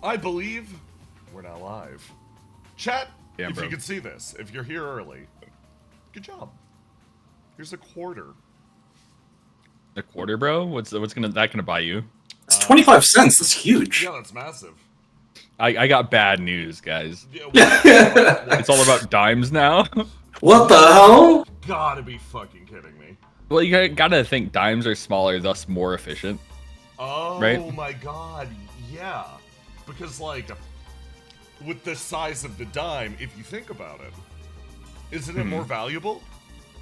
I believe we're now live. Chat, Damn, if bro. you could see this, if you're here early, good job. Here's a quarter. A quarter, bro? What's that gonna buy you? It's 25 cents. That's huge. Yeah, that's massive. I got bad news, guys. Yeah, It's all about dimes now. What the hell? Gotta be fucking kidding me. Well, you gotta think dimes are smaller, thus more efficient. Oh Right? my god, yeah. Because, like, with the size of the dime, if you think about it, isn't it more valuable?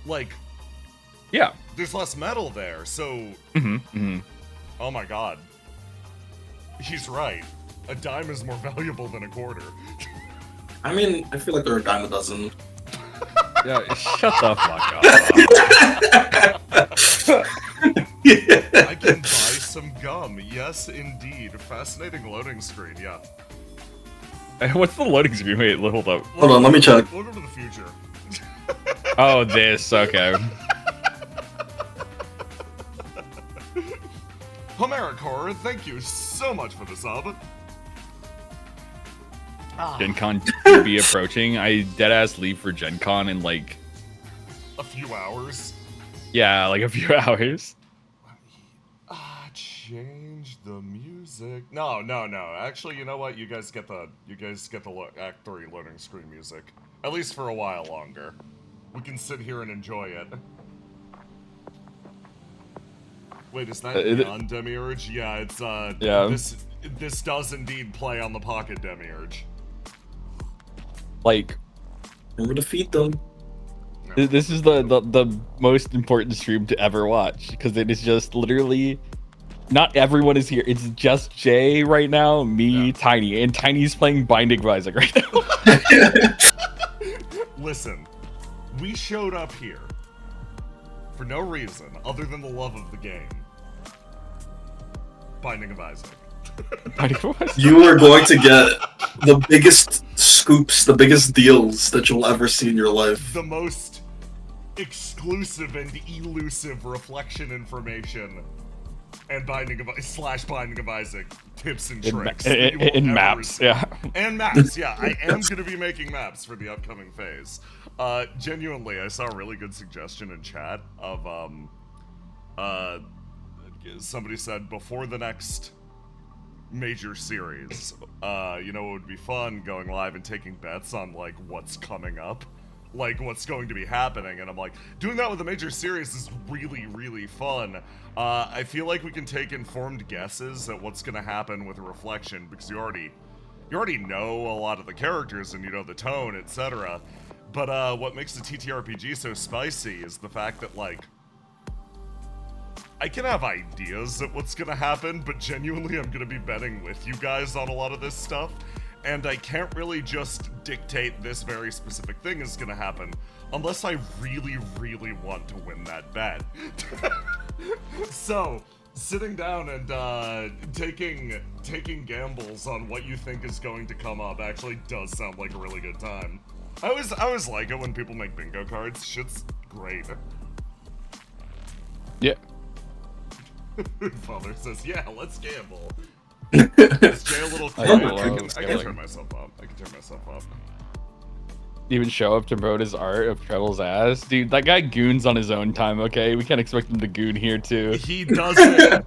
Like, Yeah. there's less metal there, so. Oh my god. He's right. A dime is more valuable than a quarter. I mean, I feel like there are a dime a dozen. Yeah. Shut the fuck up. I can buy some gum. Yes, indeed. Fascinating loading screen, yeah. What's the loading screen? Wait, hold up. Hold on, let me check. Welcome to the future. Oh, this. Okay. Homeric Horror, thank you so much for the sub. Gen Con to be approaching. I deadass leave for Gen Con in like, A few hours. yeah, like a few hours. Change the music. No. Actually, you know what? You guys get the Act 3 loading screen music. At least for a while longer. We can sit here and enjoy it. Wait, is that on Demiurge? Yeah, it's Yeah. This does indeed play on the Pocket Demiurge. Like, Remember to feed them. this is the most important stream to ever watch because it is just literally not everyone is here. It's just Jay right now, me, Yeah. Tiny, and Tiny's playing Binding of Isaac right now. Listen, we showed up here for no reason other than the love of the game. Binding of Isaac. Binding of Isaac. You are going to get the biggest scoops, the biggest deals that you'll ever see in your life. The most exclusive and elusive reflection information and Binding of Isaac tips and tricks. that you will In ever maps, receive. yeah. And maps, yeah. I am going to be making maps for the upcoming phase. Genuinely, I saw a really good suggestion in chat of, somebody said before the next major series, it would be fun going live and taking bets on, like, what's coming up. Like, what's going to be happening, and I'm like, doing that with a major series is really, really fun. I feel like we can take informed guesses at what's gonna happen with a reflection, because you already know a lot of the characters, and you know the tone, etc. But, what makes the TTRPG so spicy is the fact that, like, I can have ideas at what's gonna happen, but genuinely I'm gonna be betting with you guys on a lot of this stuff. And I can't really just dictate this very specific thing is gonna happen unless I really, really want to win that bet. So, sitting down and taking gambles on what you think is going to come up actually does sound like a really good time. I always like it when people make bingo cards. Shit's great. Yeah. Father says, "Yeah, let's gamble." Is Jay a little quiet? I can turn myself up. Even show up to Broda's art of Treble's ass. Dude, that guy goons on his own time, okay? We can't expect him to goon here, too. He does it.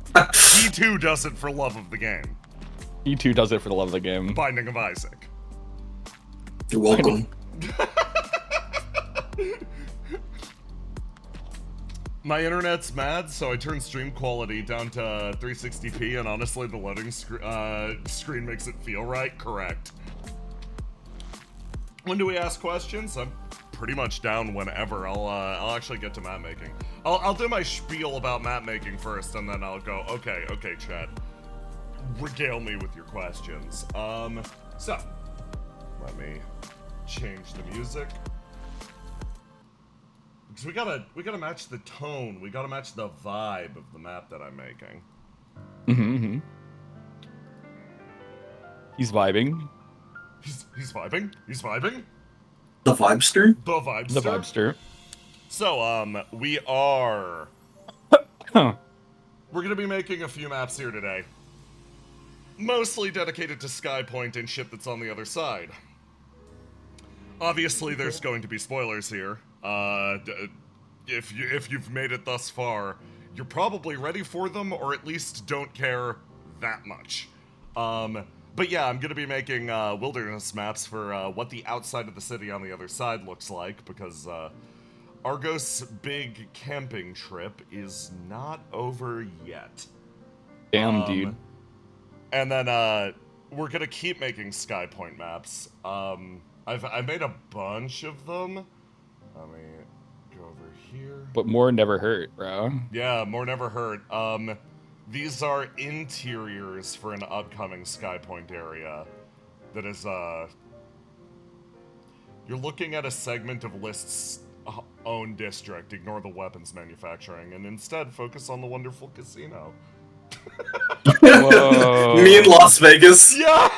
He too does it for love of the game. He, too, does it for the love of the game. Binding of Isaac. You're welcome. My internet's mad, so I turned stream quality down to 360p, and honestly, the loading screen makes it feel right. Correct. When do we ask questions? I'm pretty much down whenever. I'll actually get to map making. I'll do my spiel about map making first, and then I'll go, okay, chat. Regale me with your questions. So, let me change the music. Because we gotta match the tone. We gotta match the vibe of the map that I'm making. He's vibing. He's vibing. He's vibing. The Vibester? The vibester. The vibester. So, we are... Huh. We're gonna be making a few maps here today. mostly dedicated to Skypoint and shit that's on the other side. Obviously, there's going to be spoilers here. If you've made it thus far, you're probably ready for them, or at least don't care that much. But yeah, I'm gonna be making wilderness maps for what the outside of the city on the other side looks like, because Argos' big camping trip is not over yet. Damn, dude. And then we're gonna keep making Skypoint maps. I've made a bunch of them. Let me go over here. But more never hurt, bro. Yeah, more never hurt. These are interiors for an upcoming Skypoint area. That is you're looking at a segment of List's own district. Ignore the weapons manufacturing and instead focus on the wonderful casino. Whoa. Me in Las Vegas. Yeah.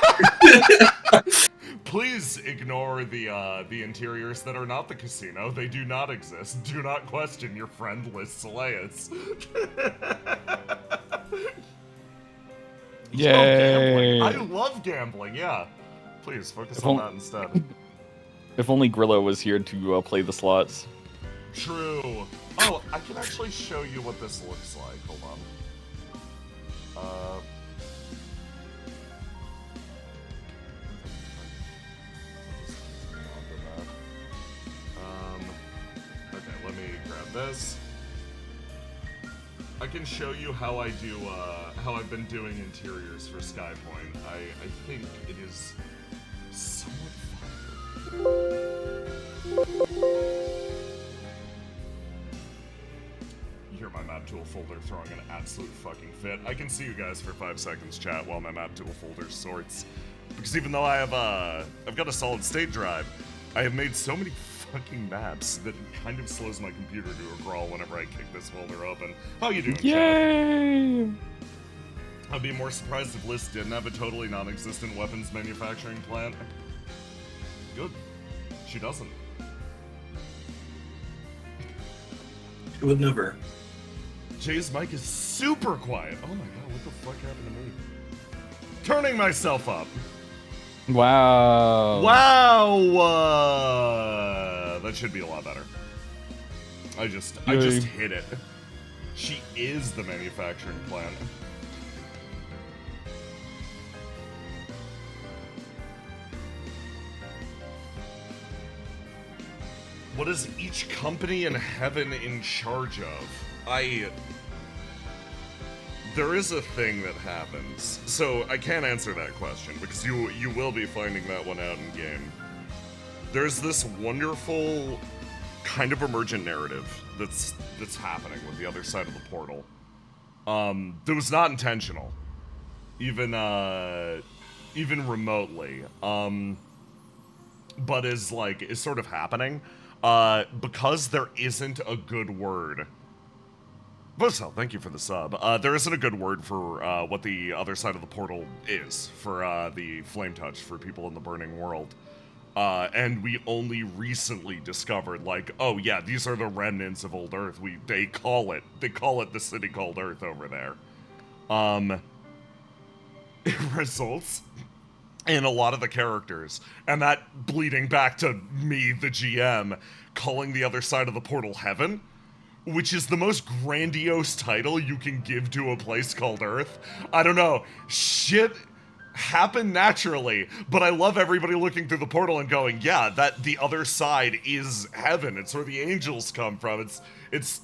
Please ignore the interiors that are not the casino. They do not exist. Do not question your friend Liz Soleus. Yay! I love gambling. Yeah. Please focus on that instead. If only Grillo was here to play the slots. True. Oh, I can actually show you what this looks like. Hold on. Okay, let me grab this. I can show you how I do, how I've been doing interiors for Skypoint. I think it is somewhat fire. You hear my map tool folder throwing an absolute fucking fit. I can see you guys for 5 seconds chat while my map tool folder sorts. Because even though I have, I've got a solid state drive, I have made so many fucking maps that it kind of slows my computer to a crawl whenever I kick this folder open. How you doing, Yay! chat? I'd be more surprised if List didn't have a totally non-existent weapons manufacturing plant. Good. She doesn't. She would never. Jay's mic is super quiet. Oh my god, what the fuck happened to me? Turning myself up. Wow. Wow. That should be a lot better. I just hit it. She is the manufacturing plant. What is each company in heaven in charge of? There is a thing that happens. So I can't answer that question because you will be finding that one out in game. There's this wonderful kind of emergent narrative that's happening with the other side of the portal. That was not intentional. Even remotely. But is sort of happening. Because there isn't a good word. Buzzell, thank you for the sub. There isn't a good word for what the other side of the portal is for the flame touch for people in the burning world. And we only recently discovered, oh yeah, these are the remnants of old Earth. They call it the city called Earth over there. It results in a lot of the characters, and that bleeding back to me, the GM, calling the other side of the portal Heaven, which is the most grandiose title you can give to a place called Earth. I don't know, shit happened naturally, but I love everybody looking through the portal and going, yeah, that the other side is heaven. It's where the angels come from. It's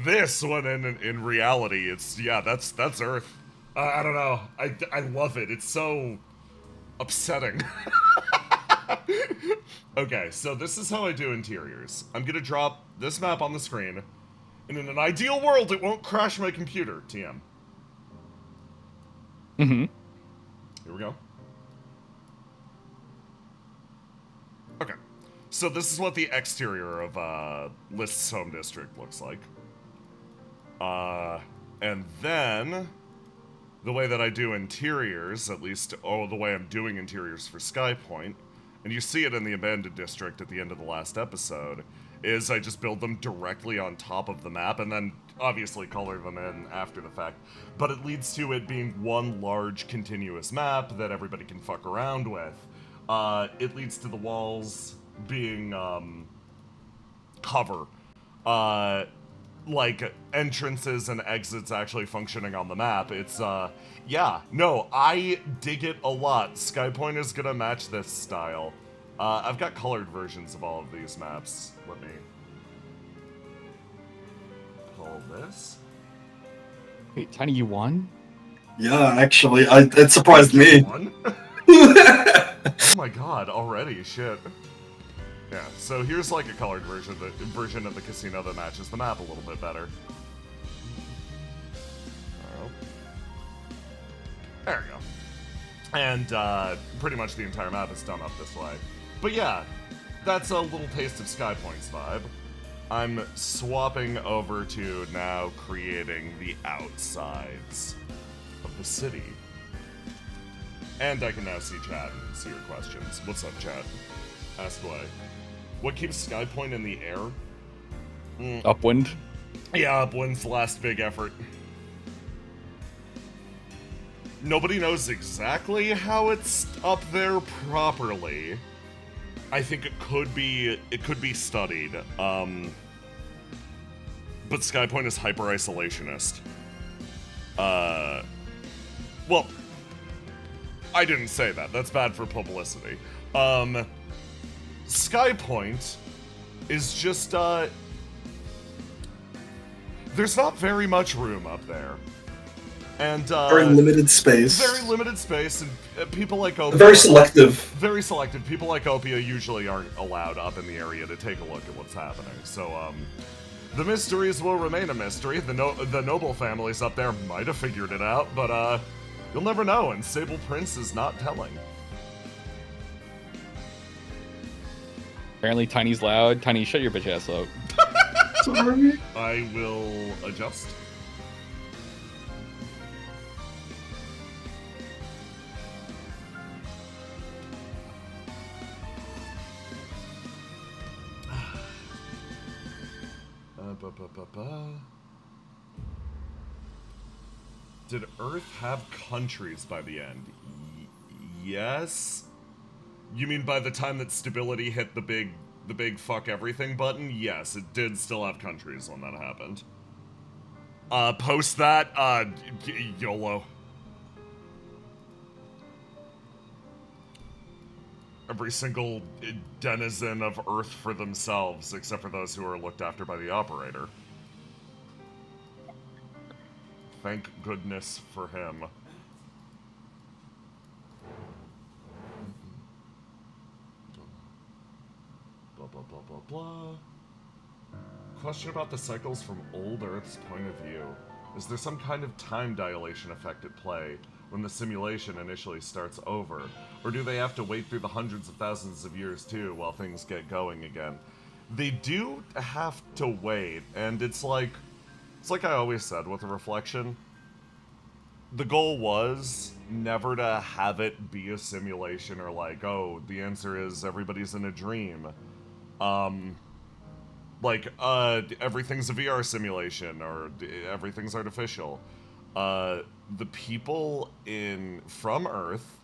this one, and in reality, that's Earth. I don't know. I love it. It's so upsetting. Okay, so this is how I do interiors. I'm gonna drop this map on the screen, and in an ideal world, it won't crash my computer, TM. Mm-hmm. Here we go. Okay, so this is what the exterior of List's home district looks like. And then the way that I do interiors, at least, the way I'm doing interiors for Skypoint, and you see it in the abandoned district at the end of the last episode, is I just build them directly on top of the map and then obviously color them in after the fact. But it leads to it being one large continuous map that everybody can fuck around with. It leads to the walls being cover. Like entrances and exits actually functioning on the map. It's yeah, no, I dig it a lot. Skypoint is gonna match this style. I've got colored versions of all of these maps. Let me pull this. Wait, Tiny, you won? Yeah, actually, it surprised me. One? Oh my god, already, shit. Yeah, so here's like a colored version of the casino that matches the map a little bit better. Oh. There we go. And pretty much the entire map is done up this way. But yeah, that's a little taste of Skypoint's vibe. I'm swapping over to now creating the outsides of the city. And I can now see chat and see your questions. What's up, chat? Ask away. What keeps Skypoint in the air? Upwind? Yeah, Upwind's the last big effort. Nobody knows exactly how it's up there properly. I think it could be studied. But Skypoint is hyper isolationist. Well, I didn't say that. That's bad for publicity. Skypoint is just, there's not very much room up there. And, Very limited space. Very limited space, and people like Opia... Very selective. Very selective. People like Opia usually aren't allowed up in the area to take a look at what's happening. So, the mysteries will remain a mystery. The noble families up there might have figured it out, but, you'll never know, and Sable Prince is not telling. Apparently Tiny's loud. Tiny, shut your bitch ass up. Sorry. I will adjust. Did Earth have countries by the end? Yes. You mean by the time that stability hit the big fuck everything button? Yes, it did still have countries when that happened. Post that, YOLO. Every single denizen of Earth for themselves, except for those who are looked after by the operator. Thank goodness for him. Blah, blah, blah, blah, blah. Question about the cycles from old Earth's point of view. Is there some kind of time dilation effect at play when the simulation initially starts over? Or do they have to wait through the hundreds of thousands of years too while things get going again? They do have to wait, and it's like I always said with the reflection. The goal was never to have it be a simulation or like, oh, the answer is everybody's in a dream. Everything's a VR simulation or everything's artificial. The people from Earth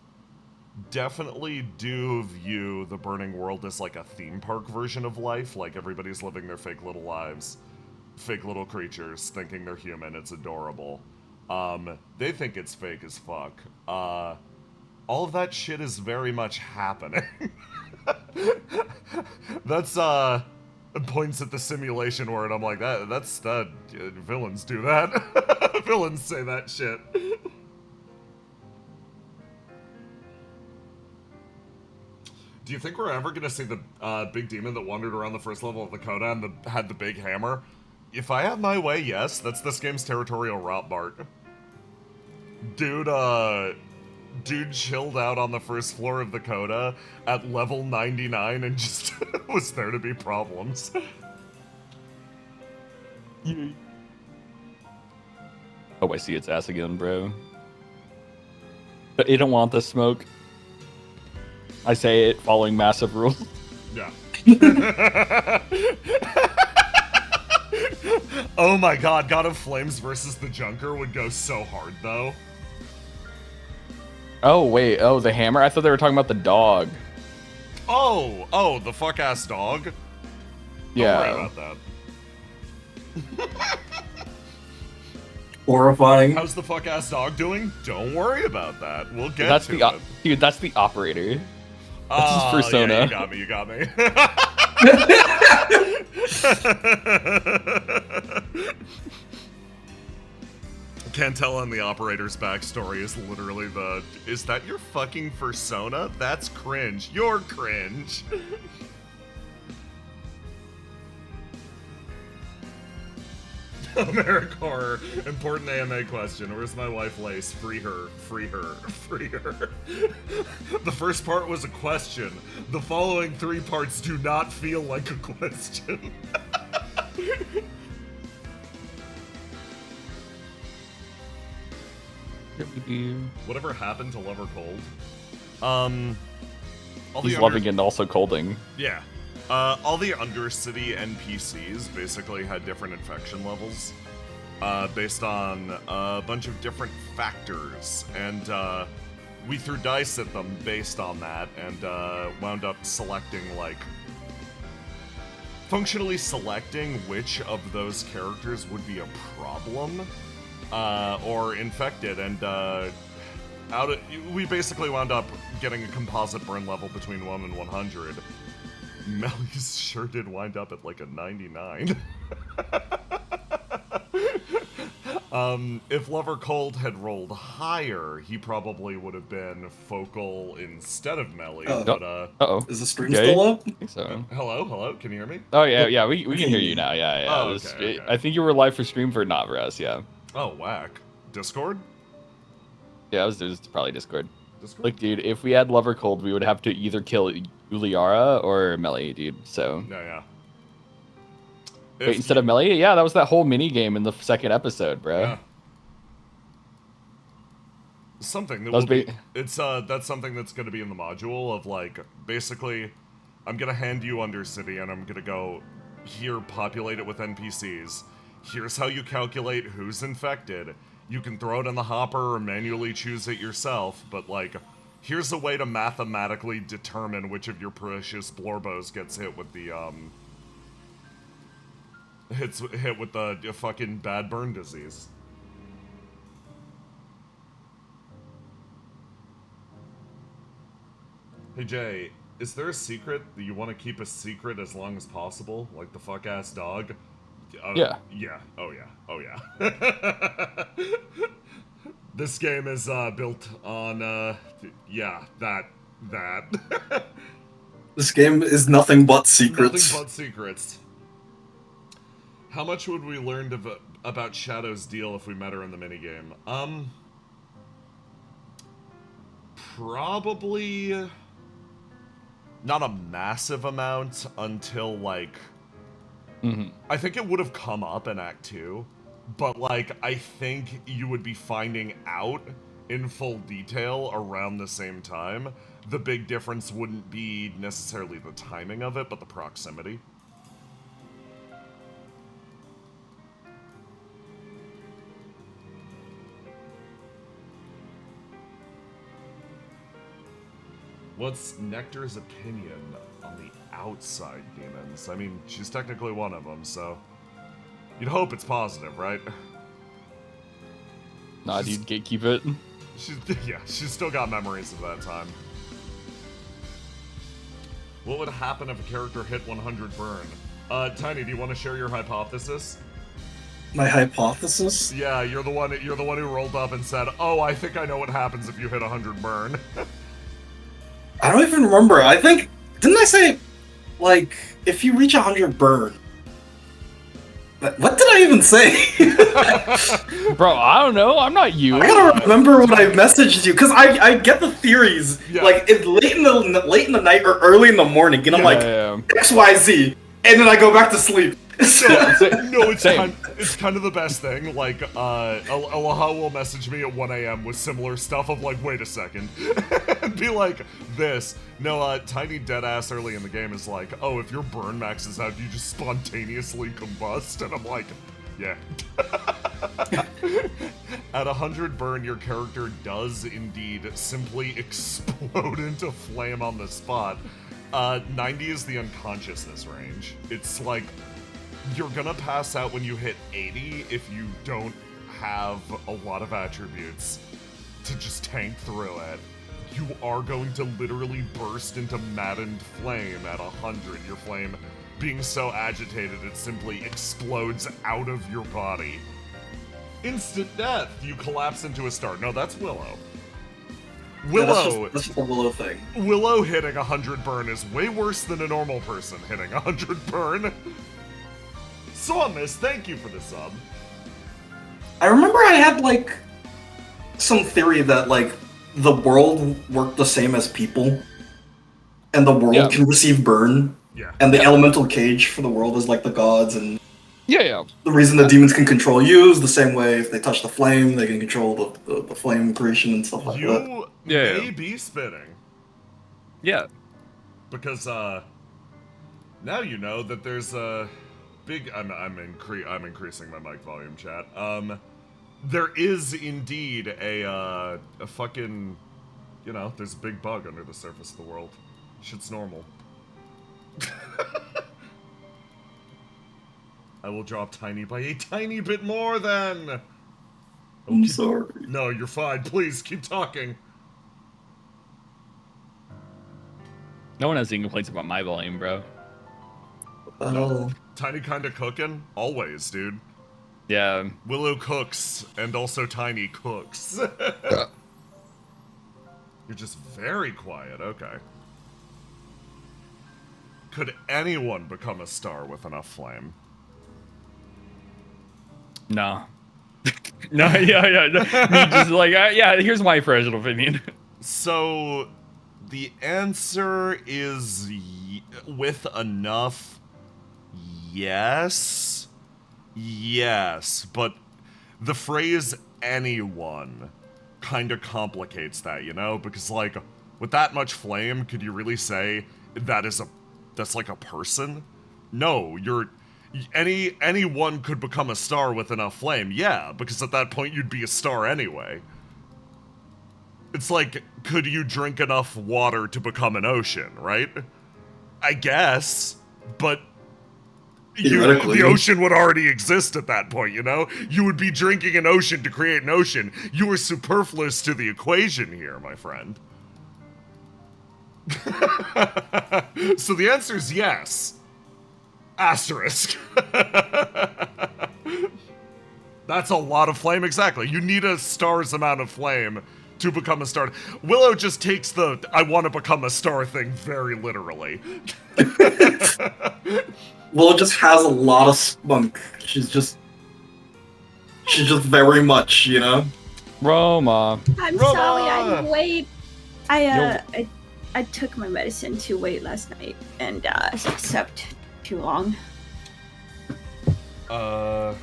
definitely do view the burning world as like a theme park version of life, like everybody's living their fake little lives, fake little creatures, thinking they're human, it's adorable. They think it's fake as fuck. All of that shit is very much happening. That's, points at the simulation word. I'm like, that's villains do that. Villains say that shit. Do you think we're ever gonna see the big demon that wandered around the first level of the Coda and had the big hammer? If I have my way, yes. That's this game's territorial Rotbart. Dude chilled out on the first floor of the Coda at level 99 and just was there to be problems. Oh, I see its ass again, bro. But you don't want the smoke. I say it following massive rules. Yeah. Oh my god, God of Flames versus the Junker would go so hard, though. Oh, wait. Oh, the hammer? I thought they were talking about the dog. Oh, the fuck-ass dog? Don't Yeah. worry about that. Horrifying. How's the fuck-ass dog doing? Don't worry about that. We'll get That's to the it. dude. That's the operator. Oh, his persona. Yeah, you got me. Cantel and the operator's backstory is literally the, is that your fucking persona? That's cringe. You're cringe. American Horror, important AMA question. Where's my wife Lace? Free her, free her, free her. The first part was a question. The following 3 parts do not feel like a question. Whatever happened to Lover Cold? All He's the loving and also colding. Yeah. All the Undercity NPCs basically had different infection levels, based on a bunch of different factors, and we threw dice at them based on that, and wound up selecting, like, functionally selecting which of those characters would be a problem, or infected, and we basically wound up getting a composite burn level between 1 and 100. Melly's sure did wind up at like a 99. If Lover Cold had rolled higher, he probably would have been focal instead of Melly. But Uh-oh. Is the stream Okay. still up? I think so. hello, can you hear me? Oh, yeah, we can hear you now. Yeah. Oh, This- okay. I think you were live for stream for not for us, yeah. Oh, whack. Discord? Yeah, it was probably Discord. Discord? Look, dude, if we had Lover Cold, we would have to either kill Uliara or Melly, dude. So Yeah. wait, instead of Melly, yeah, that was that whole mini game in the second episode, bro. Yeah. Something that That was will be, it's that's something that's going to be in the module of, like, basically I'm going to hand you Undercity and I'm going to go, here, populate it with NPCs. Here's how you calculate who's infected. You can throw it in the hopper or manually choose it yourself, but, like, here's a way to mathematically determine which of your precious Blorbos gets hit with the hit with the fucking bad burn disease. Hey Jay, is there a secret that you want to keep a secret as long as possible? Like the fuck-ass dog? Yeah. Yeah. Oh yeah. Oh yeah. This game is built on, yeah, that. This game is nothing but secrets. Nothing but secrets. How much would we learn about Shadow's deal if we met her in the minigame? Probably not a massive amount until, like, I think it would have come up in Act 2, but, like, I think you would be finding out in full detail around the same time. The big difference wouldn't be necessarily the timing of it, but the proximity. What's Nectar's opinion on the outside demons? I mean, she's technically one of them, so you'd hope it's positive, right? Nah, dude, gatekeep it. She's still got memories of that time. What would happen if a character hit 100 burn? Tiny, do you want to share your hypothesis? My hypothesis? Yeah, you're the one who rolled up and said, "Oh, I think I know what happens if you hit 100 burn." I don't even remember. I think, didn't I say, like, if you reach 100 burn? What did I even say? Bro, I don't know. I'm not you. I gotta remember what I messaged you, because I get the theories, Yeah. like, it's late in the night or early in the morning, and I'm like, Yeah. XYZ, and then I go back to sleep. No, Same. it's kind of the best thing. Like, Aloha will message me at 1 a.m. with similar stuff of like, wait a second, and be like, this. No, Tiny Deadass early in the game is like, oh, if your burn maxes out, you just spontaneously combust, and I'm like, yeah. At 100 burn, your character does indeed simply explode into flame on the spot. 90 is the unconsciousness range. It's like, you're gonna pass out when you hit 80 if you don't have a lot of attributes to just tank through it. You are going to literally burst into maddened flame at 100. Your flame being so agitated it simply explodes out of your body. Instant death! You collapse into a star. No, that's Willow. Willow! That's just the Willow thing. Willow hitting 100 burn is way worse than a normal person hitting 100 burn. Sawmiss, thank you for the sub. I remember I had, like, some theory that, like, the world worked the same as people, and the world can receive burn, Yeah. and the elemental cage for the world is like the gods, and Yeah. the reason the demons can control you is the same way if they touch the flame, they can control the flame creation and stuff like that. You Yeah. may be spitting. Yeah. Because, now you know that there's a big... I'm increasing my mic volume, chat. There is indeed a fucking... You know, there's a big bug under the surface of the world. Shit's normal. I will drop Tiny by a tiny bit more then! I'm sorry. No, you're fine. Please, keep talking. No one has any complaints about my volume, bro. Oh. Tiny kinda cooking? Always, dude. Yeah. Willow cooks, and also Tiny cooks. You're just very quiet, okay. Could anyone become a star with enough flame? No. No, yeah. Me just like, yeah, here's my personal opinion. So, the answer is with enough, yes. Yes, but the phrase anyone kind of complicates that, you know? Because, like, with that much flame, could you really say that's like a person? No, anyone could become a star with enough flame, yeah, because at that point you'd be a star anyway. It's like, could you drink enough water to become an ocean, right? I guess, but the ocean would already exist at that point, you know? You would be drinking an ocean to create an ocean. You were superfluous to the equation here, my friend. So the answer is yes. Asterisk. That's a lot of flame, exactly. You need a star's amount of flame to become a star. Willow just takes the I want to become a star thing very literally. Willow just has a lot of spunk. She's just very much, you know? Roma. I'm Roma! sorry, I'm late. I took my medicine too late last night, and it slept too long. But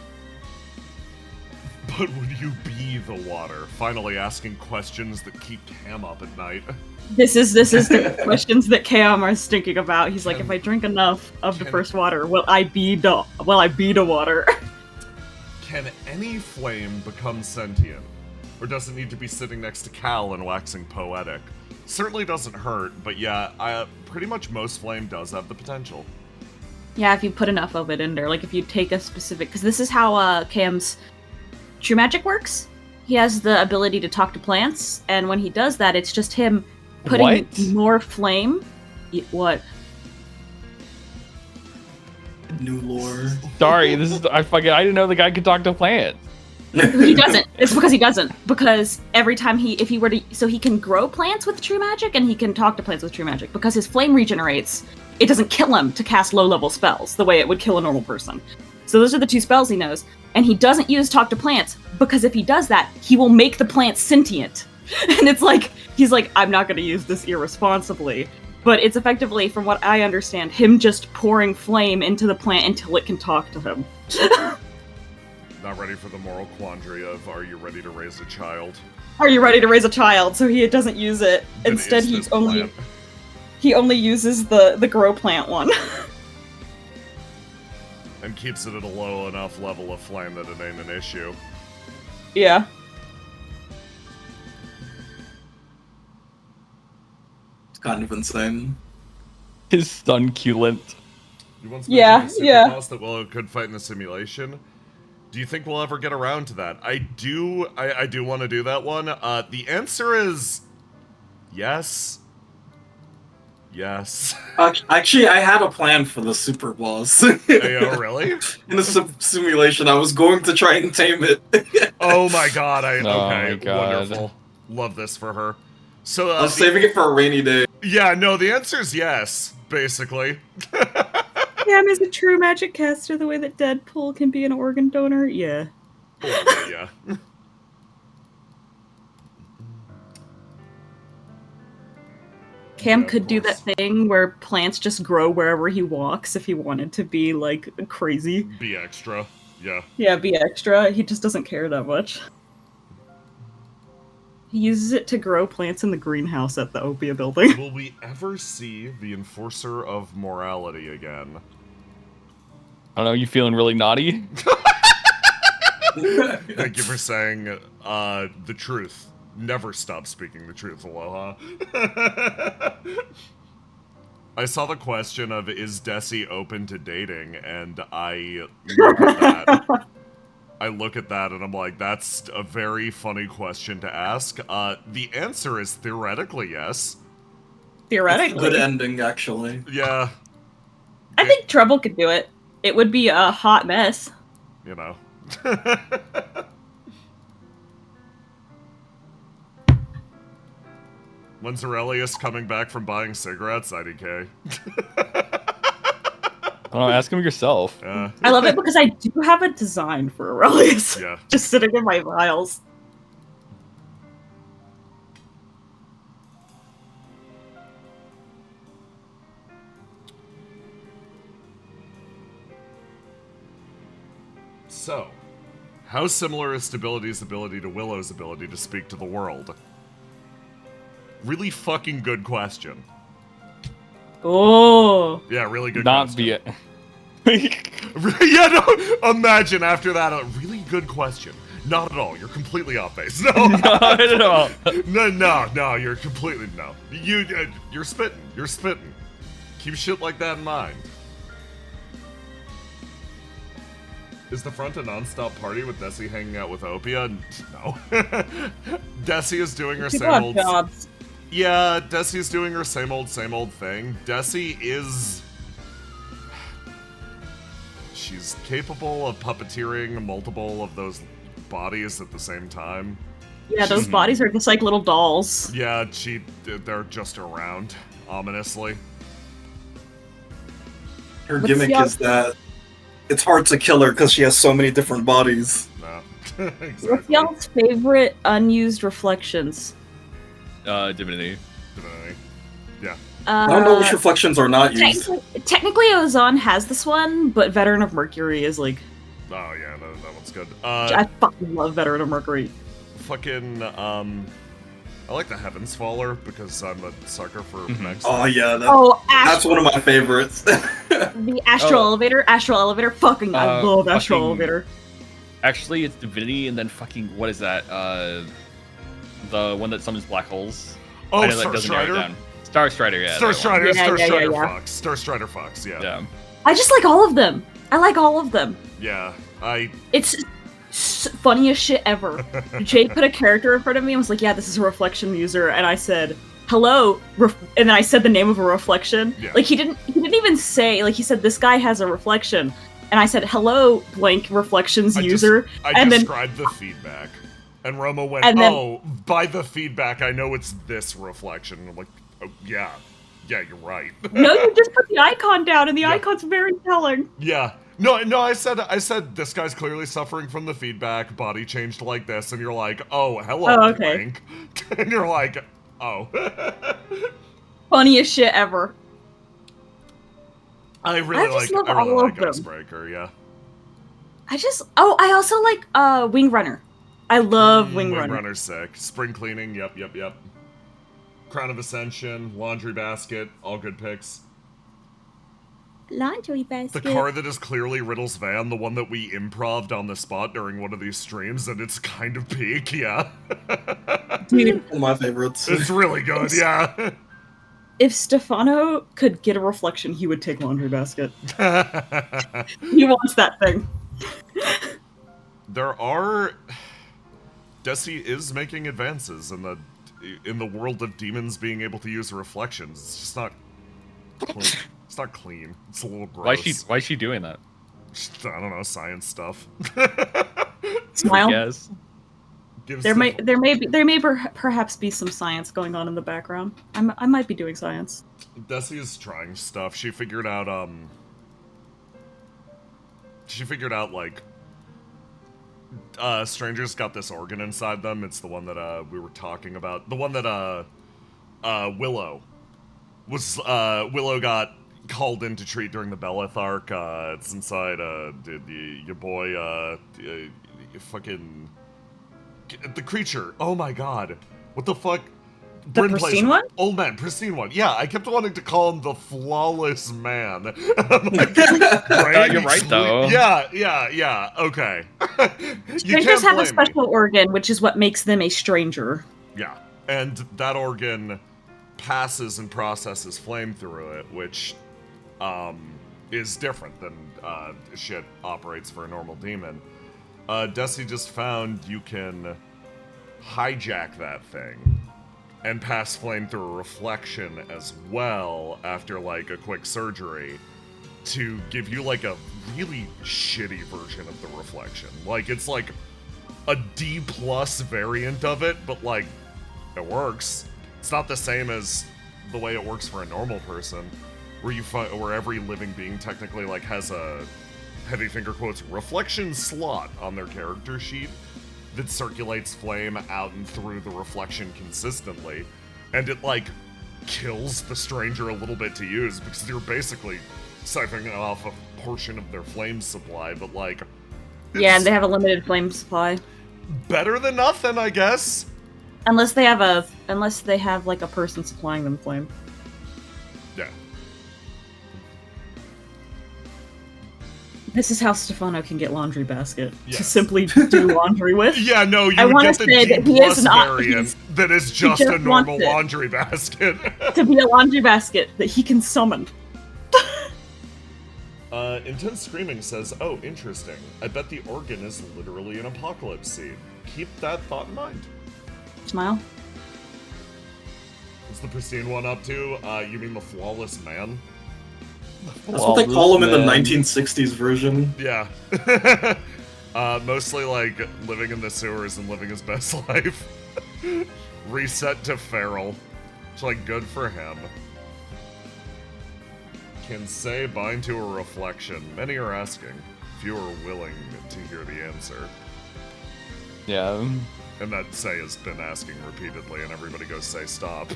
would you be the water? Finally asking questions that keep Cam up at night. This is the questions that Cam is thinking about. He's like, if I drink enough of the first water, will I be the water? Can any flame become sentient? Or does it need to be sitting next to Cal and waxing poetic? Certainly doesn't hurt, but yeah, pretty much most flame does have the potential. Yeah, if you put enough of it in there, like if you take a specific, because this is how Cam's true magic works. He has the ability to talk to plants, and when he does that, it's just him putting more flame. What? New lore. Sorry, I didn't know the guy could talk to plants. He doesn't. It's because he doesn't. Because every time if he were to, so he can grow plants with true magic, and he can talk to plants with true magic. Because his flame regenerates, it doesn't kill him to cast low-level spells the way it would kill a normal person. So those are the two spells he knows, and he doesn't use talk to plants because if he does that, he will make the plants sentient. And it's like he's like, I'm not going to use this irresponsibly. but it's effectively, from what I understand, him just pouring flame into the plant until it can talk to him. Not ready for the moral quandary of, are you ready to raise a child? Are you ready to raise a child? So he doesn't use it. Then Instead, is he this only plant. he only uses the grow plant one. And keeps it at a low enough level of flame that it ain't an issue. Yeah. It's kind of insane. His sunculent. You once Yeah, mentioned the super yeah. boss that Willow could fight in the simulation. Do you think we'll ever get around to that? I do want to do that one. The answer is yes. Yes. Actually, I had a plan for the super boss. Hey, oh, really? In the simulation, I was going to try and tame it. Oh my god, Oh okay, my God. wonderful. Love this for her. So, I was saving it for a rainy day. yeah, no, the answer is yes, basically. Cam is a true magic caster the way that Deadpool can be an organ donor. Yeah. Oh, yeah. Cam Yeah, of could do that course. thing where plants just grow wherever he walks if he wanted to be, like, crazy. Be extra. Yeah. Yeah, be extra. He just doesn't care that much. He uses it to grow plants in the greenhouse at the Opia building. Will we ever see the Enforcer of Morality again? I don't know, you feeling really naughty? Thank you for saying the truth. Never stop speaking the truth, Aloha. I saw the question of, is Desi open to dating? And I look at that. I look at that and I'm like, that's a very funny question to ask. The answer is theoretically yes. Theoretically. Good ending, actually. Yeah, I think Trouble could do it. It would be a hot mess. you know. When's Aurelius coming back from buying cigarettes? IDK. I don't know, ask him yourself. Yeah. I love it because I do have a design for Aurelius. Yeah. Just sitting in my vials. So, how similar is Stability's ability to Willow's ability to speak to the world? Really fucking good question. Oh. Yeah, really good Not question. be Yeah, no, imagine after that, a really good question. Not at all. You're completely off base. No, Not at all. no, you're completely, no. You're spitting. You're spitting. Keep shit like that in mind. Is the front a non-stop party with Desi hanging out with Opia? No. Desi is doing her People same have old... jobs. Yeah, Desi's doing her same old thing. Desi is... She's capable of puppeteering multiple of those bodies at the same time. Yeah, those bodies are just like little dolls. Yeah, they're just around, ominously. Her What's gimmick your- is that it's hard to kill her because she has so many different bodies. No. What's Exactly. y'all's favorite unused reflections? Divinity. Yeah. I don't know which reflections are not used. Technically, Ozon has this one, but Veteran of Mercury is like... Oh, yeah, that one's good. I fucking love Veteran of Mercury. Fucking, I like the Heavens Faller because I'm a sucker for mechs. Oh yeah, Oh, that's one of my favorites. the Astral Oh. Elevator. Astral Elevator. Fucking, I love Astral fucking- Elevator. Actually, it's Divinity, and then fucking, what is that? The one that summons black holes. Oh, I know that Star doesn't narrow it Strider? down. Star Strider, yeah. Star that one. Strider, Yeah, Star yeah, Strider yeah. Fox. Star Strider Fox, yeah. Yeah. I just like all of them. I like all of them. Yeah, It's funniest shit ever. Jay put a character in front of me and was like, "Yeah, this is a reflection user," and I said, "Hello," and then I said the name of a reflection. Yeah. Like he didn't even say, like he said, "This guy has a reflection," and I said, "Hello, blank reflections user," I and then described the feedback. And Roma went, And then- oh, by the feedback, I know it's this reflection. And I'm like, oh, yeah. Yeah, you're right. no, you just put the icon down, and the Yeah. icon's very telling. Yeah. No, I said this guy's clearly suffering from the feedback, body changed like this, and you're like, oh, hello, Oh, okay. blank. And you're like, oh. funniest shit ever. I really just like love all of them. Ghostbreaker, yeah. I also like Wing Runner. I love Wing Runner. Runner's sick. Spring Cleaning, yep. Crown of Ascension, Laundry Basket, all good picks. Laundry basket. The car that is clearly Riddle's van, the one that we improv'd on the spot during one of these streams, and it's kind of peak, yeah. Dude, One of my favorites. It's really good, yeah. if Stefano could get a reflection, he would take Laundry Basket. He wants that thing. There are... Desi is making advances in the world of demons being able to use reflections. It's just not clean. It's not clean. It's a little gross. Why is she doing that? Just, I don't know, science stuff. Smile. Yes. There may perhaps be some science going on in the background. I might be doing science. Desi is trying stuff. She figured out like strangers got this organ inside them. It's the one that we were talking about. The one that Willow got called in to treat during the Beleth arc. It's inside your boy fucking the creature. Oh my god. What the fuck? The pristine one? Old man, pristine one. Yeah, I kept wanting to call him the flawless man. Like, You're right, though. Yeah, okay. Strangers have a special organ, which is what makes them a stranger. Yeah, and that organ passes and processes flame through it, which is different than shit operates for a normal demon. Desi just found you can hijack that thing and pass flame through a reflection as well after like a quick surgery to give you like a really shitty version of the reflection. Like it's like a D+ variant of it, but like it works. It's not the same as the way it works for a normal person, where where every living being technically like has a heavy finger quotes reflection slot on their character sheet that circulates flame out and through the reflection consistently, and it like kills the stranger a little bit to use because you're basically siphoning off a portion of their flame supply, but like yeah, and they have a limited flame supply. Better than nothing, I guess. Unless they have like a person supplying them flame. Yeah. This is how Stefano can get Laundry Basket to Yes. simply do laundry with. Yeah, no, you I would wanna get the say D+ that he is not- variant that is just just a normal wants it. laundry basket. To be a laundry basket that he can summon. Intense Screaming says, oh, interesting. I bet the organ is literally an apocalypse seed. Keep that thought in mind. Smile. What's the pristine one up to? You mean the flawless man? That's what they call him in the Man. 1960s version. Yeah. Mostly like living in the sewers and living his best life. Reset to feral. It's like good for him. Can say bind to a reflection. Many are asking. Few are willing to hear the answer. Yeah. And that say has been asking repeatedly, and everybody goes say stop.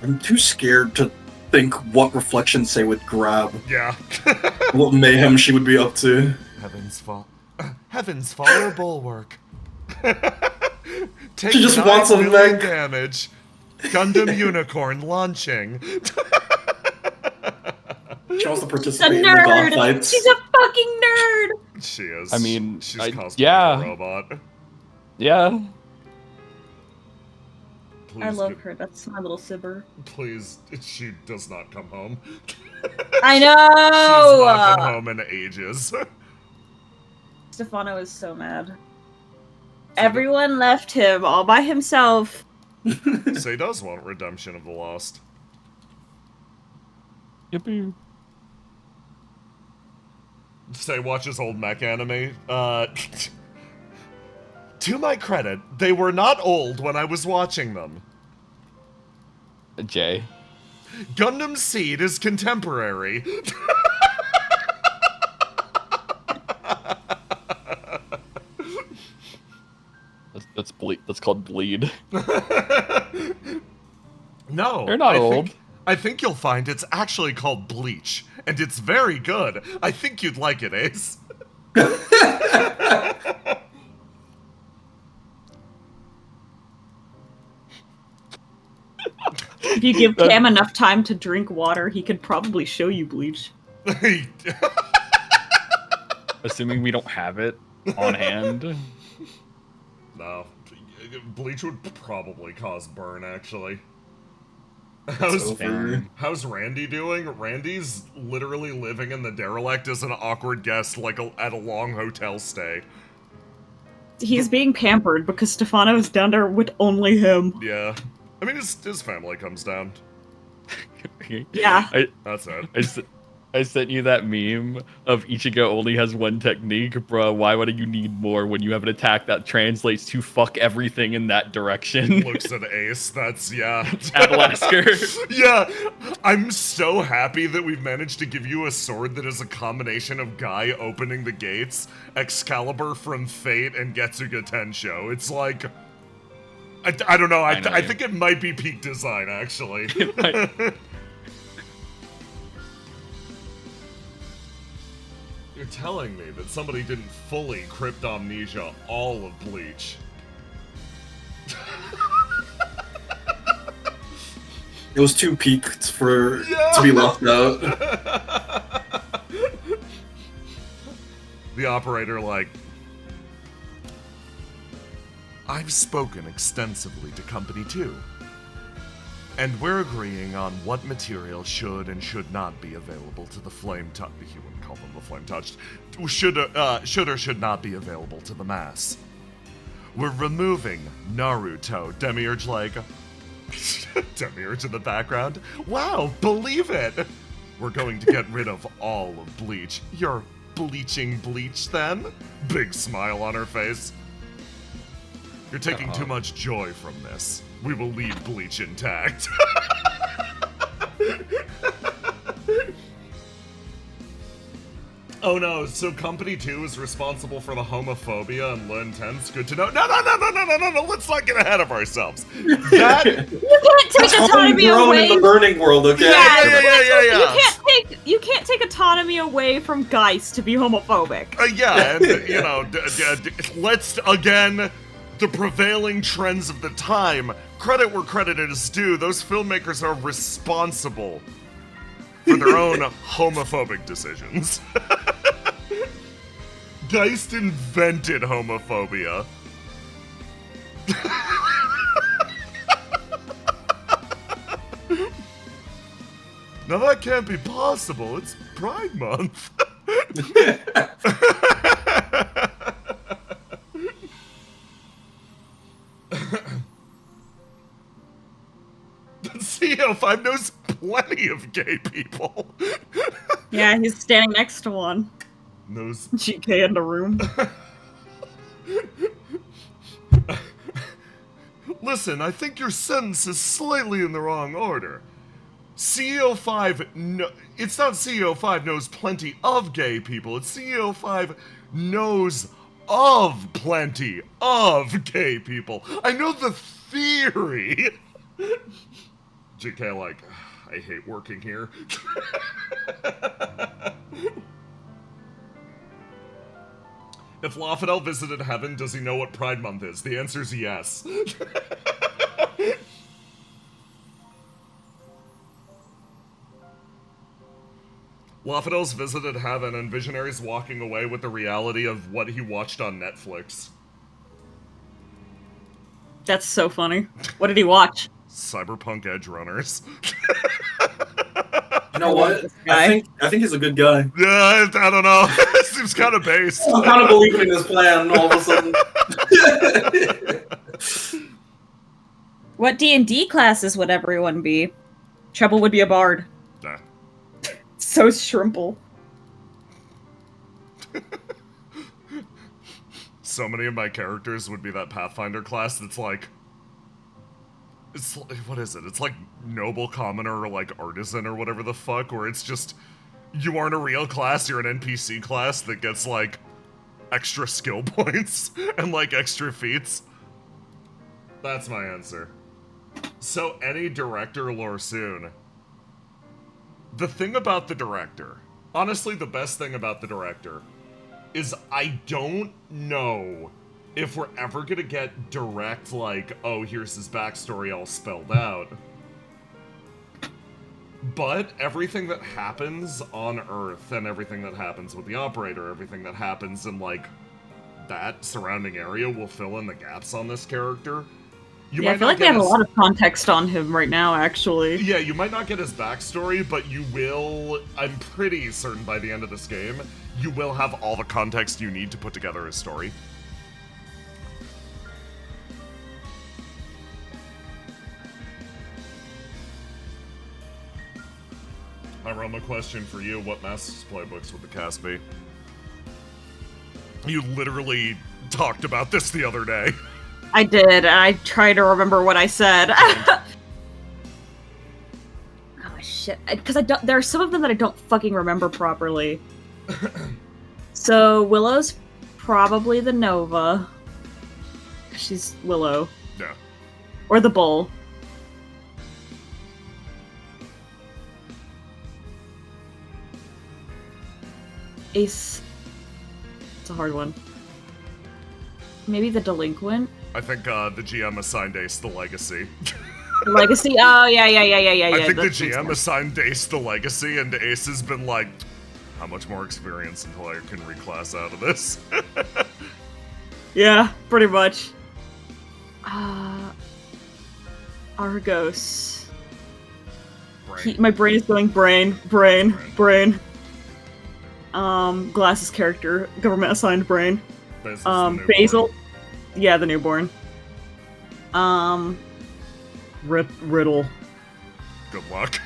I'm too scared to think what reflection say would grab. Yeah. What mayhem she would be up to. Heavens fall or bulwark. Take She just 9 wants a million mech. damage. Gundam Unicorn launching. She wants to A participate in the god nerd! fights. She's a fucking nerd! She is. I mean, she's cosplaying yeah. a robot. Yeah. Please, I love her. That's my little sibber. Please, she does not come home. I She's know! not been home in ages. Stefano is so mad. Everyone left him all by himself. Say does want redemption of the lost. Yippee. Say watches old mech anime. To my credit, they were not old when I was watching them. Jay. Gundam Seed is contemporary. That's bleed. That's called bleed. No, They're not I old. I think you'll find it's actually called Bleach, and it's very good. I think you'd like it, Ace. If you give Cam enough time to drink water, he could probably show you Bleach. Assuming we don't have it on hand. No, Bleach would probably cause burn, actually. over. How's Randy doing? Randy's literally living in the derelict as an awkward guest, like at a long hotel stay. He's being pampered because Stefano is down there with only him. Yeah. I mean, his family comes down. Yeah. That's it. I sent you that meme of Ichigo only has one technique, bro. Why would you need more when you have an attack that translates to fuck everything in that direction? Looks at Ace. That's, yeah. Adalasker. Yeah. I'm so happy that we've managed to give you a sword that is a combination of Guy opening the gates, Excalibur from Fate, and Getsuga Tensho. It's like... I don't know. I think it might be peak design, actually. You're telling me that somebody didn't fully crypt amnesia all of Bleach. It was too peaked for to be left out. The operator, like... I've spoken extensively to Company 2. And we're agreeing on what material should and should not be available to the Flame Touched. He wouldn't call them the Flame Touched. Should or should not be available to the mass. We're removing Naruto. Demiurge like... Demiurge in the background. Wow, believe it! We're going to get rid of all of Bleach. You're bleaching Bleach then? Big smile on her face. You're taking too much joy from this. We will leave Bleach intact. Oh no, so Company 2 is responsible for the homophobia and low intense? Good to know. No, let's not get ahead of ourselves. That... You can't take autonomy Homegrown away. in the burning world, okay? Yeah. You can't take autonomy away from Geist to be homophobic. Yeah, and, you know, let's, again, the prevailing trends of the time, credit where credit is due, those filmmakers are responsible for their own homophobic decisions. Geist invented homophobia. Now that can't be possible, it's Pride Month. CEO5 knows plenty of gay people. Yeah, he's standing next to one. Knows. GK in the room. Listen, I think your sentence is slightly in the wrong order. CEO5, it's not CEO5 knows plenty of gay people, it's CEO5 knows of plenty of gay people. I know the theory. JK like, I hate working here. If Lafadel visited heaven, does he know what Pride Month is? The answer is yes. Lafadel's visited heaven and Visionary's walking away with the reality of what he watched on Netflix. That's so funny. What did he watch? Cyberpunk Edge Runners. You know what? I think he's a good guy. Yeah, I don't know. It seems kind of based. I'm kind of believing in his plan all of a sudden. What D&D classes would everyone be? Treble would be a bard. Nah. So shrimple. So many of my characters would be that Pathfinder class that's like... It's, what is it? It's like Noble Commoner or like Artisan or whatever the fuck, where it's just... You aren't a real class, you're an NPC class that gets like extra skill points and like extra feats. That's my answer. So any director lore soon. The thing about the director, honestly, the best thing about the director, is I don't know if we're ever gonna get direct, like, oh, here's his backstory all spelled out. But everything that happens on Earth, and everything that happens with the Operator, everything that happens in, like, that surrounding area will fill in the gaps on this character. I feel like they have a lot of context on him right now, actually. Yeah, you might not get his backstory, but you will, I'm pretty certain by the end of this game, you will have all the context you need to put together his story. Iroma, question for you, what Master's playbooks would the cast be? You literally talked about this the other day. I did. I try to remember what I said. Oh shit! Because there are some of them that I don't fucking remember properly. So Willow's probably the Nova. She's Willow. Yeah. Or the Bull. Ace. It's a hard one. Maybe the Delinquent. I think the GM assigned Ace the Legacy. Legacy? Oh, yeah. I think the GM assigned Ace the Legacy, and Ace has been like, how much more experience until I can reclass out of this? Yeah, pretty much. Argos. My brain is going brain. Glasses character, government assigned brain. Basil. Yeah, the newborn. Riddle. Good luck.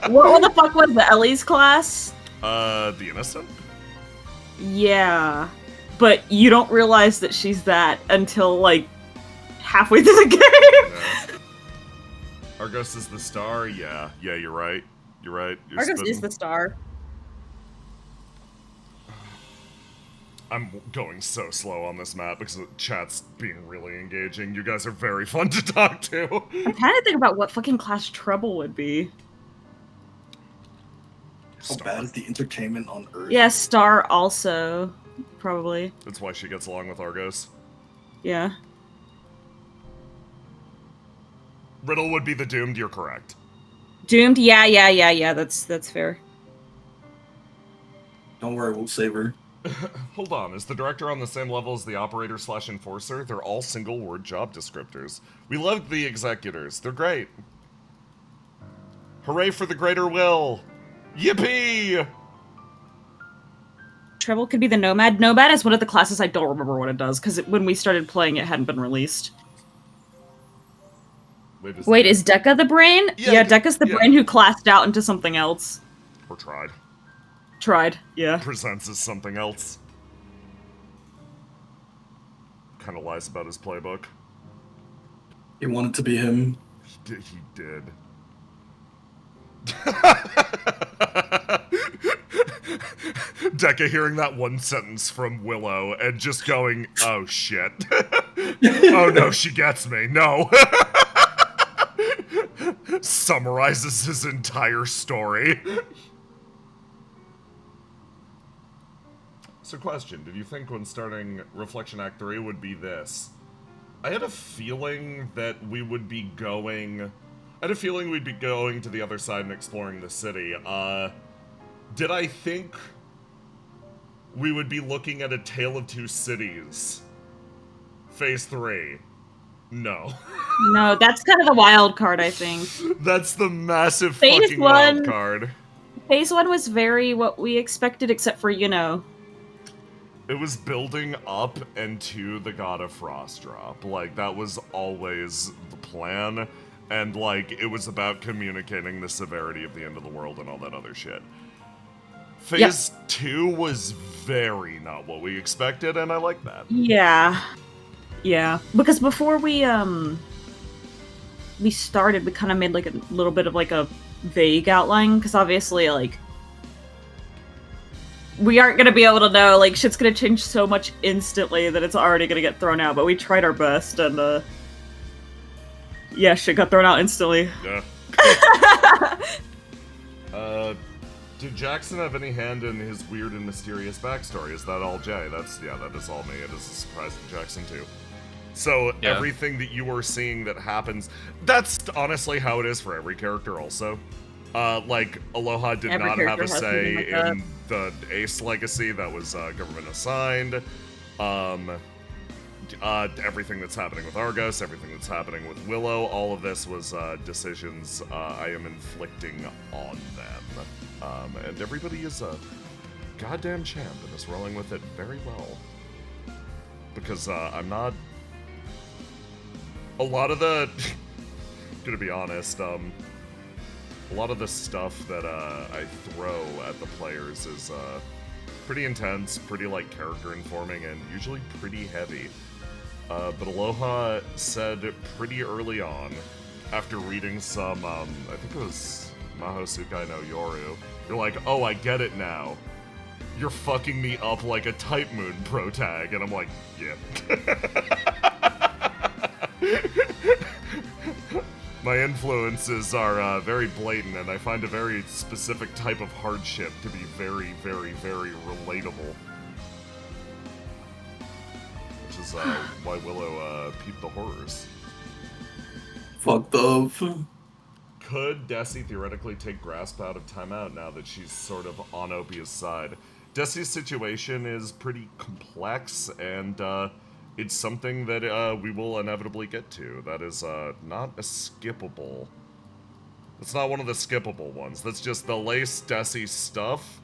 What the fuck was the Ellie's class? The Innocent? Yeah. But you don't realize that she's that until, like, halfway through the game. Yeah. Argos is the star? Yeah, you're right. You're Argos is the star. I'm going so slow on this map because the chat's being really engaging. You guys are very fun to talk to. I'm trying to think about what fucking class Treble would be. How bad is the entertainment on Earth? Yeah, Star also, probably. That's why she gets along with Argos. Yeah. Riddle would be the Doomed, you're correct. Doomed? Yeah, that's fair. Don't worry, we'll save her. Hold on, is the director on the same level as the Operator/Enforcer? They're all single-word job descriptors. We love the Executors. They're great. Hooray for the greater will! Yippee! Treble could be the Nomad. Nomad is one of the classes I don't remember what it does, because when we started playing, it hadn't been released. Wait, is Dekka the brain? Yeah, Dekka's the brain who classed out into something else. Or tried. Tried, yeah. Presents as something else. Kind of lies about his playbook. He wanted to be him. He did. Dekka hearing that one sentence from Willow and just going, oh shit. Oh no, she gets me. No. Summarizes his entire story. So question, did you think when starting Reflection Act 3 would be this? I had a feeling that we would be going... I had a feeling we'd be going to the other side and exploring the city. Did I think we would be looking at a Tale of Two Cities? Phase 3? No. No, that's kind of the wild card, I think. That's the massive Phase fucking 1, wild card. Phase 1 was very what we expected, except for, you know... It was building up into the God of Frost drop. Like, that was always the plan. And, like, it was about communicating the severity of the end of the world and all that other shit. Phase 2 was very not what we expected, and I like that. Yeah. Yeah. Because before we started, we kind of made, like, a little bit of, like, a vague outline, because obviously, like, we aren't going to be able to know, like, shit's going to change so much instantly that it's already going to get thrown out, but we tried our best, and, Yeah, shit got thrown out instantly. Yeah. Did Jackson have any hand in his weird and mysterious backstory? Is that all Jay? That is all me. It is a surprise to Jackson too. So Yeah. everything that you are seeing that happens, that's honestly how it is for every character also. Like, Aloha did Every not have character a has say something like in the Ace legacy that was government assigned. Everything that's happening with Argos, everything that's happening with Willow, all of this was decisions I am inflicting on them. And everybody is a goddamn champ and is rolling with it very well. Because I'm not... A lot of the... gonna be honest, a lot of the stuff that I throw at the players is pretty intense, pretty like character informing, and usually pretty heavy. But Aloha said pretty early on, after reading some, I think it was Mahosukai no Yoru, you're like, oh, I get it now. You're fucking me up like a Type Moon pro tag, and I'm like, yeah. My influences are very blatant, and I find a very specific type of hardship to be very, very, very relatable. Which is why Willow peeped the horrors. Fucked up. Could Desi theoretically take Grasp out of timeout now that she's sort of on Opia's side? Desi's situation is pretty complex, and it's something that we will inevitably get to. That is not a skippable. It's not one of the skippable ones. That's just the Lace Desi stuff.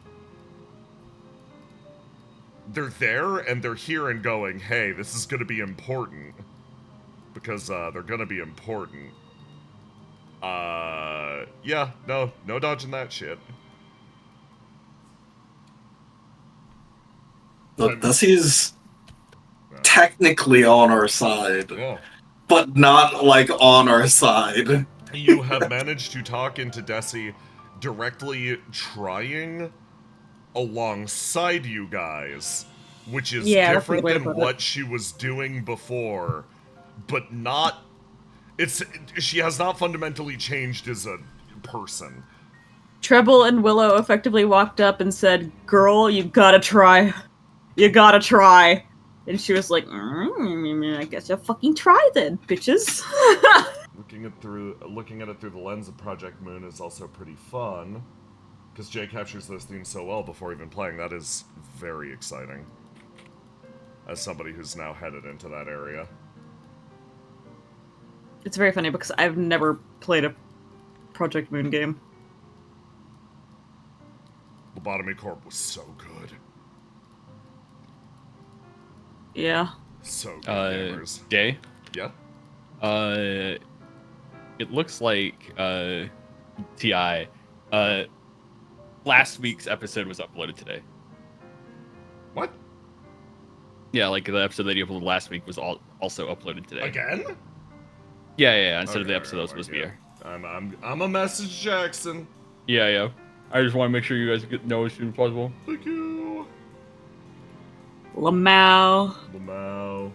They're there, and they're here and going, hey, this is going to be important. Because they're going to be important. Yeah, no dodging that shit. Look, Desi's technically on our side, Yeah. but not like on our side. You have managed to talk into Desi directly trying alongside you guys, which is Yeah, that's a different good way to than put it. what she was doing before, but not... She has not fundamentally changed as a person. Treble and Willow effectively walked up and said, "Girl, you gotta try. You gotta try." And she was like, I guess I'll fucking try then, bitches. Looking at it through the lens of Project Moon is also pretty fun, because Jay captures those themes so well before even playing. That is very exciting, as somebody who's now headed into that area. It's very funny because I've never played a Project Moon game. Lobotomy Corp was so good. Yeah. So good, gamers. Jay? Yeah? It looks like TI. Last week's episode was uploaded today. What? Yeah, like the episode that you uploaded last week was also uploaded today. Again? Yeah. Instead of the Okay, episode that was supposed to be here. I'm a message Jackson. Yeah. I just want to make sure you guys know as soon as possible. Thank you. Lamau. Lamau.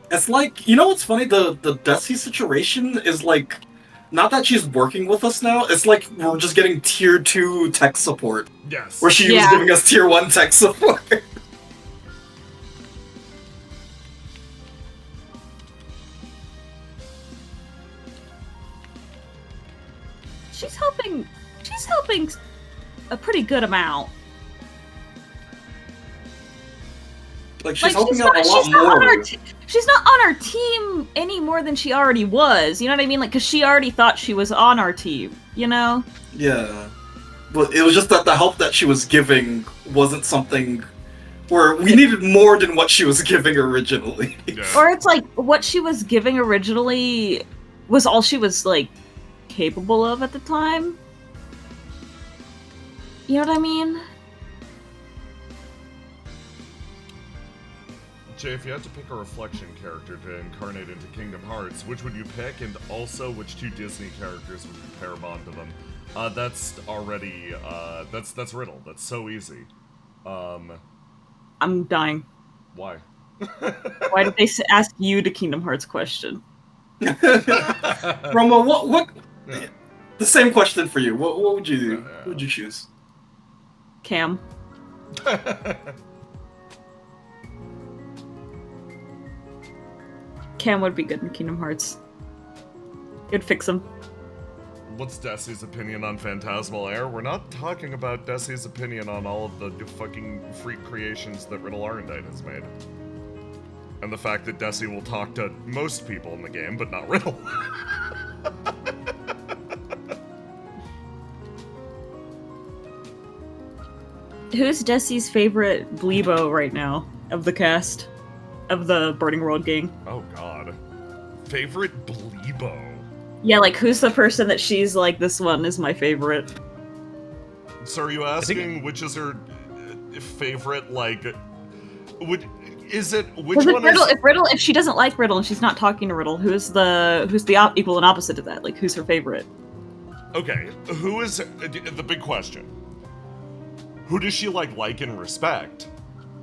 It's like, you know what's funny? The Desi situation is like, not that she's working with us now, it's like we're just getting tier 2 tech support. Yes. Where she was Yeah. giving us tier 1 tech support. She's helping a pretty good amount. Like, she's Like, helping out a lot she's not on more. our she's not on our team any more than she already was. You know what I mean? Like, because she already thought she was on our team. You know? Yeah. But it was just that the help that she was giving wasn't something where we needed more than what she was giving originally. Yeah. Or it's like what she was giving originally was all she was like capable of at the time. You know what I mean? Jay, if you had to pick a reflection character to incarnate into Kingdom Hearts, which would you pick, and also which 2 Disney characters would you pair bond to them? That's already, that's Riddle. That's so easy. I'm dying. Why? Why did they ask you the Kingdom Hearts question? Roma, what? Yeah. The same question for you. What would you do? Yeah. What would you choose? Cam. Cam would be good in Kingdom Hearts. You'd fix him. What's Desi's opinion on Phantasmal Air? We're not talking about Desi's opinion on all of the fucking freak creations that Riddle Arendite has made. And the fact that Desi will talk to most people in the game, but not Riddle. Who's Desi's favorite Bleebo right now of the cast? Of the Burning World gang? Oh god. Favorite Bleebo? Yeah, like who's the person that she's like, this one is my favorite? So are you asking which is her favorite, like... Is it... Which one is... If she doesn't like Riddle and she's not talking to Riddle, who's the equal and opposite of that? Like, who's her favorite? Okay, who is... The big question. Who does she like and respect?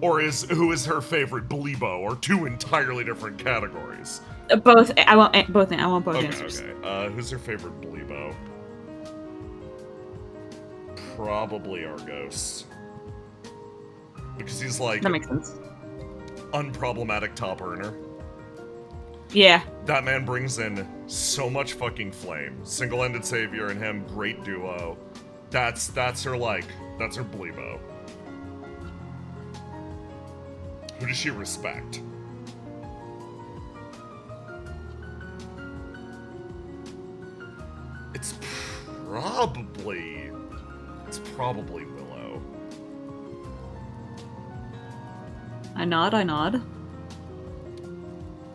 Or who is her favorite Bleebo, or two entirely different categories? Both. I want both. I want both Okay, answers. okay. Who's her favorite Bleebo? Probably Argos. Because he's like That makes sense. unproblematic top earner. Yeah. That man brings in so much fucking flame. Single-ended savior and him, great duo. That's her that's her Bleebo. Who does she respect? It's probably Willow. I nod.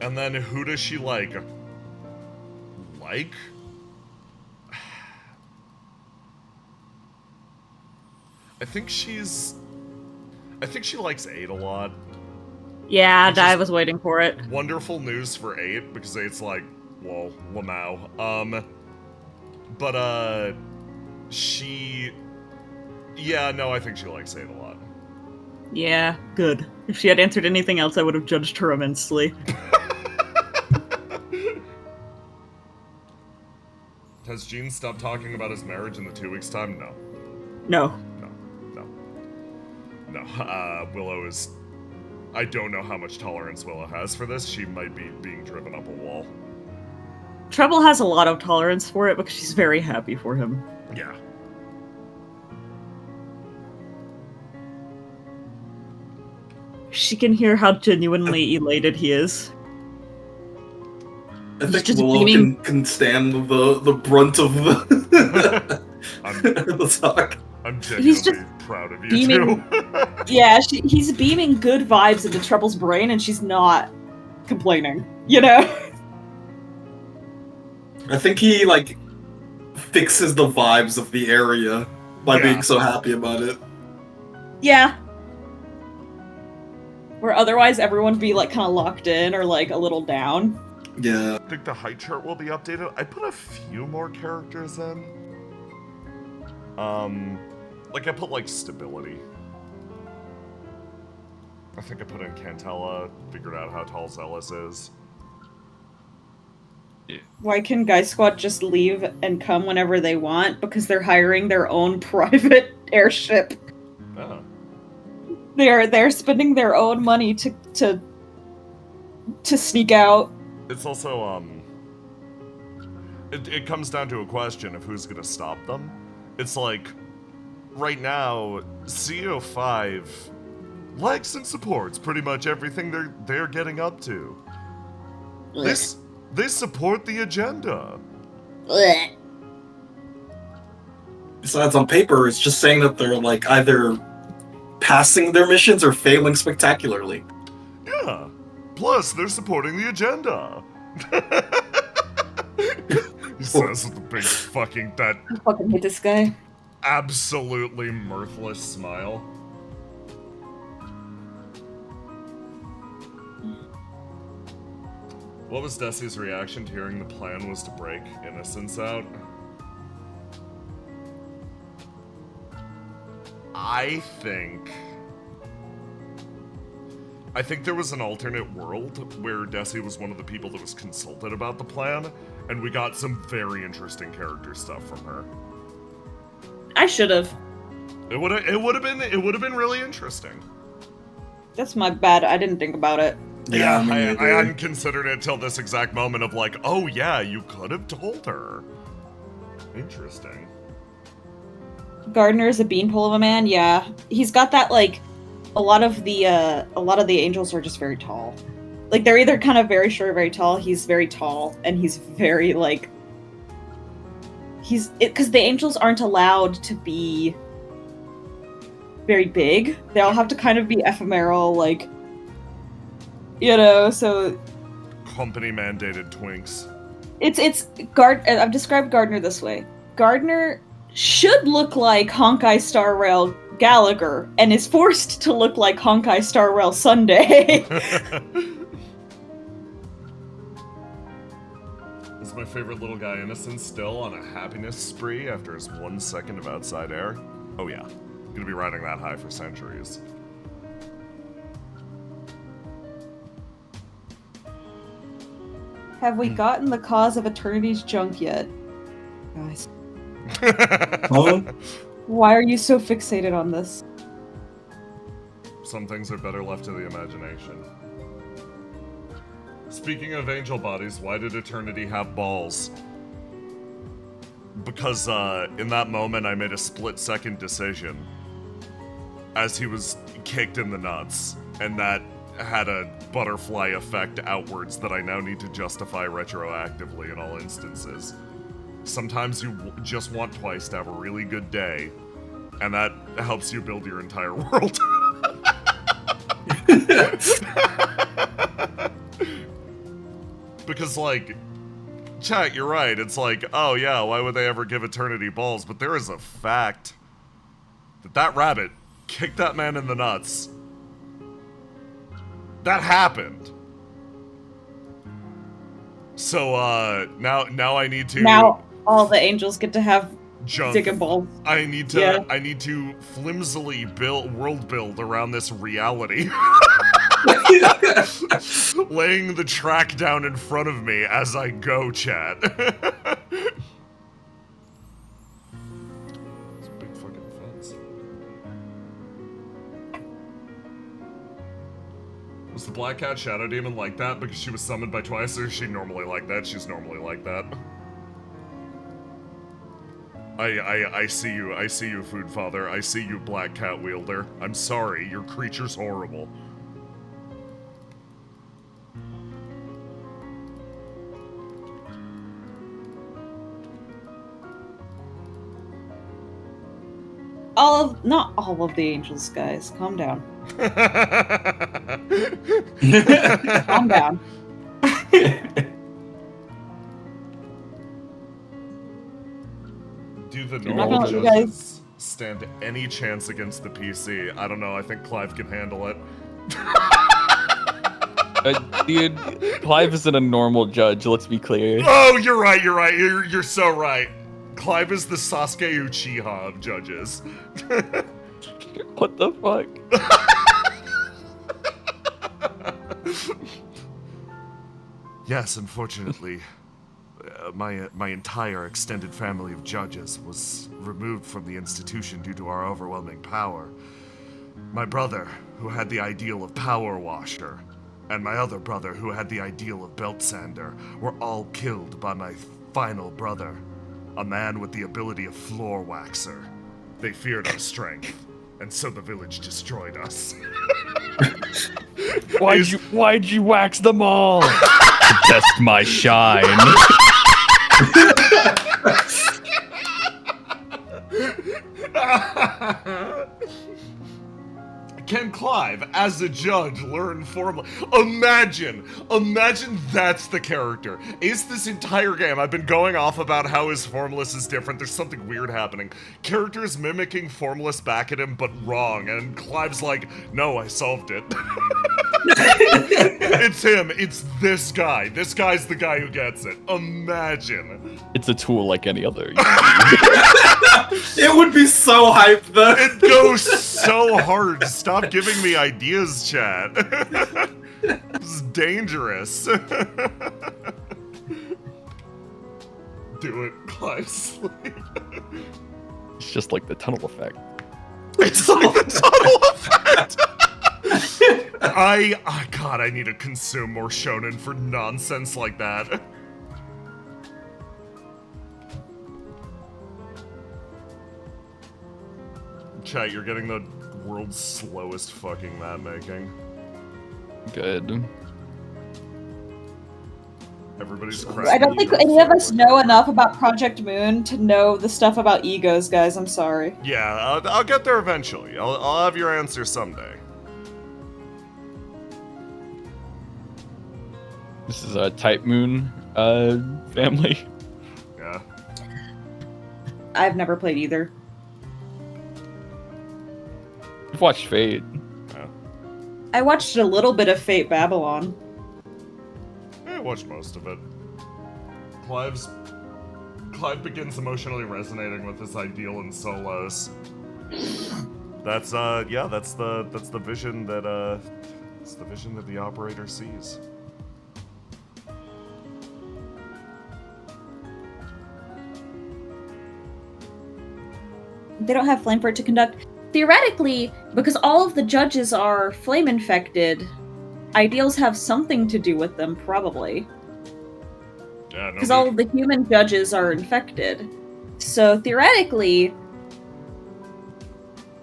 And then who does she like? I think she likes 8 a lot. Yeah, Which I is- was waiting for it. Wonderful news for 8, because 8's like, whoa, Lamau. But, yeah, no, I think she likes 8 a lot. Yeah, good. If she had answered anything else, I would have judged her immensely. Has Gene stopped talking about his marriage in the 2 weeks' time? No. No. Willow is... I don't know how much tolerance Willow has for this. She might be being driven up a wall. Treble has a lot of tolerance for it because she's very happy for him. Yeah. She can hear how genuinely elated he is. I think just Willow beaming. can stand the brunt of the, I'm the talk. genuinely just proud of you, beaming- too. Yeah, he's beaming good vibes into Treble's brain, and she's not complaining. You know? I think he fixes the vibes of the area by Yeah. being so happy about it. Yeah. Where otherwise everyone would be kind of locked in or a little down. Yeah. I think the height chart will be updated. I put a few more characters in. I put stability. I think I put in Cantella, figured out how tall Zealous is. Why can Guy Squad just leave and come whenever they want? Because they're hiring their own private airship. Oh. They're spending their own money to sneak out. It's also, it comes down to a question of who's gonna stop them. It's right now, CO5 likes and supports pretty much everything they're getting up to. They support the agenda. Besides, on paper, it's just saying that they're either passing their missions or failing spectacularly. Yeah. Plus, they're supporting the agenda. He says with the big fucking, that I fucking hate this guy. absolutely mirthless smile. What was Desi's reaction to hearing the plan was to break Innocence out? I I think there was an alternate world where Desi was one of the people that was consulted about the plan, and we got some very interesting character stuff from her. I should have. It would have been really interesting. That's my bad. I didn't think about it. Yeah, me I neither. hadn't considered it till this exact moment of like, oh yeah, you could have told her. Interesting. Gardner is a beanpole of a man. Yeah, he's got that like. A lot of the angels are just very tall. Like they're either kind of very short or very tall. He's very tall, and he's very like. Because the angels aren't allowed to be very big. They all have to kind of be ephemeral, like. So. Company mandated twinks. I've described Gardner this way. Gardner should look like Honkai Star Rail Gallagher and is forced to look like Honkai Star Rail Sunday. This is my favorite little guy, Innocent, still on a happiness spree after his 1 second of outside air. Oh yeah, gonna be riding that high for centuries. Have we gotten the cause of Eternity's junk yet? Guys, Huh? why are you so fixated on this? Some things are better left to the imagination. Speaking of angel bodies, why did Eternity have balls? Because in that moment I made a split-second decision as he was kicked in the nuts, and that had a butterfly effect outwards that I now need to justify retroactively in all instances. Sometimes you just want twice to have a really good day, and that helps you build your entire world. Because, like, chat, you're right. It's like, oh yeah, why would they ever give Eternity balls? But there is a fact that rabbit kicked that man in the nuts. That happened. So, now I need to... Now all the angels get to have jump. dick and balls. I need to Yeah. I need to flimsily world build around this reality. Laying the track down in front of me as I go, chat. It's a big fucking fence. Was the Black Cat Shadow Demon like that because she was summoned by twice, or is she normally like that? She's normally like that. I see you, Food Father. I see you, Black Cat Wielder. I'm sorry, your creature's horrible. Not all of the angels, guys. Calm down. Calm down. Do the not normal gonna let you judges stand any chance against the PC? I don't know, I think Clive can handle it. Dude, Clive isn't a normal judge, let's be clear. Oh, you're right, you're so right. Clive is the Sasuke Uchiha of judges. What the fuck? Yes, unfortunately, my entire extended family of judges was removed from the institution due to our overwhelming power. My brother, who had the ideal of Power Washer, and my other brother, who had the ideal of Belt Sander, were all killed by my final brother, a man with the ability of Floor Waxer. They feared our strength, and so the village destroyed us. Why'd you wax them all? To test my shine. Can Clive, as a judge, learn formally? Imagine that's the character. Is this entire game, I've been going off about how his Formless is different, there's something weird happening. Character's mimicking Formless back at him, but wrong, and Clive's like, no, I solved it. It's him, it's this guy. This guy's the guy who gets it. Imagine. It's a tool like any other. It would be so hype though. It goes so hard. Stop giving me ideas, chat. This is dangerous. Do it, Clive, sleep. It's just like the tunnel effect. It's like the tunnel effect. God, I need to consume more shonen for nonsense like that. Chat, you're getting the world's slowest fucking map making. Good. Everybody's I cracking. I don't think any of us know enough about Project Moon to know the stuff about egos, guys. I'm sorry. Yeah, I'll get there eventually. I'll have your answer someday. This is a Type Moon family. Yeah. I've never played either. I've watched Fate. I watched a little bit of Fate Babylon. I watched most of it. Clive begins emotionally resonating with this ideal in Solos. That's that's the vision that it's the vision that the operator sees. They don't have flame for it to conduct. Theoretically, because all of the judges are flame infected, ideals have something to do with them, probably. Yeah, Because all of the human judges are infected. So theoretically,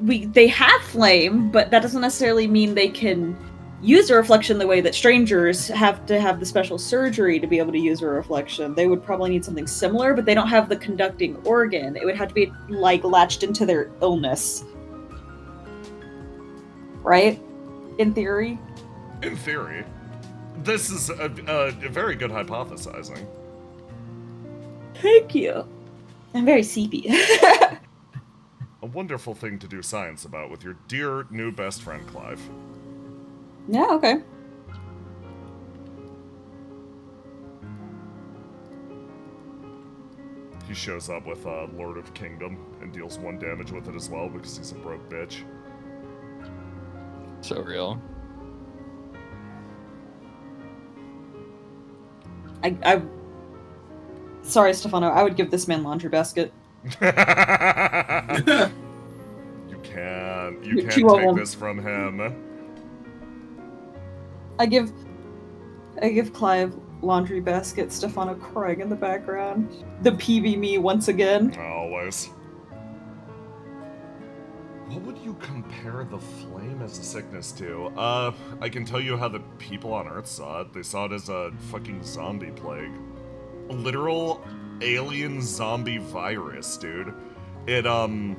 they have flame, but that doesn't necessarily mean they can use a reflection the way that strangers have to have the special surgery to be able to use a reflection. They would probably need something similar, but they don't have the conducting organ. It would have to be like latched into their illness. Right? In theory? In theory. This is a very good hypothesizing. Thank you. I'm very sleepy. A wonderful thing to do science about with your dear new best friend, Clive. Yeah, okay. He shows up with Lord of Kingdom and deals 1 damage with it as well because he's a broke bitch. So real. I sorry, Stefano, I would give this man laundry basket. You can't take this from him. I give Clive laundry basket, Stefano crying in the background. The PV me once again. Always. What would you compare the flame as a sickness to? I can tell you how the people on Earth saw it. They saw it as a fucking zombie plague. A literal alien zombie virus, dude. It, the entire...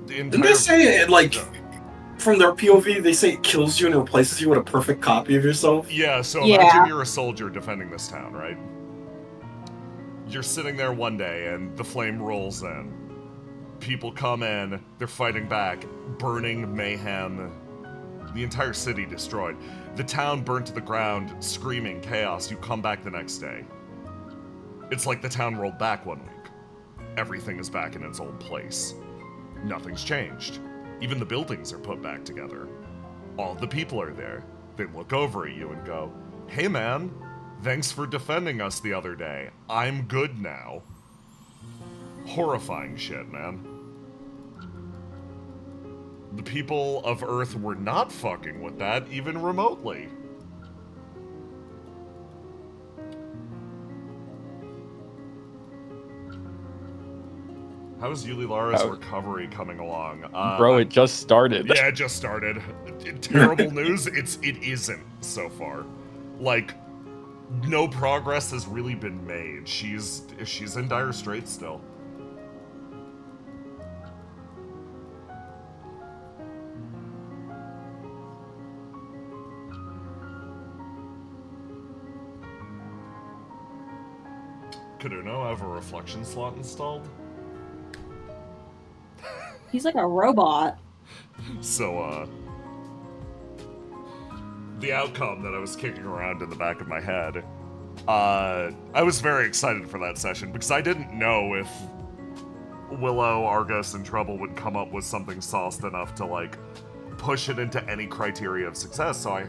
Didn't they say it, like, from their POV, they say it kills you and replaces you with a perfect copy of yourself? Yeah, so Yeah. imagine you're a soldier defending this town, right? You're sitting there one day and the flame rolls in. People come in, they're fighting back, burning, mayhem, the entire city destroyed. The town burnt to the ground, screaming, chaos. You come back the next day. It's like the town rolled back 1 week. Everything is back in its old place. Nothing's changed. Even the buildings are put back together. All the people are there. They look over at you and go, "Hey man, thanks for defending us the other day. I'm good now." Horrifying shit, man. The people of Earth were not fucking with that, even remotely. How's Yuli Lara's recovery coming along? Bro, it just started. Yeah, it just started. Terrible news, it isn't so far. Like, no progress has really been made. She's in dire straits still. Could Uno have a reflection slot installed? He's like a robot. So, the outcome that I was kicking around in the back of my head, I was very excited for that session because I didn't know if Willow, Argus, and Trouble would come up with something sauced enough to, like, push it into any criteria of success. So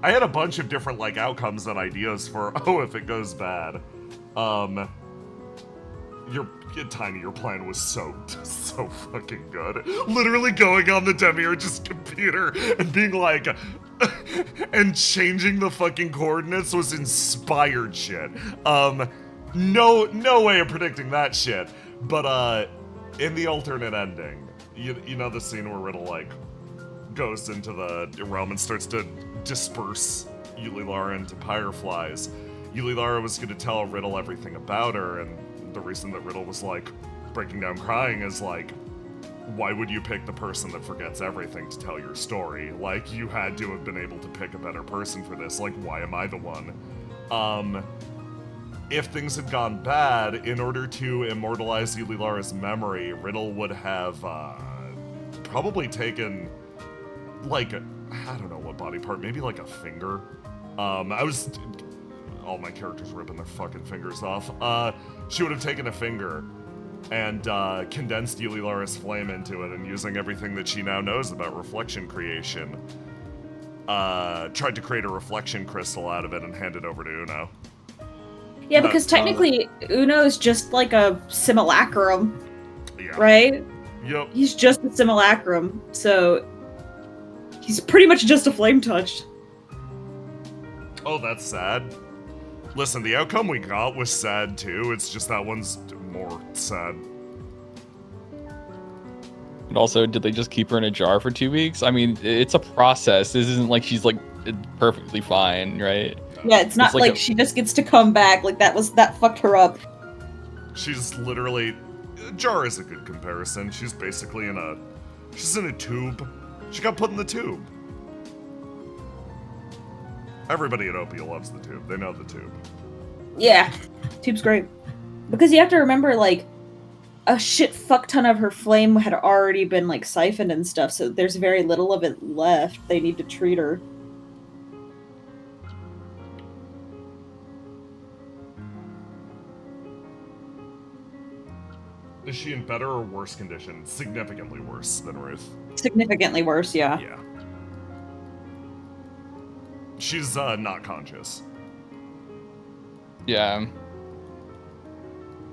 I had a bunch of different, like, outcomes and ideas for, oh, if it goes bad. Tiny, your plan was so fucking good. Literally going on the Demiurge's computer and being like, and changing the fucking coordinates was inspired shit. No way of predicting that shit. But, in the alternate ending, you know the scene where Riddle, like, goes into the realm and starts to disperse Yulilara into Pyreflies. Yulilara was going to tell Riddle everything about her, and the reason that Riddle was, like, breaking down crying is, like, why would you pick the person that forgets everything to tell your story? Like, you had to have been able to pick a better person for this. Like, why am I the one? If things had gone bad, in order to immortalize Yulilara's memory, Riddle would have, probably taken, like, I don't know what body part, maybe like a finger. All my characters ripping their fucking fingers off. She would have taken a finger and condensed Yulilara's flame into it, and using everything that she now knows about reflection creation, tried to create a reflection crystal out of it and hand it over to Uno. Yeah, because technically, Uno is just like a simulacrum, Yeah. right? Yep. He's just a simulacrum, so he's pretty much just a flame touch. Oh, that's sad. Listen, the outcome we got was sad too. It's just that one's more sad. And also, did they just keep her in a jar for 2 weeks? I mean, it's a process. This isn't like she's like perfectly fine, right? Yeah, it's not like she just gets to come back. Like that fucked her up. She's literally, jar is a good comparison. She's basically she's in a tube. She got put in the tube. Everybody at Opia loves the tube. They know the tube. Yeah, tube's great. Because you have to remember, like, a shit fuck ton of her flame had already been, like, siphoned and stuff, so there's very little of it left. They need to treat her. Is she in better or worse condition? Significantly worse than Ruth. Significantly worse, yeah. Yeah. She's, not conscious. Yeah.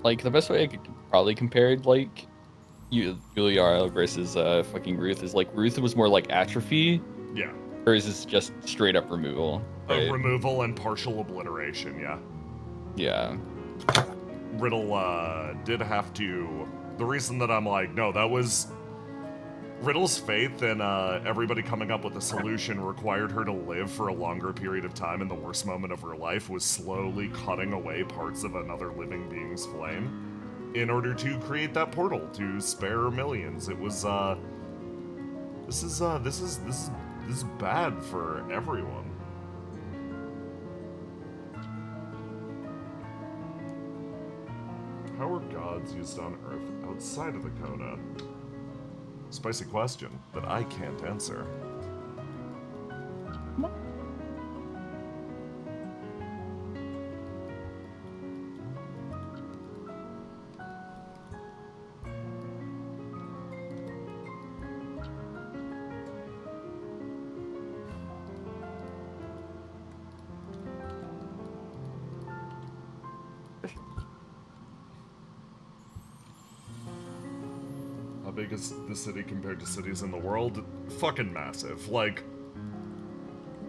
Like, the best way I could probably compare, like, Yuliara versus, fucking Ruth is, like, Ruth was more like atrophy. Yeah. Hers is just straight up removal. Right? Removal and partial obliteration, yeah. Yeah. Riddle, did have to... The reason that I'm like, no, that was... Riddle's faith in everybody coming up with a solution required her to live for a longer period of time, and the worst moment of her life was slowly cutting away parts of another living being's flame in order to create that portal to spare millions. It was this is bad for everyone. How are gods used on Earth outside of the Coda? Spicy question that I can't answer. How big is the city compared to cities in the world? Fucking massive. Like,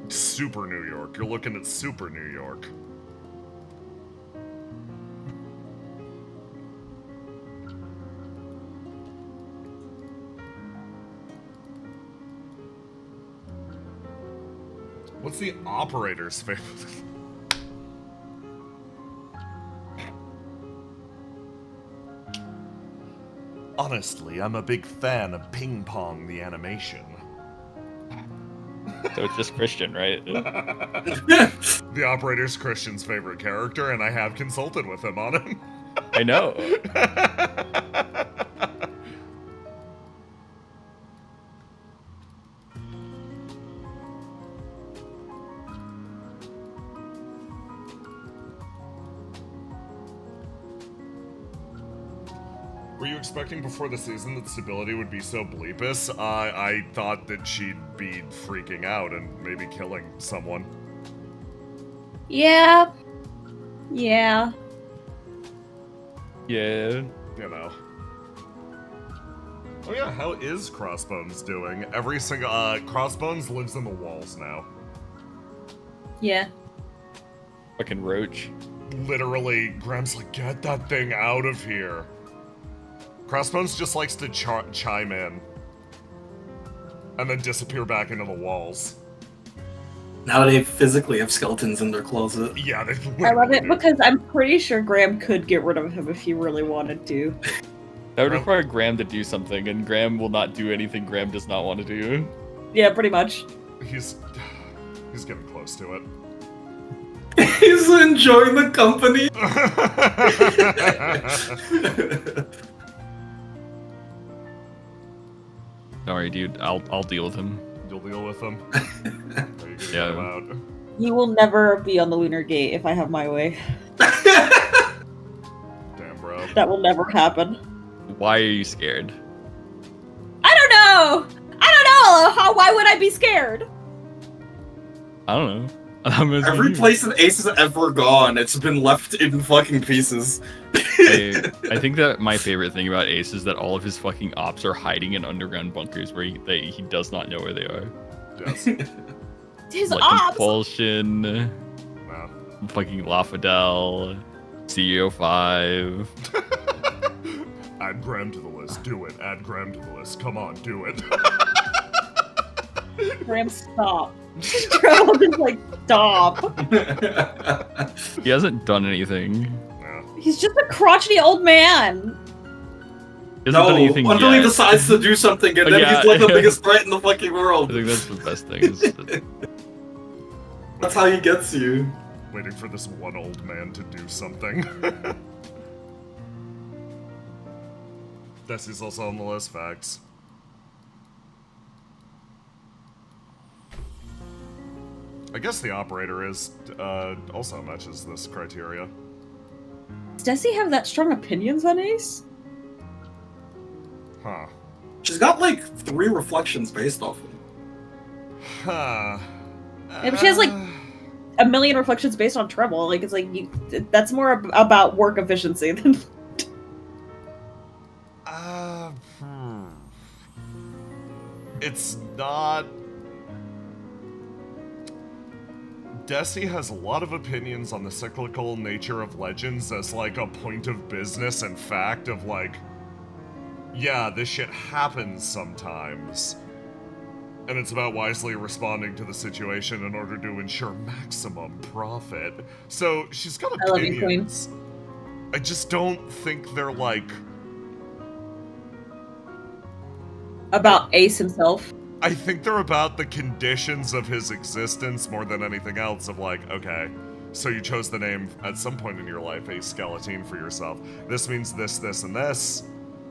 super New York. You're looking at super New York. What's the operator's favorite? Honestly, I'm a big fan of Ping Pong the animation. So it's just Christian, right? The operator's Christian's favorite character, and I have consulted with him on him. I know. Were you expecting before the season that stability would be so bleepus? I thought that she'd be freaking out and maybe killing someone. Yeah. Yeah. Yeah. You know. Oh yeah, how is Crossbones doing? Every single Crossbones lives in the walls now. Yeah. Fucking roach. Literally, Graham's like, get that thing out of here. Crossbones just likes to chime in and then disappear back into the walls. Now they physically have skeletons in their closet. Yeah, they I love literally it do. because I'm pretty sure Graham could get rid of him if he really wanted to. That would require Graham to do something, and Graham will not do anything Graham does not want to do. Yeah, pretty much. He's getting close to it. He's enjoying the company. Don't worry, dude. I'll deal with him. You'll deal with him. Are you gonna get Yeah. him out? He will never be on the Lunar Gate if I have my way. Damn, bro. That will never happen. Why are you scared? I don't know! Why would I be scared? I don't know. I'm asking Every you. place that Ace has ever gone, it's been left in fucking pieces. I think that my favorite thing about Ace is that all of his fucking ops are hiding in underground bunkers where he does not know where they are. Yes. His Like ops! Compulsion, No. fucking Lafadel, CEO 5. Add Graham to the list. Do it. Add Graham to the list. Come on, do it. Graham, stop. Graham is like, stop. He hasn't done anything. Yeah. He's just a crotchety old man. He hasn't done No, anything until yet. he decides to do something, and then Yeah. he's like the biggest threat in the fucking I world. think that's the best thing. is that- That's how he gets you. Waiting for this one old man to do something. Desi's also on the list, facts. I guess the operator is also matches this criteria. Does he have that strong opinions on Ace? Huh. She's got like 3 reflections based off him. Huh. Yeah, but she has, like, A million reflections based on Treble. Like, it's like, that's more about work efficiency than... It's not. Desi has a lot of opinions on the cyclical nature of legends as like a point of business and fact of like, yeah, this shit happens sometimes. And it's about wisely responding to the situation in order to ensure maximum profit. So she's got I love you, Queen. opinions. I just don't think they're like. about Ace himself. I think they're about the conditions of his existence more than anything else. Of like, okay, so you chose the name at some point in your life, a skeleton for yourself. This means this, this, and this,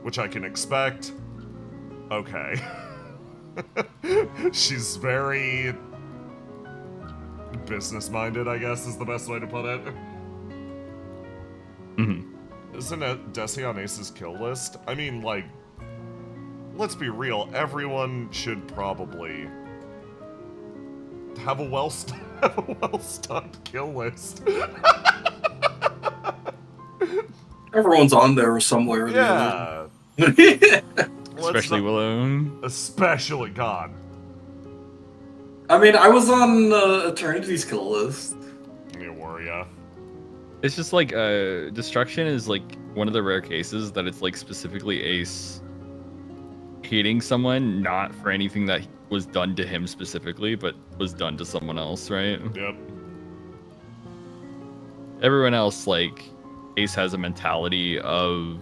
which I can expect. Okay. She's very business-minded, I guess, is the best way to put it. Mhm. Isn't it Desi on Ace's kill list? I mean, like, let's be real, everyone should probably have a well-stocked kill list. Everyone's on there somewhere. or the Yeah. other. Especially Willow. Especially God. I mean, I was on Eternity's kill list. You worry, yeah. It's just like Destruction is like one of the rare cases that it's like specifically Ace hating someone, not for anything that was done to him specifically, but was done to someone else, right? Yep. Everyone else, like, Ace has a mentality of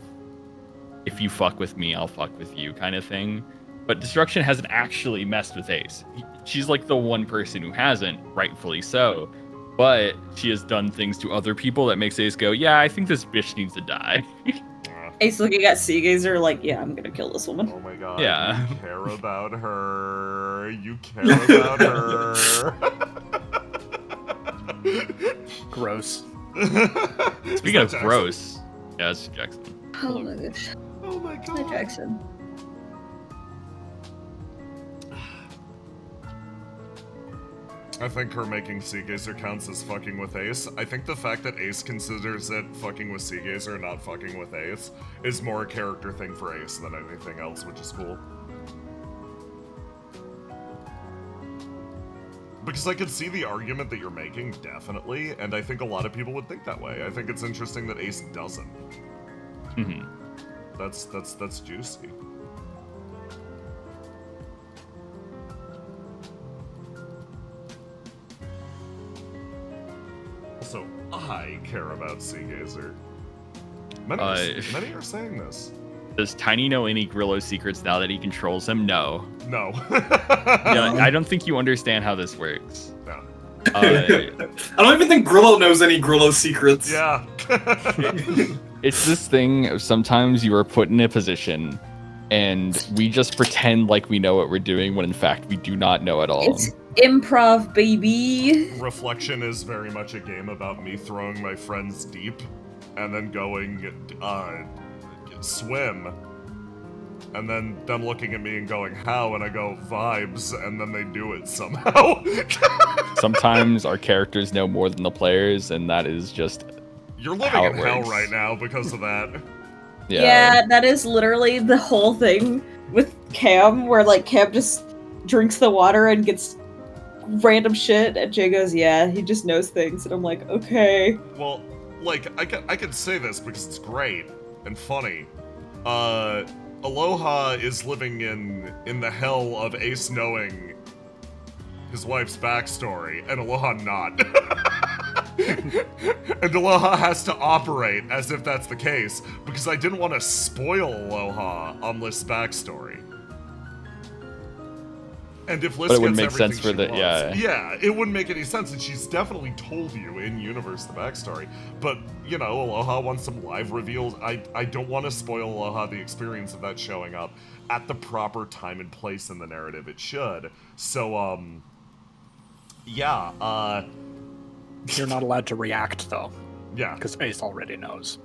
if you fuck with me, I'll fuck with you kind of thing. But Destruction hasn't actually messed with Ace. She's like the one person who hasn't, rightfully so. but she has done things to other people that makes Ace go, yeah, I think this bitch needs to die. Ace looking at Seagazer like, yeah, I'm gonna kill this woman. Oh my god. Yeah. You care about her. You care about her. Gross. Speaking of gross, yeah, it's Jackson. Oh my gosh. Oh my Hi, god. Jackson. I think her making Seagazer counts as fucking with Ace. I think the fact that Ace considers it fucking with Seagazer, not fucking with Ace, is more a character thing for Ace than anything else, which is cool. Because I could see the argument that you're making, definitely, and I think a lot of people would think that way. I think it's interesting that Ace doesn't. Mhm. That's juicy. Also, I care about Seagazer. Many are saying this. Does Tiny know any Grillo secrets now that he controls him? No. No. Yeah, I don't think you understand how this works. No. I don't even think Grillo knows any Grillo secrets. Yeah. It's this thing of sometimes you are put in a position and we just pretend like we know what we're doing when in fact we do not know at all. It's improv, baby. Reflection is very much a game about me throwing my friends deep and then going, swim. And then them looking at me and going, how? And I go, vibes, and then they do it somehow. Sometimes our characters know more than the players, and that is just You're living how in it hell works. right now because of that. Yeah, that is literally the whole thing with Cam, where like Cam just drinks the water and gets random shit, and Jay goes, yeah, he just knows things, and I'm like, okay. Well, like, I could say this because it's great and funny. Aloha is living in the hell of Ace knowing his wife's backstory, and Aloha not. And Aloha has to operate as if that's the case, because I didn't want to spoil Aloha on List's backstory. And if List But it wouldn't gets make sense everything for she the- wants- yeah, it wouldn't make any sense, and she's definitely told you in universe the backstory. But you know, Aloha wants some live reveals. I don't want to spoil Aloha the experience of that showing up at the proper time and place in the narrative it should. So yeah, You're not allowed to react though, yeah. because Ace already knows.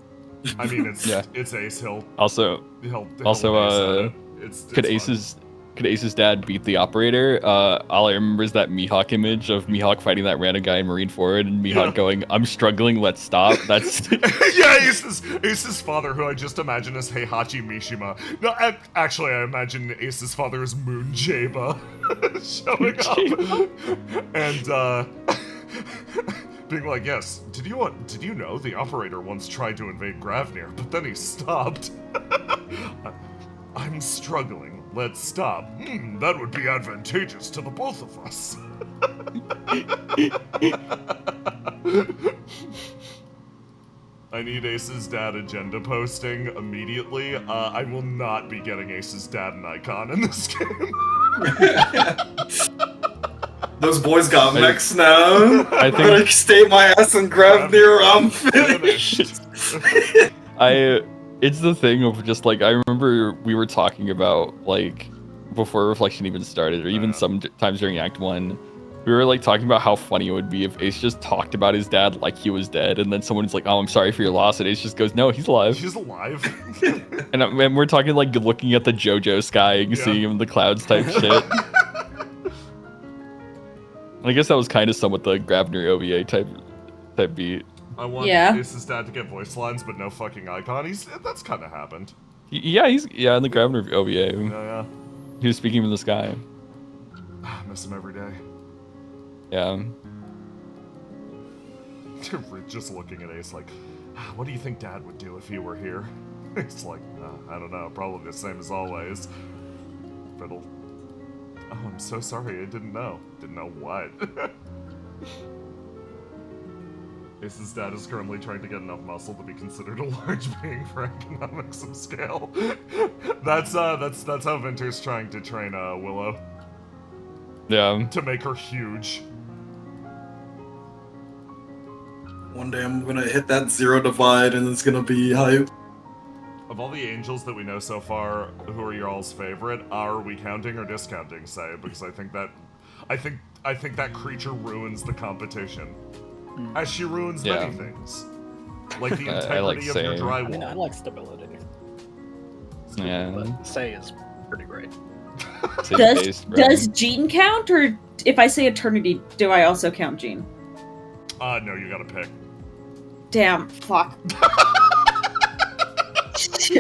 I mean, it's Yeah. it's Ace. He'll Also, Ace Also, at it. It's could Ace's dad beat the operator? All I remember is that Mihawk image of Mihawk fighting that random guy in Marineford, and Mihawk Yeah. going, "I'm struggling, let's stop." That's Yeah, Ace's father, who I just imagine as Heihachi Mishima. No, actually, I imagine Ace's father as Moon Jaba showing up and being like, "Yes, did you know the operator once tried to invade Gravnir, but then he stopped? I'm struggling. Let's stop. That would be advantageous to the both of us." I need Ace's dad agenda posting immediately. I will not be getting Ace's dad an icon in this game. Those boys got mechs now. I I'm gonna think stay my ass and grab near. I'm finished. it's the thing of just like I remember we were talking about like before Reflection even started, or even sometimes during Act 1. We were like talking about how funny it would be if Ace just talked about his dad like he was dead, and then someone's like, "Oh, I'm sorry for your loss," and Ace just goes, "No, he's alive." He's alive. And we're talking like looking at the JoJo sky and seeing him in the clouds type shit. I guess that was kind of somewhat the Gravnir OVA type beat. I want Yeah. Ace's dad to get voice lines, but no fucking icon. That's kind of happened. Yeah, he's in the Gravnir OVA. Yeah. He was speaking from the sky. I miss him every day. Yeah. Just looking at Ace like, what do you think Dad would do if he were here? It's like, I don't know, probably the same as always. But oh, I'm so sorry, I didn't know. Didn't know what? Ace's dad is currently trying to get enough muscle to be considered a large being for economics of scale. That's how Vinter's trying to train Willow Yeah. to make her huge. One day I'm gonna hit that 0 divide and it's gonna be hype. Of all the angels that we know so far, who are your all's favorite? Are we counting or discounting Say? Because I think that creature ruins the competition, as she ruins many things, like the integrity I like of your Say. drywall. I mean, I like stability. Yeah. But Say is pretty great. Does Gene count, or if I say Eternity, do I also count Gene? No, you gotta pick. Damn, fuck.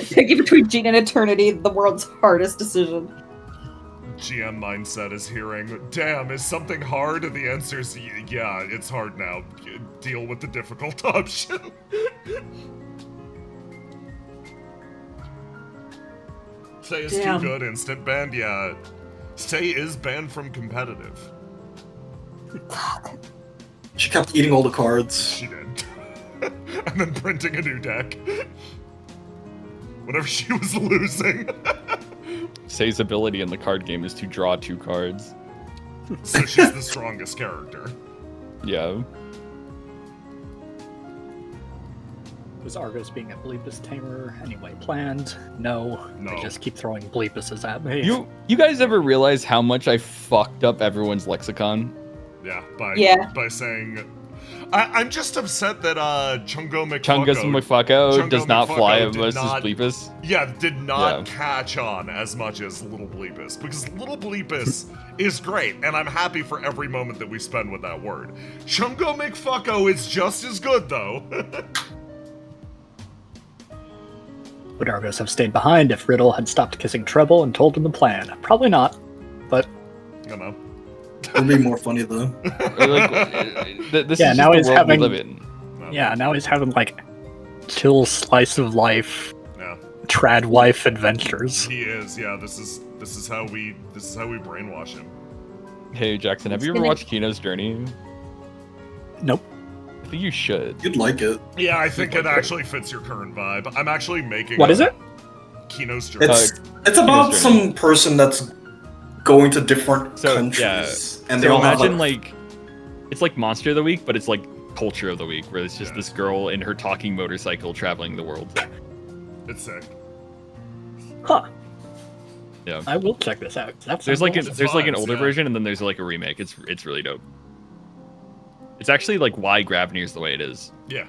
Picking between Gene and Eternity, the world's hardest decision. GM mindset is hearing, damn, is something hard? And the answer is, yeah, it's hard now. Deal with the difficult option. Say is Damn. too good, instant banned? Yeah. Say is banned from competitive. She kept eating all the cards. She did. And then printing a new deck. Whenever she was losing. Say's ability in the card game is to draw 2 cards. So she's the strongest character. Yeah. Was Argos being a Bleepus tamer anyway planned? No. No. They just keep throwing Bleepuses at me. You guys ever realize how much I fucked up everyone's lexicon? Yeah, Yeah. by saying... I'm just upset that Chungo McFucko... Chungus McFucko does not fly McFucko did versus not- Bleepus. Yeah, did not Yeah. catch on as much as Little Bleepus. Because Little Bleepus is great, and I'm happy for every moment that we spend with that word. Chungo McFucko is just as good, though. Would Argos have stayed behind if Riddle had stopped kissing Treble and told him the plan? Probably not, but I don't know. It'd be more funny though. This Yeah, is now just he's the world having- we live in. yeah, now he's having like chill slice of life, Yeah. trad wife adventures. He is, yeah, this is how we brainwash him. Hey Jackson, have you ever gonna- watched Kino's Journey? Nope. I think you should. You'd like it. Yeah, I think it actually fits your current vibe. I'm actually making What is it? Kino's Journey. It's about Journey. some person that's going to different So, countries, and they So all have imagine like, it's like Monster of the Week, but it's like Culture of the Week, where it's just Yeah. this girl in her talking motorcycle traveling the world. It's sick. Huh. Yeah. I will check this out. That's There's like It's there's like an vibes, older yeah. version, and then there's like a remake. It's really dope. It's actually like why Gravnir is the way it is, Yeah.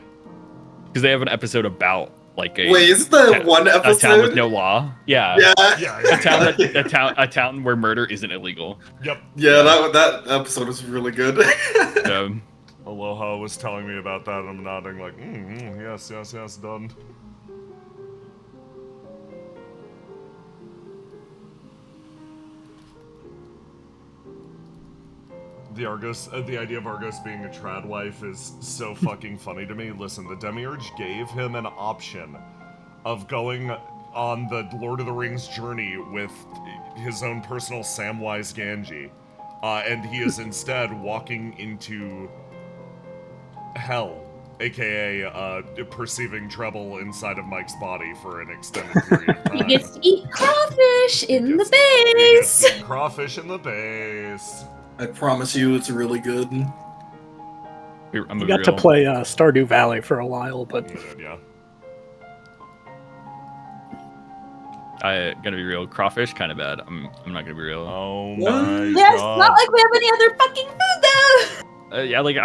because they have an episode about like a wait, is the ta- one a town with episode? no law. Yeah. Yeah, Yeah, A town where murder isn't illegal. Yep. yeah, that episode was really good. So, Aloha was telling me about that, and I'm nodding like, yes, done. The idea of Argos being a trad wife is so fucking funny to me. Listen, the Demiurge gave him an option of going on the Lord of the Rings journey with his own personal Samwise Gamgee, and he is instead walking into hell, aka perceiving trouble inside of Mike's body for an extended period of He time. gets to eat crawfish in the He gets base. to eat crawfish in the base. I promise you, it's really good. I'm You a got to real- play Stardew Valley for a while, but Yeah. I gonna be real. Crawfish kind of bad. I'm not gonna be real. Oh What? my Yes, god. not like we have any other fucking food though. Yeah, like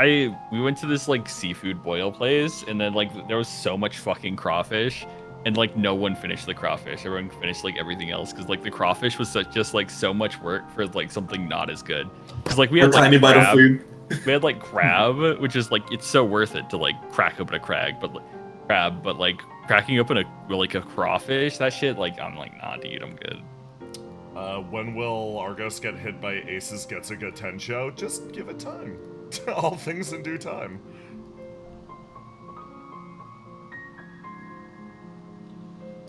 we went to this like seafood boil place, and then like there was so much fucking crawfish, and like no one finished the crawfish. Everyone finished like everything else because like the crawfish was just like so much work for like something not as good. Because like we A had like tiny bite of crab, food. we had like crab, which is like it's so worth it to like crack open a crab, but like cracking open a crawfish, that shit, like I'm like, nah, dude, I'm good. When will Argos get hit by Ace's Getsuga Tensho? Just give it time. All things in due time.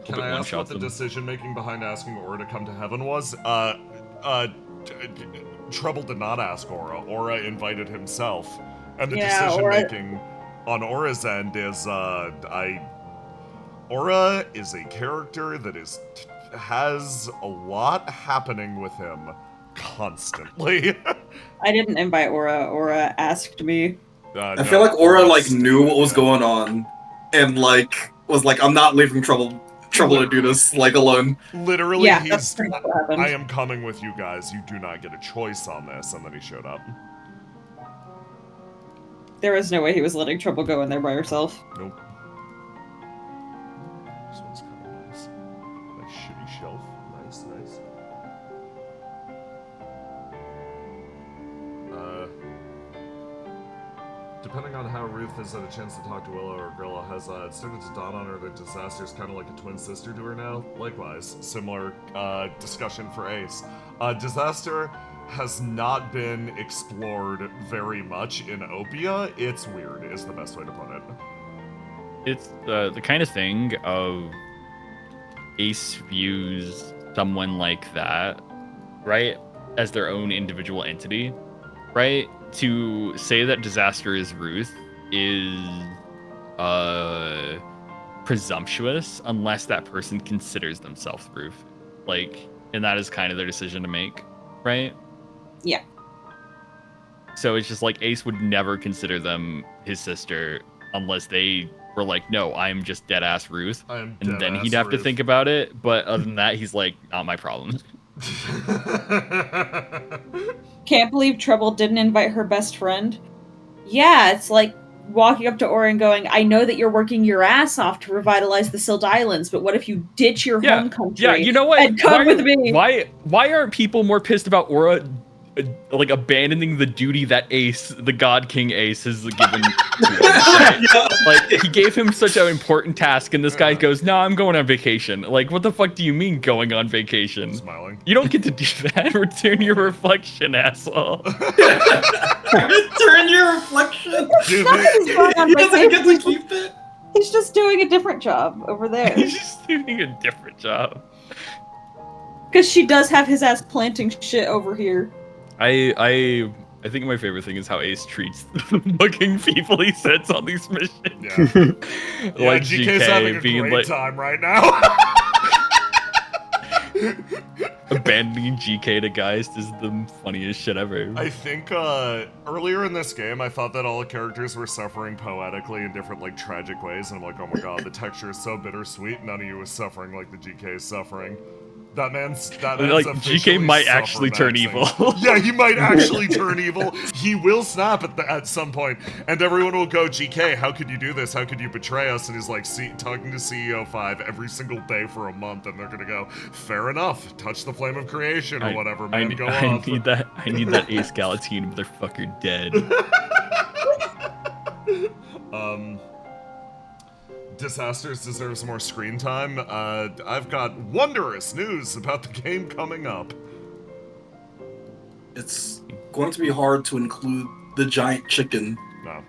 Can I ask what the decision making behind asking Aura to come to heaven was? Trouble did not ask Aura. Aura invited himself. And the Yeah, decision Aura- making on Aura's end is Aura is a character that has a lot happening with him constantly. I didn't invite Aura. Aura asked me. I feel like Aura like knew what was going on, and like was like, "I'm not leaving trouble to do this like alone." Literally, Yeah, he's. that's pretty much what happened. I am coming with you guys. You do not get a choice on this, and then he showed up. There was no way he was letting Trouble go in there by herself. Nope. This one's kind of nice. Nice shitty shelf. Nice, nice. Depending on how Ruth has had a chance to talk to Willow or Grilla, has it started to dawn on her that Disaster's kind of like a twin sister to her now? Likewise, similar discussion for Ace. Disaster has not been explored very much in Opia. It's weird, is the best way to put it. It's the kind of thing of Ace views someone like that, right, as their own individual entity, right? To say that Disaster is Ruth is presumptuous unless that person considers themselves Ruth. Like, and that is kind of their decision to make, right? Yeah. So it's just like Ace would never consider them his sister unless they were like, no, I'm just dead ass Ruth. I'm And then dead-ass he'd have to Ruth. think about it. But other than that, he's like, not my problem. Can't believe Trouble didn't invite her best friend. Yeah, it's like walking up to Aura and going, I know that you're working your ass off to revitalize the Silt Islands, but what if you ditch your home country? Yeah, you know what? And come with me. Why aren't people more pissed about Aura like abandoning the duty that Ace, the God King Ace, has given to him? Right? Like, he gave him such an important task, and this guy goes, "No, I'm going on vacation." Like, what the fuck do you mean going on vacation? Smiling. You don't get to do that. Return your reflection, asshole. Return your reflection. Dude, Nothing's wrong on He doesn't get to vacation. keep it. He's just doing a different job over there. He's just doing a different job. Because she does have his ass planting shit over here. I think my favorite thing is how Ace treats the fucking people he sends on these missions. yeah. Yeah, Like GK's having GK a being great like time right now. abandoning GK to Geist is the funniest shit ever. I think earlier in this game, I thought that all the characters were suffering poetically in different, like, tragic ways, and I'm like, oh my god, the texture is so bittersweet. None of you is suffering like the GK is suffering. That man's Like, officially GK might actually turn suffer-maxing. evil. Yeah, he might actually turn evil. He will snap at some point, and everyone will go, GK, how could you do this? How could you betray us? And he's like, talking to CEO 5 every single day for a month, and they're gonna go, fair enough, touch the flame of creation or whatever, man, go off. I need that Ace Galatine motherfucker dead. Disasters deserves more screen time. I've got wondrous news about the game coming up. It's going to be hard to include the giant chicken No,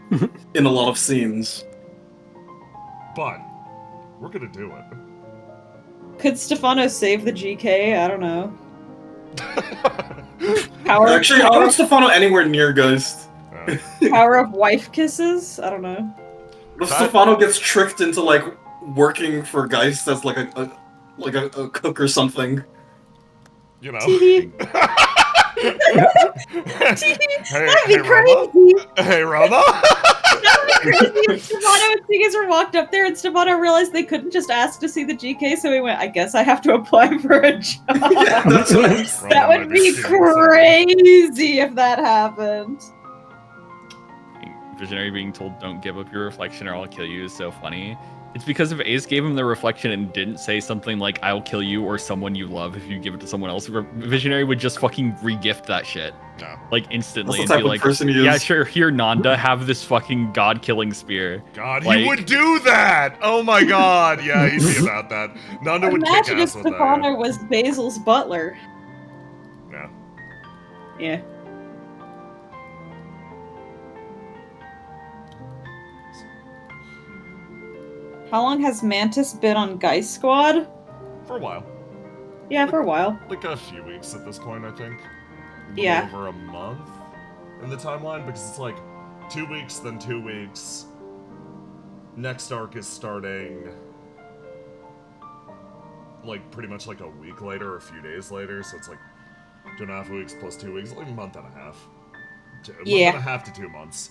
in a lot of scenes. but we're gonna do it. Could Stefano save the GK? I don't know. Power, Actually, I don't want Stefano anywhere near Ghost. power of wife kisses? I don't know. If Stefano gets tricked into like working for Geist as like a cook or something. You know. Tee-hee. hey, That'd be hey, Rama? crazy. Hey, Rama? Crazy if Stefano and Seagazer walked up there and Stefano realized they couldn't just ask to see the GK, so he went, I guess I have to apply for a job. Yeah, that's what I'm saying. That would be crazy if that happened. Visionary being told don't give up your reflection or I'll kill you is so funny. It's because if Ace gave him the reflection and didn't say something like I'll kill you or someone you love if you give it to someone else, Visionary would just fucking re-gift that shit. No. Like instantly That's the and be type of like, person he is. yeah, sure, here Nanda, have this fucking god-killing spear. God, Like- he would do that! Oh my god, yeah, he'd be about that. Nanda would kick Imagine if ass with that. Stefano was Basil's butler. Yeah. Yeah. How long has Mantis been on Geist Squad? For a while. Yeah, for a while. Like a few weeks at this point, I think. A little Yeah. over a month in the timeline, because it's like 2 weeks, then 2 weeks. Next arc is starting like pretty much like a week later or a few days later, so it's like 2.5 weeks plus 2 weeks, like a month and a half. A month Yeah. and a half to 2 months.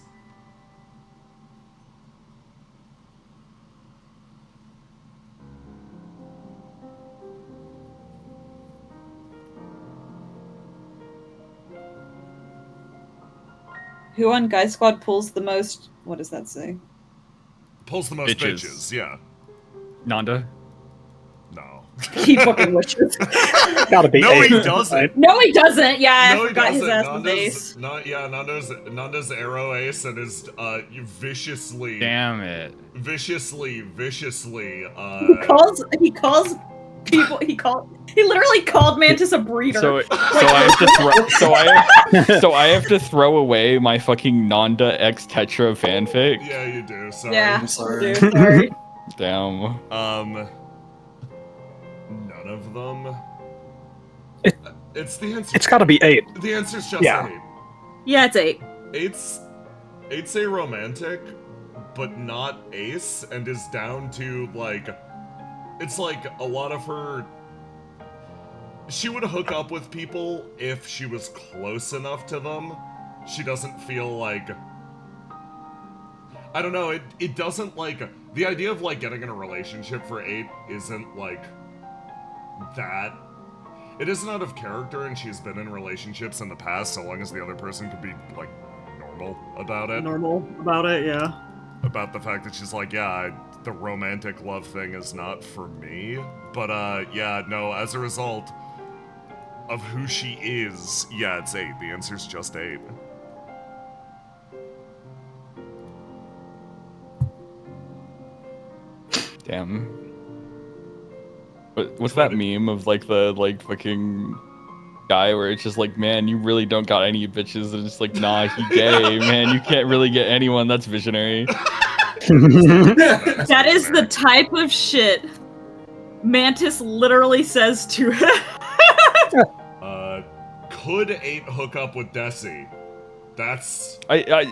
Who on Guy Squad pulls the most? What does that say? Pulls the most Bitches. bitches, yeah. Nanda. No. He fucking wishes. Gotta be No, eight, he right? doesn't. No, he doesn't. Yeah, No, I he forgot his doesn't. ass was ace. Nando's arrow ace and is viciously viciously He calls people. He literally called Mantis a breeder. So I have to throw away my fucking Nanda X Tetra fanfic. Yeah, you do. Sorry. yeah, I'm sorry. dude, sorry. Damn. None of them. It- It's the answer. It's gotta be 8. The answer's just Yeah. 8. Yeah, it's 8. Eight's a romantic, but not ace, and is down to like, it's like a lot of her. She would hook up with people if she was close enough to them. She doesn't feel like. I don't know. It doesn't like the idea of like getting in a relationship for 8 isn't like that. It isn't out of character, and she's been in relationships in the past, so long as the other person could be, like, normal about it. Normal about it, yeah. About the fact that she's like, yeah, the romantic love thing is not for me. But, yeah, no, as a result of who she is, yeah, it's 8. The answer's just 8. Damn. What's that meme of like the like fucking guy where it's just like, man, you really don't got any bitches, and it's like, nah, he gay, man, you can't really get anyone. That's visionary. That is the type of shit Mantis literally says to him. Could 8 hook up with Desi? That's... I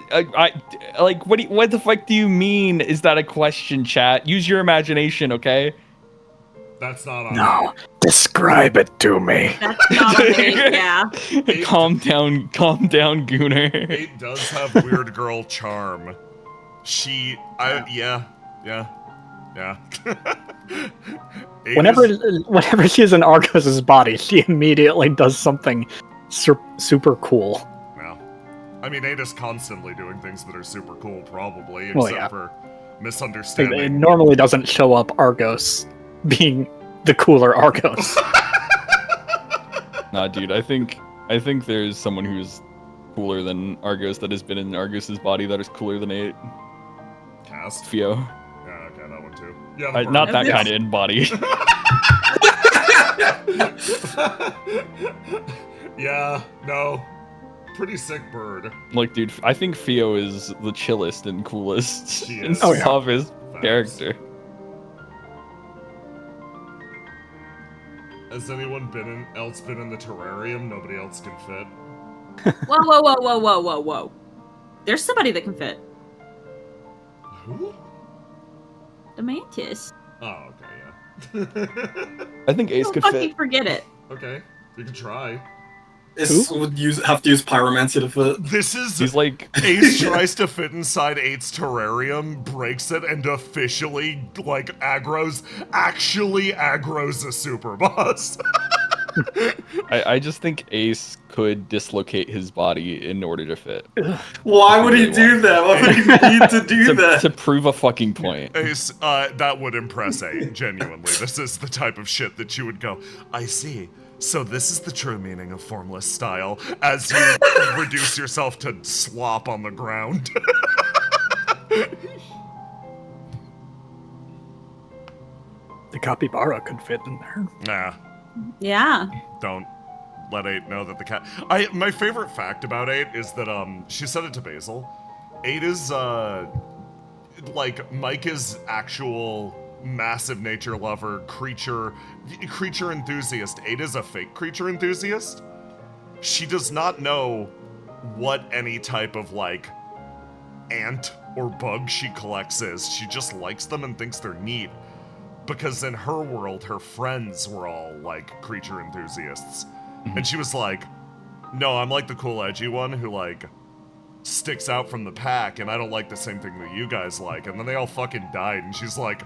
like, what the fuck do you mean? Is that a question, chat? Use your imagination, okay? That's not on No, describe it to me. That's not a date, yeah. Calm down, Gooner. 8 does have weird girl charm. Yeah. Eight Whenever is- she's in Argos's body, she immediately does something super cool. No. I mean, 8 is constantly doing things that are super cool, probably, except Well, yeah. for It misunderstanding. normally doesn't show up Argos being the cooler Argos. Nah, dude, I think there's someone who's cooler than Argos that has been in Argos's body that is cooler than 8. Cast? Fio. Yeah, okay, that one too. Yeah, the bird. Not that kind of in body. Yeah, no. Pretty sick bird. Look, dude, I think Fio is the chillest and coolest She and is. Oh, yeah. softest Facts. character. Has anyone else been in the terrarium? Nobody else can fit. Whoa. There's somebody that can fit. Who? The Mantis. Oh, okay, yeah. I think Ace Don't could fucking fit. forget it. Okay, you can try. Would have to use pyromancy to fit. This is He's like, Ace tries to fit inside 8's terrarium, breaks it, and officially, like, actually aggroes a super boss. I just think Ace could dislocate his body in order to fit. Why would he do that? Why would he need to do to, that? to prove a fucking point. Ace, that would impress 8, genuinely. This is the type of shit that you would go, I see. So this is the true meaning of formless style, as you reduce yourself to slop on the ground. The capybara could fit in there. Nah, Yeah. don't let 8 know that the cat. My favorite fact about 8 is that she said it to Basil. 8 is like Micah's actual massive nature lover, creature enthusiast. 8 is a fake creature enthusiast. She does not know what any type of like ant or bug she collects is. She just likes them and thinks they're neat. Because in her world, her friends were all like creature enthusiasts. And she was like, no, I'm like the cool edgy one who like sticks out from the pack, and I don't like the same thing that you guys like. And then they all fucking died, and she's like,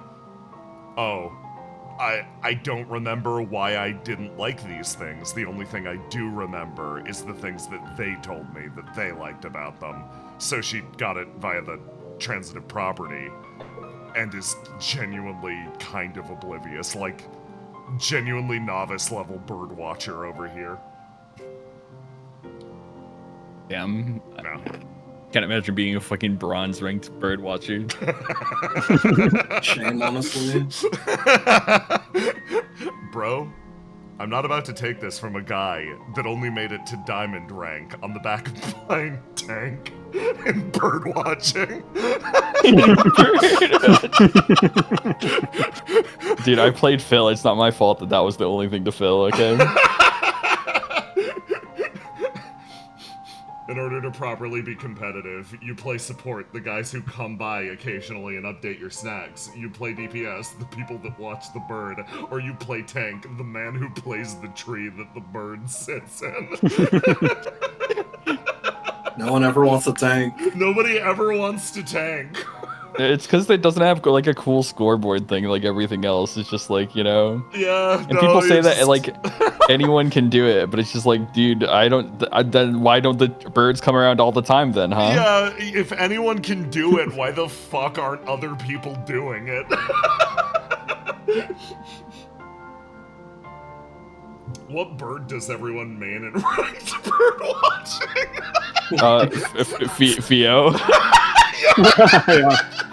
oh, I don't remember why I didn't like these things. The only thing I do remember is the things that they told me that they liked about them. So she got it via the transitive property and is genuinely kind of oblivious, like genuinely novice level bird watcher over here. Damn. No. Can't imagine being a fucking bronze ranked bird watcher. Shame, honestly. Bro, I'm not about to take this from a guy that only made it to diamond rank on the back of playing tank and bird watching. Dude, I played Phil. It's not my fault that was the only thing to Phil, okay? In order to properly be competitive, you play support, the guys who come by occasionally and update your snacks. You play DPS, the people that watch the bird. Or you play tank, the man who plays the tree that the bird sits in. No one ever wants a tank. Nobody ever wants to tank. It's because it doesn't have like a cool scoreboard thing like everything else. It's just like, you know. Yeah. And people say that like anyone can do it, but it's just like, dude, then why don't the birds come around all the time then, huh? Yeah, if anyone can do it, why the fuck aren't other people doing it? What bird does everyone main in ranked bird watching? Theo.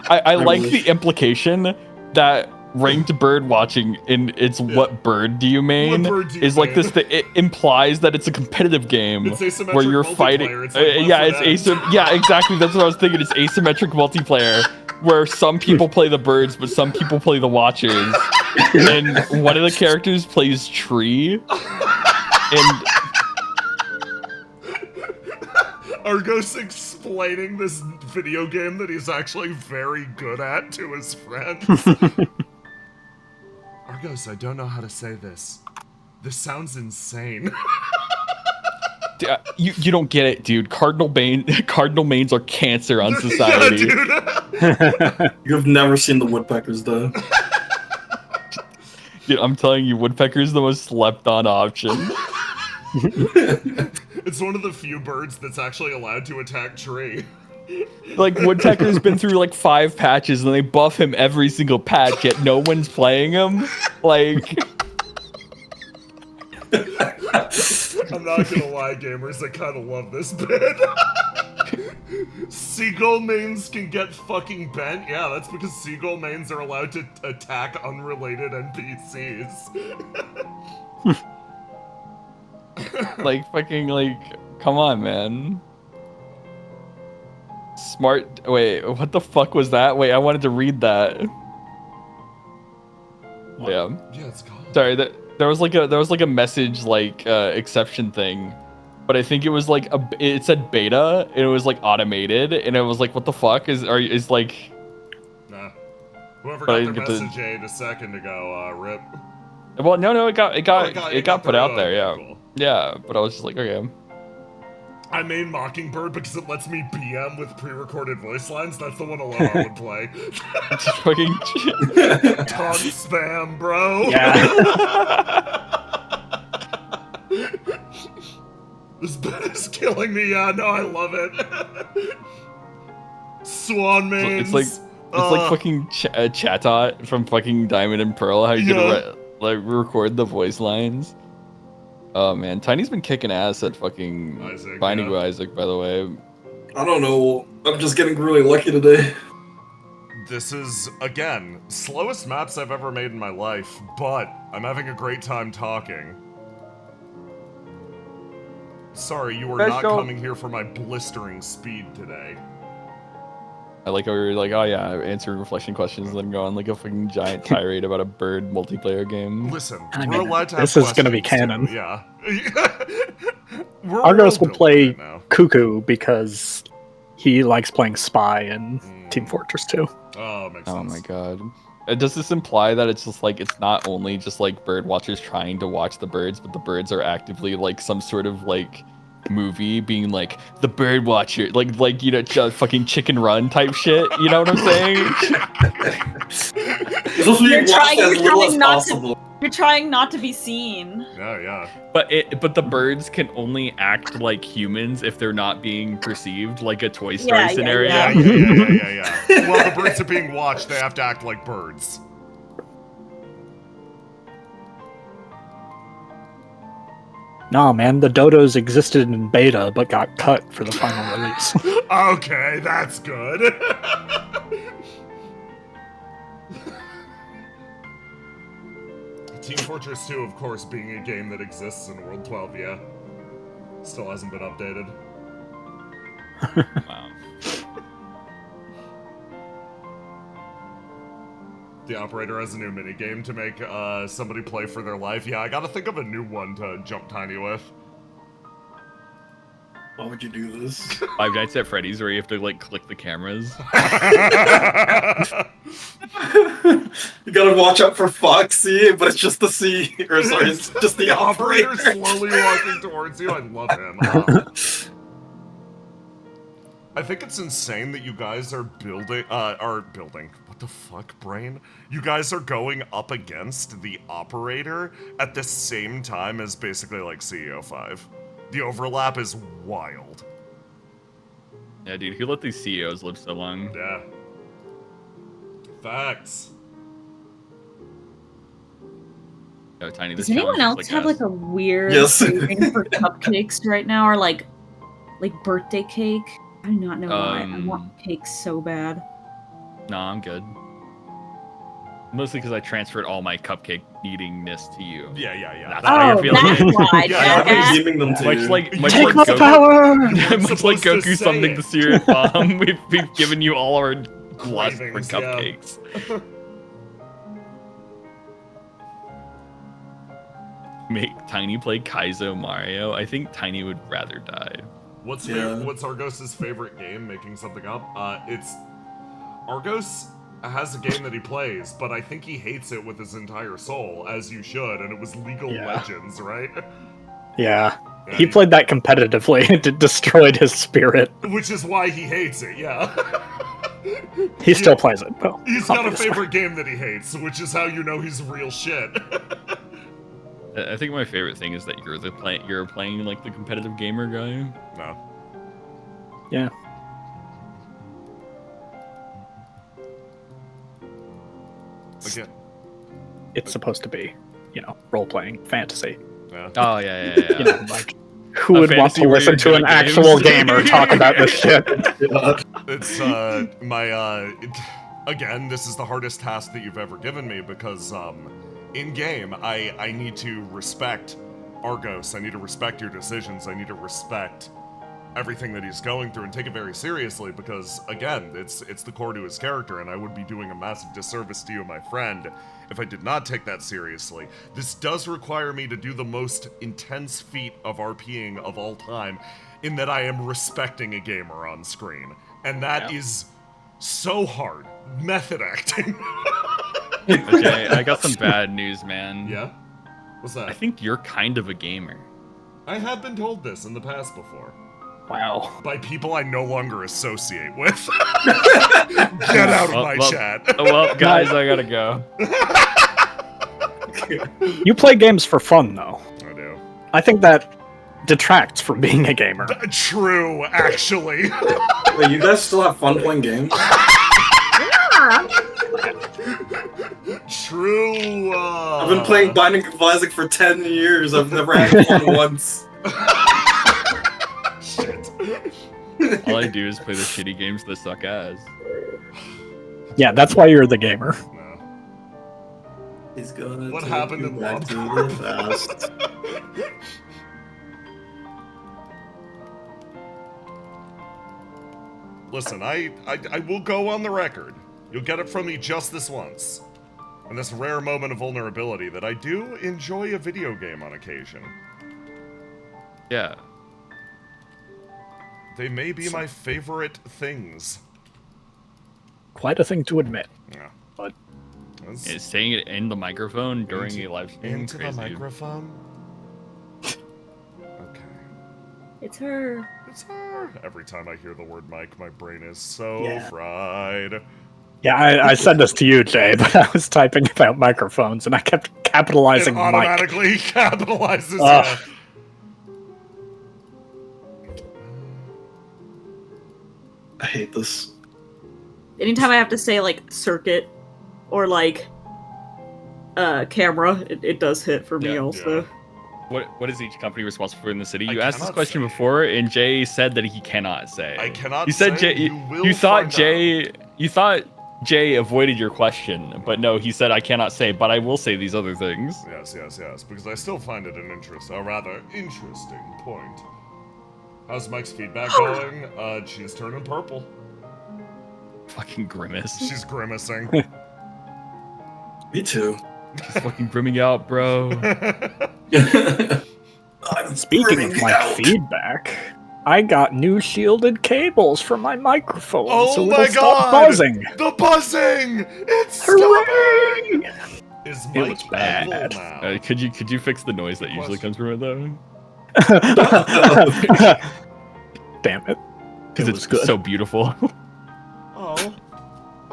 I like the implication that ranked bird watching in it's what bird do you main is like this. It implies that it's a competitive game where you're fighting. It's like yeah, exactly. That's what I was thinking. It's asymmetric multiplayer where some people play the birds, but some people play the watchers, and one of the characters plays tree, and. Argos explaining this video game that he's actually very good at to his friends. Argos, I don't know how to say this. This sounds insane. You don't get it, dude. Cardinal mains are cancer on society. Yeah, dude. You've never seen the woodpeckers, though. Dude, I'm telling you, woodpecker is the most slept on option. It's one of the few birds that's actually allowed to attack tree. Like, woodpecker's been through like 5 patches and they buff him every single patch, yet no one's playing him. Like... I'm not gonna lie, gamers, I kinda love this bit. Seagull mains can get fucking bent? Yeah, that's because seagull mains are allowed to attack unrelated NPCs. Like, fucking, like, come on, man. Smart. Wait, what the fuck was that? Wait, I wanted to read that. What? Yeah. Yeah, it's gone. Sorry, there was like a message like exception thing, but I think it was like it said beta and it was like automated and it was like, what the fuck is like. Nah. Whoever got their message a second ago, rip. Well, no, it got put out there, yeah. Cool. Yeah, but I was just like, okay. I made Mockingbird because it lets me BM with pre-recorded voice lines. That's the one alone I would play. Just fucking Tongue spam, bro. Yeah. This bit is killing me. Yeah, no, I love it. Swan mains. It's like fucking Chatot from fucking Diamond and Pearl. How you gonna record the voice lines? Oh man, Tiny's been kicking ass at fucking Binding with Isaac, by the way. I don't know. I'm just getting really lucky today. This is, again, slowest maps I've ever made in my life, but I'm having a great time talking. Sorry, you are not coming here for my blistering speed today. I like how we were like, oh yeah, answering reflection questions and then go on like a fucking giant tirade about a bird multiplayer game. Listen, I we're mean, allowed to have this is gonna be questions, canon. too, yeah. Argos will play right now. Cuckoo because he likes playing Spy in Team Fortress 2. Oh, makes sense. Oh my god. Does this imply that it's just like, it's not only just like bird watchers trying to watch the birds, but the birds are actively like some sort of like movie being like the bird watcher, like you know, fucking Chicken Run type shit, you know what I'm saying? supposed to be You're watched trying- as you're little trying as not to- possible. You're trying not to be seen. Yeah. But the birds can only act like humans if they're not being perceived, like a Toy Story Yeah, scenario. Yeah. Well, the birds are being watched. They have to act like birds. Nah, man, the dodos existed in beta but got cut for the final release. Okay, that's good. Team Fortress 2, of course, being a game that exists in World 12, yeah. Still hasn't been updated. Wow. The operator has a new minigame to make somebody play for their life. Yeah, I gotta think of a new one to jump Tiny with. Why would you do this? Five Nights at Freddy's, where you have to like click the cameras. You gotta watch out for Foxy, but it's just the C, or sorry, it's just the operator operator. slowly walking towards you. I love him. I think it's insane that you guys are building. What the fuck, brain? You guys are going up against the operator at the same time as basically like CEO5. The overlap is wild. Yeah, dude, who let these CEOs live so long? Yeah. Facts. Oh, Tiny, Does this anyone challenge else is have like like a weird Yes. craving for cupcakes right now, or like birthday cake? I do not know why. I want cake so bad. Nah, I'm good. Mostly because I transferred all my cupcake needingness to you. Yeah. That's how you're feeling that's it. why. Yeah, I've been jackass. gaming them too. Much like Take my Goku, power! You're much like supposed to Goku say summoning it. the Spirit Bomb, we've given you all our lust for Cravings, yeah. cupcakes. Make Tiny play Kaizo Mario. I think Tiny would rather die. What's Yeah. what's Argos's favorite game? Making something up. It's Argos has a game that he plays, but I think he hates it with his entire soul, as you should. And it was League of Yeah. Legends, right? Yeah. Yeah, He played that competitively and it destroyed his spirit. which is why he hates it. Yeah. He still plays it, though. He's got a obviously. favorite game that he hates, which is how you know he's real shit. I think my favorite thing is that you're playing like the competitive gamer guy. No. Yeah. Again. It's supposed to be, role-playing fantasy. Yeah. Oh yeah. You know, like, who A would want fantasy to where listen you're to good an at actual games. gamer talk about this shit? It's again, this is the hardest task that you've ever given me because in game I need to respect Argos. I need to respect your decisions. I need to respect everything that he's going through and take it very seriously because again, it's the core to his character and I would be doing a massive disservice to you, my friend, if I did not take that seriously. This does require me to do the most intense feat of RPing of all time in that I am respecting a gamer on screen. And that is so hard. Method acting. Okay, I got some bad news, man. Yeah? What's that? I think you're kind of a gamer. I have been told this in the past before. Wow. By people I no longer associate with. Get out of my chat. Oh, well, guys, I gotta go. You play games for fun, though. I do. I think that detracts from being a gamer. True, actually. Wait, you guys still have fun playing games? True. I've been playing Binding of Isaac for 10 years. I've never had fun once. Shit. All I do is play the shitty games that suck ass. Yeah, that's why you're the gamer. No. He's gonna What take happened you in back Lost to Ark? the past. Listen, I will go on the record. You'll get it from me just this once. In this rare moment of vulnerability that I do enjoy a video game on occasion. Yeah. They may be my favorite things. Quite a thing to admit. Yeah. But That's Is saying it in the microphone during a live stream into the crazy. microphone. Okay. It's her. It's her. Every time I hear the word mic, my brain is so Yeah. fried. Yeah, I said this to you, Jay, but I was typing about microphones and I kept It capitalizing mic. automatically capitalizes. Ugh. Yeah. I hate this. Anytime I have to say like circuit or like camera, it does hit for me Yeah. also. Yeah. What is each company responsible for in the city? I You asked this cannot question say. before, and Jay said that he cannot say. I cannot. You said say, Jay. you will You thought find Jay. out. You thought Jay avoided your question, but no, he said I cannot say. But I will say these other things. Yes, because I still find it a rather interesting point. How's Mike's feedback going? She's turning purple. Fucking grimace. She's grimacing. Me too. She's fucking grimming out, bro. I'm Speaking of freaking my out. feedback, I got new shielded cables for my microphone, Oh so my it'll stop God! buzzing. The buzzing! It's Hooray! stopping! Is It Mike was bad. evil now? Could you fix the noise that Good usually question. comes from it though? Damn it. Because It it's was good. so beautiful.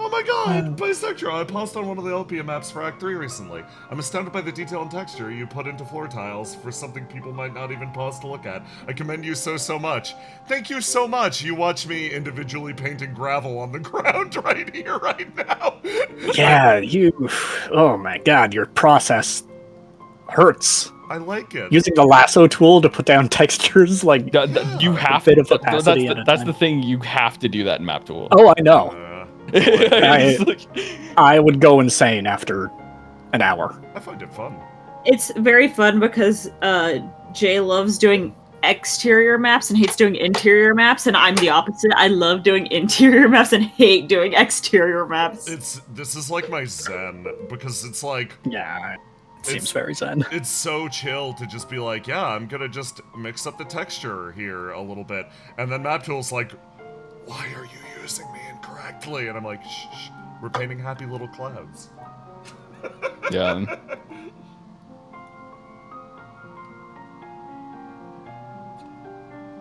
Oh my god! Bisectro, I paused on one of the LPM maps for Act 3 recently. I'm astounded by the detail and texture you put into floor tiles for something people might not even pause to look at. I commend you so much. Thank you so much! You watch me individually painting gravel on the ground right here, right now! Yeah, you. Oh my god, your process hurts. I like it. Using the lasso tool to put down textures, like. You have bit of to. opacity at a That's time. the thing. You have to do that in map tool. Oh, I know. It's like- I would go insane after an hour. I find it fun. It's very fun because Jay loves doing exterior maps and hates doing interior maps, and I'm the opposite. I love doing interior maps and hate doing exterior maps. This is like my zen, because it's like, Yeah, it seems It's- very zen. it's so chill to just be like, yeah, I'm gonna just mix up the texture here a little bit. And then MapTool's like, why are you using me incorrectly? And I'm like, shh, we're painting happy little clouds. yeah.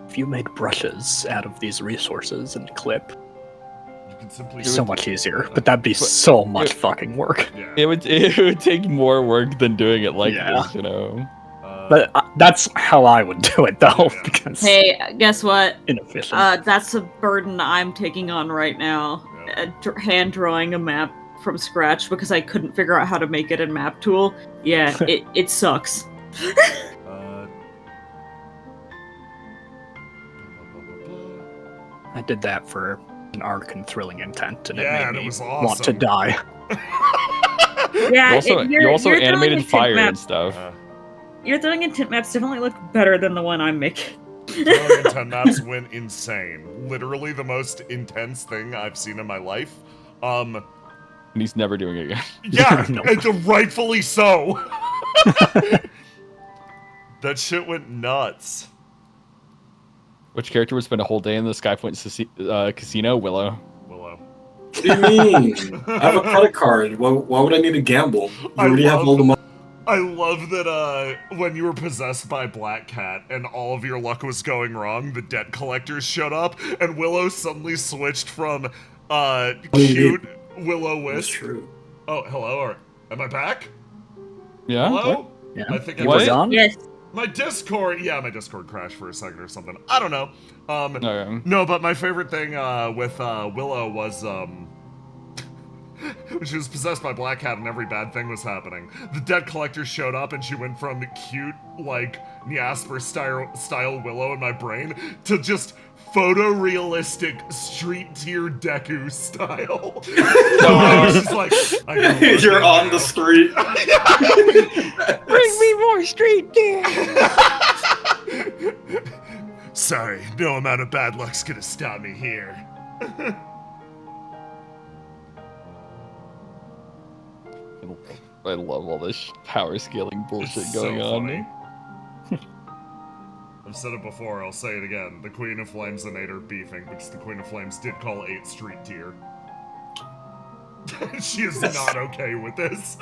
If you made brushes out of these resources and clip, You can simply it's so much easier. But that'd be so much fucking work. Yeah. It would take more work than doing it like Yeah. this, you know. But that's how I would do it, though, Yeah. because Hey, guess what? inefficient. That's a burden I'm taking on right now. Yeah. Hand drawing a map from scratch because I couldn't figure out how to make it in Map Tool. Yeah, it sucks. I did that for an arc and thrilling intent, and Yeah, it and made it me was want to awesome. die. Yeah, You also you're throwing animated a tint fire map. and stuff. Your throwing intent maps definitely look better than the one I'm making. Throwing in 10 maps went insane. Literally the most intense thing I've seen in my life. And he's never doing it again. Yeah, No. and rightfully so. That shit went nuts. Which character would spend a whole day in the Skypoint casino? Willow. Willow. What do you mean? I have a credit card. Why would I need to gamble? You I already have love- all the money. I love that when you were possessed by Black Cat and all of your luck was going wrong, the debt collectors showed up and Willow suddenly switched from cute Willow That's Wisp. true. Oh, hello, or am I back? Yeah. Hello? Yeah. I think I You What? were gone? Yes. My Discord, my Discord crashed for a second or something. I don't know. Okay. No, but my favorite thing with Willow was when she was possessed by Black Cat and every bad thing was happening. The debt collector showed up and she went from cute, like Niasper style Willow in my brain to just photorealistic street tier Deku style. So I was just like, I gotta look You're in on now. the street. Bring me more street gear. Sorry, no amount of bad luck's gonna stop me here. I love all this power scaling bullshit It's going so on. funny. I've said it before, I'll say it again. The Queen of Flames and 8 are beefing because the Queen of Flames did call 8 street tier. She is not okay with this.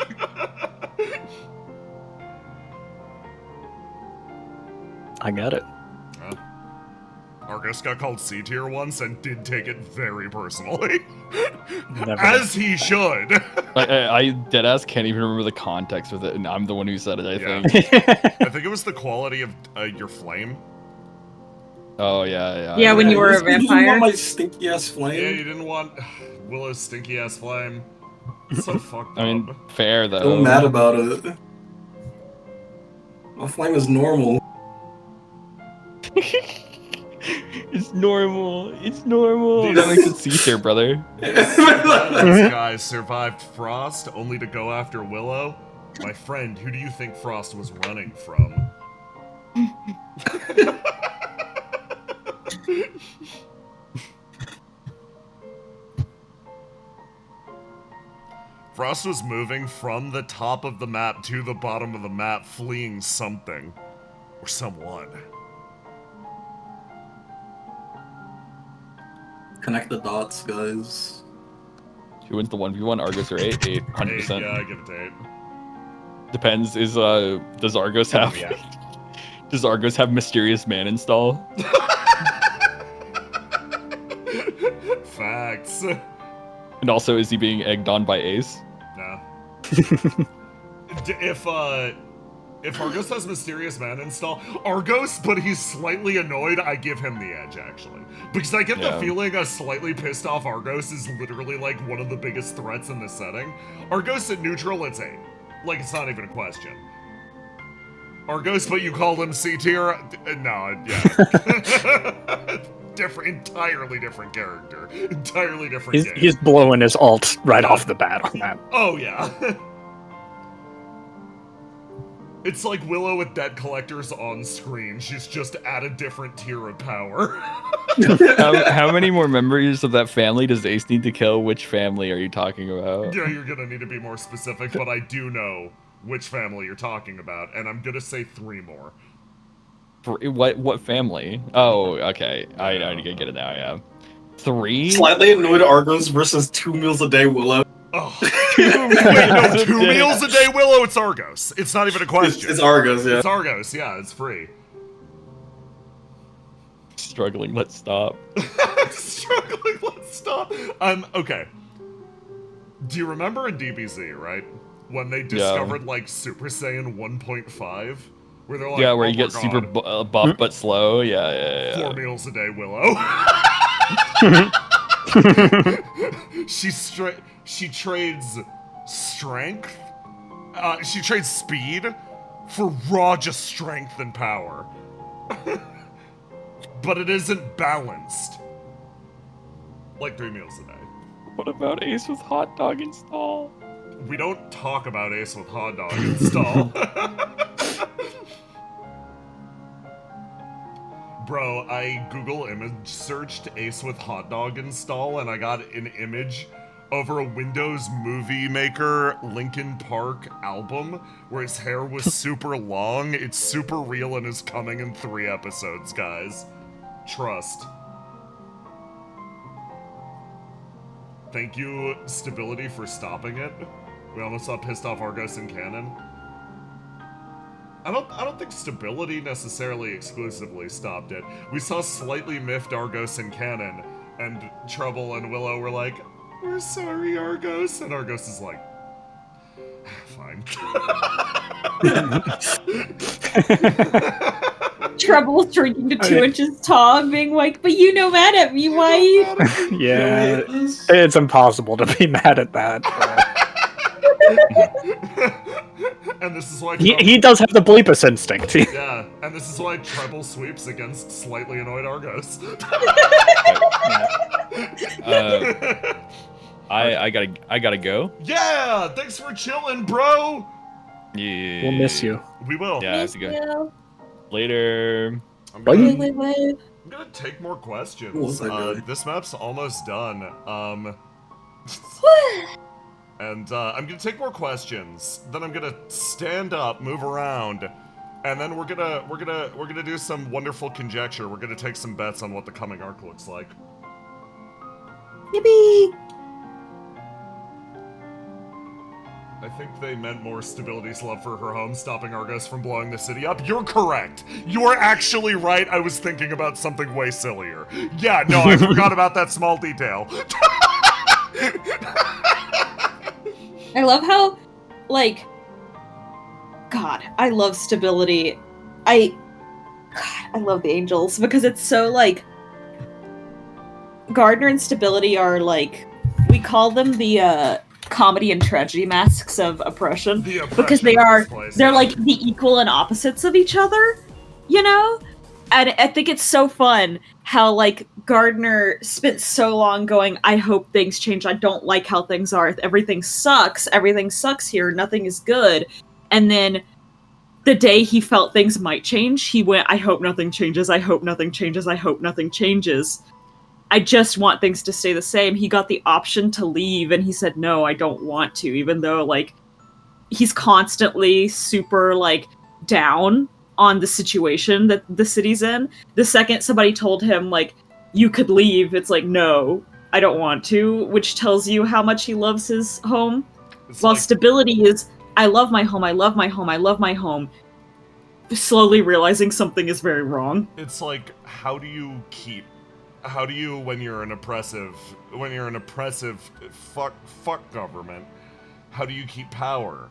I got it. Argus got called C tier once and did take it very personally. Never. As he should. I deadass can't even remember the context with it, and I'm the one who said it, I Yeah. think. I think it was the quality of your flame. Oh, yeah. Yeah, when you were a You didn't vampire. want my stinky ass Yeah, flame. you didn't want Willow's stinky ass flame. It's so fucked I mean, up. fair, though. So mad about it. My flame is normal. It's normal. It's normal. These- That makes it C tier, brother. This guy survived Frost only to go after Willow. My friend, who do you think Frost was running from? Frost was moving from the top of the map to the bottom of the map, fleeing something. Or someone. Connect the dots, guys. Who wins the 1v1, Argus or 8? 8, 100%. Yeah, I give it to 8. Depends, does Argus have... Yeah. Does Argus have Mysterious Man install? Facts. And also, is he being egged on by Ace? No. If Argos has Mysterious Man install, Argos, but he's slightly annoyed, I give him the edge, actually. Because I get the Yeah. feeling a slightly pissed off Argos is literally, like, one of the biggest threats in this setting. Argos at neutral, it's 8. Like, it's not even a question. Argos, but you call him C tier? No, yeah. Entirely different character. Entirely different game. He's blowing his alt right off the bat on that. Oh, yeah. It's like Willow with debt collectors on screen. She's just at a different tier of power. How many more members of that family does Ace need to kill? Which family are you talking about? Yeah, you're gonna need to be more specific, but I do know which family you're talking about, and I'm gonna say 3 more. What family? Oh, okay. I get it now, yeah. 3? Slightly annoyed Argos versus 2 meals a day Willow. Oh. Wait, no, 2 meals a day Willow, it's Argos. It's not even a question. It's Argos, yeah. It's Argos, yeah, it's free. Struggling, let's stop. Struggling, let's stop. Okay. Do you remember in DBZ, right? When they discovered, like, Super Saiyan 1.5? Where they're like, Yeah, where oh you my get super God, buff but slow. Yeah. 4 meals a day, Willow. She trades strength. She trades speed for raw just strength and power. But it isn't balanced. Like 3 meals a day. What about Ace with hot dog install? We don't talk about Ace with hot dog install. Bro, I Google image searched Ace with hot dog install and I got an image over a Windows Movie Maker Linkin Park album where his hair was super long. It's super real and is coming in 3 episodes, guys. Trust. Thank you, Stability, for stopping it. We almost saw pissed off Argos in canon. I don't think Stability necessarily exclusively stopped it. We saw slightly miffed Argos in canon, and Trouble and Willow were like, "We're sorry, Argos," and Argos is like, "Fine." Trouble shrinking to 2 inches tall, being like, "But you know, mad at me, why?" Yeah, it's impossible to be mad at that. And this is why He does have the bleepus instinct. yeah, and this is why Treble sweeps against slightly annoyed Argos. I gotta go. Yeah, thanks for chilling, bro. Yeah. We'll miss you. We will. Yeah, I have to go. Later. I'm Bye. gonna take more questions. What was I doing? This map's almost done. And I'm gonna take more questions. Then I'm gonna stand up, move around, and then we're gonna do some wonderful conjecture. We're gonna take some bets on what the coming arc looks like. Yippee! I think they meant more Stability's love for her home, stopping Argos from blowing the city up. You're correct. You are actually right. I was thinking about something way sillier. Yeah, no, I forgot about that small detail. I love how, like, God, I love Stability. I love the Angels because it's so, like, Gardner and Stability are, like, we call them the, comedy and tragedy masks of oppression. Because they're like the equal and opposites of each other, you know? And I think it's so fun how, like, Gardner spent so long going, I hope things change, I don't like how things are, everything sucks here, nothing is good. And then the day he felt things might change, he went, I hope nothing changes, I hope nothing changes, I hope nothing changes. I just want things to stay the same. He got the option to leave, and he said, no, I don't want to, even though, like, he's constantly super, like, down on the situation that the city's in. The second somebody told him, like, you could leave, it's like, no, I don't want to, which tells you how much he loves his home. While like, Stability is, I love my home, I love my home, I love my home. Slowly realizing something is very wrong. It's like, how do you, when you're an oppressive fuck government, how do you keep power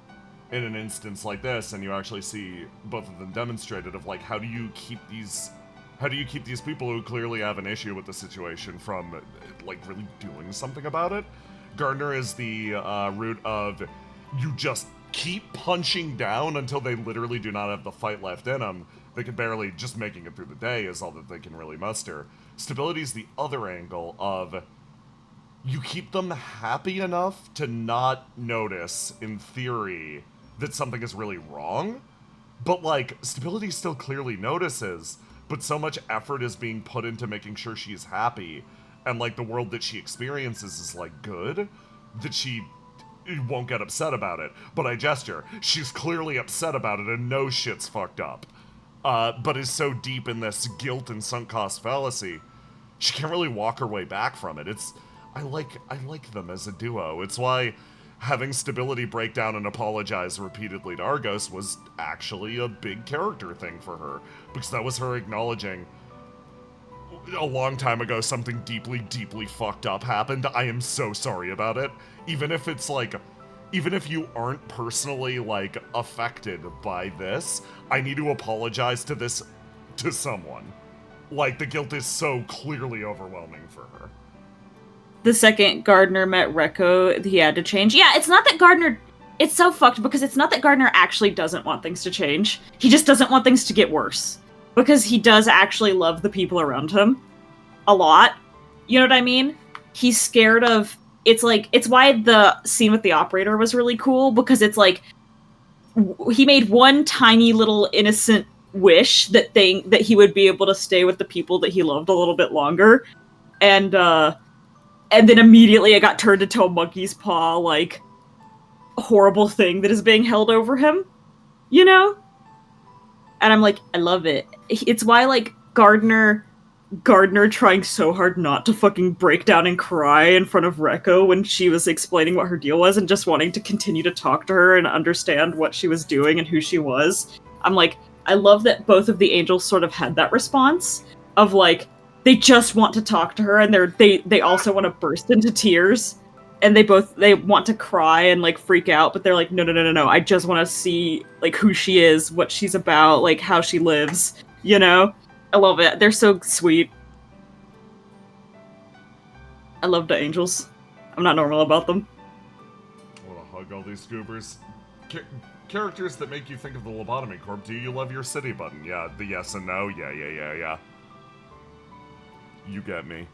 in an instance like this? And you actually see both of them demonstrated of, like, how do you keep these people who clearly have an issue with the situation from, like, really doing something about it? Gardner is the root of, you just keep punching down until they literally do not have the fight left in them. They can barely, just making it through the day is all that they can really muster. Stability's the other angle of, you keep them happy enough to not notice, in theory, that something is really wrong, but, like, Stability still clearly notices, but so much effort is being put into making sure she's happy, and, like, the world that she experiences is, like, good, that she won't get upset about it. But I gesture, she's clearly upset about it and knows shit's fucked up. But is so deep in this guilt and sunk cost fallacy, she can't really walk her way back from it. I like them as a duo. It's why having Stability break down and apologize repeatedly to Argos was actually a big character thing for her, because that was her acknowledging a long time ago something deeply, deeply fucked up happened. I am so sorry about it. Even if it's like, even if you aren't personally, like, affected by this, I need to apologize to someone. Like, the guilt is so clearly overwhelming for her. The second Gardner met Rekko, he had to change. Yeah, it's not that Gardner... It's so fucked because it's not that Gardner actually doesn't want things to change. He just doesn't want things to get worse. Because he does actually love the people around him. A lot. You know what I mean? He's scared of... It's like... It's why the scene with the operator was really cool, because it's like... He made one tiny little innocent wish that he would be able to stay with the people that he loved a little bit longer. And then immediately it got turned into a monkey's paw, like, horrible thing that is being held over him. You know? And I'm like, I love it. It's why, like, Gardner trying so hard not to fucking break down and cry in front of Rekko when she was explaining what her deal was and just wanting to continue to talk to her and understand what she was doing and who she was. I'm like, I love that both of the angels sort of had that response of, like, they just want to talk to her, and they also want to burst into tears, and they want to cry and, like, freak out, but they're like, no, I just want to see, like, who she is, what she's about, like, how she lives, you know? I love it. They're so sweet. I love the angels. I'm not normal about them. I want to hug all these goobers. Characters that make you think of the Lobotomy Corp. Do you love your city button? Yeah, the yes and no. Yeah. You get me.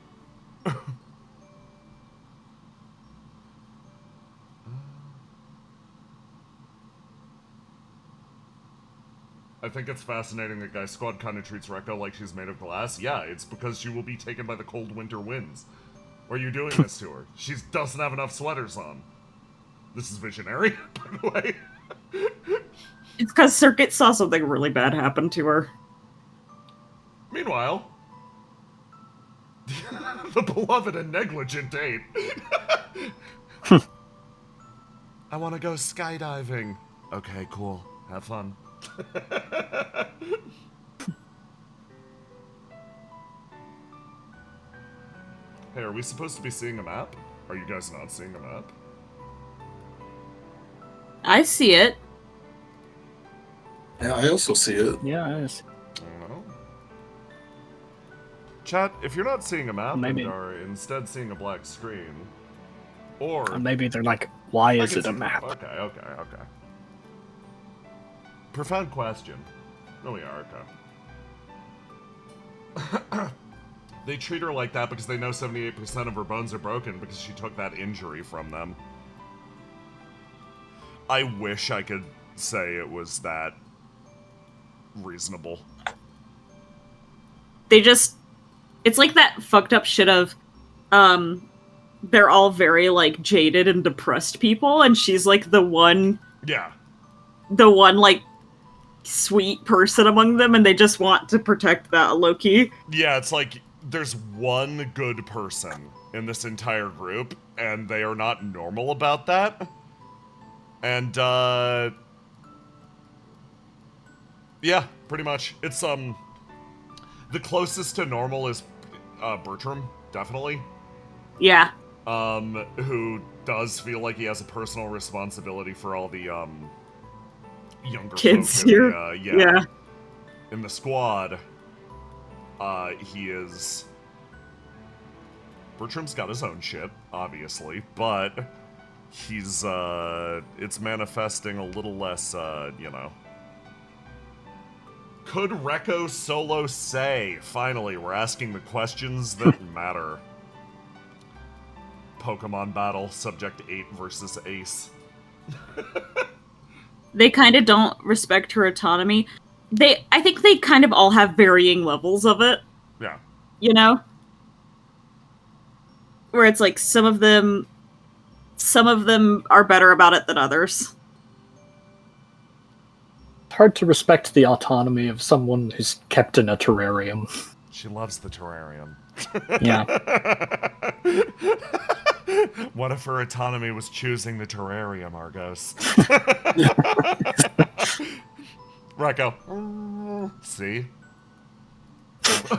I think it's fascinating that Guy Squad kind of treats Rekko like she's made of glass. Yeah, it's because she will be taken by the cold winter winds. Why are you doing this to her? She doesn't have enough sweaters on. This is visionary, by the way. It's because Circuit saw something really bad happen to her. Meanwhile, the beloved and negligent date. I want to go skydiving. Okay, cool. Have fun. Hey, are we supposed to be seeing a map? Are you guys not seeing a map? I see it. Yeah, I also see it. Yeah, it is. I don't know. Chat, if you're not seeing a map Maybe. and are instead seeing a black screen, or... Maybe they're like, why I is can it a see- map? Okay. Profound question. Oh, yeah, okay. They treat her like that because they know 78% of her bones are broken because she took that injury from them. I wish I could say it was that reasonable. They just, it's like that fucked up shit of, they're all very like jaded and depressed people, and she's like the one Yeah. like sweet person among them, and they just want to protect that low-key. Yeah, it's like there's one good person in this entire group, and they are not normal about that. And, yeah, pretty much. It's, the closest to normal is, Bertram, definitely. Yeah. Who does feel like he has a personal responsibility for all the, younger Kids folk in here. the, Yeah. in the squad. He is... Bertram's got his own shit, obviously, but he's, it's manifesting a little less, you know. Could Rekko solo say? Finally, we're asking the questions that matter. Pokemon battle, subject 8 versus Ace. They kind of don't respect her autonomy. I think they kind of all have varying levels of it, Yeah. you know? Where it's like some of them are better about it than others. It's hard to respect the autonomy of someone who's kept in a terrarium. She loves the terrarium. Yeah. What if her autonomy was choosing the terrarium, Argos? Rekko. See?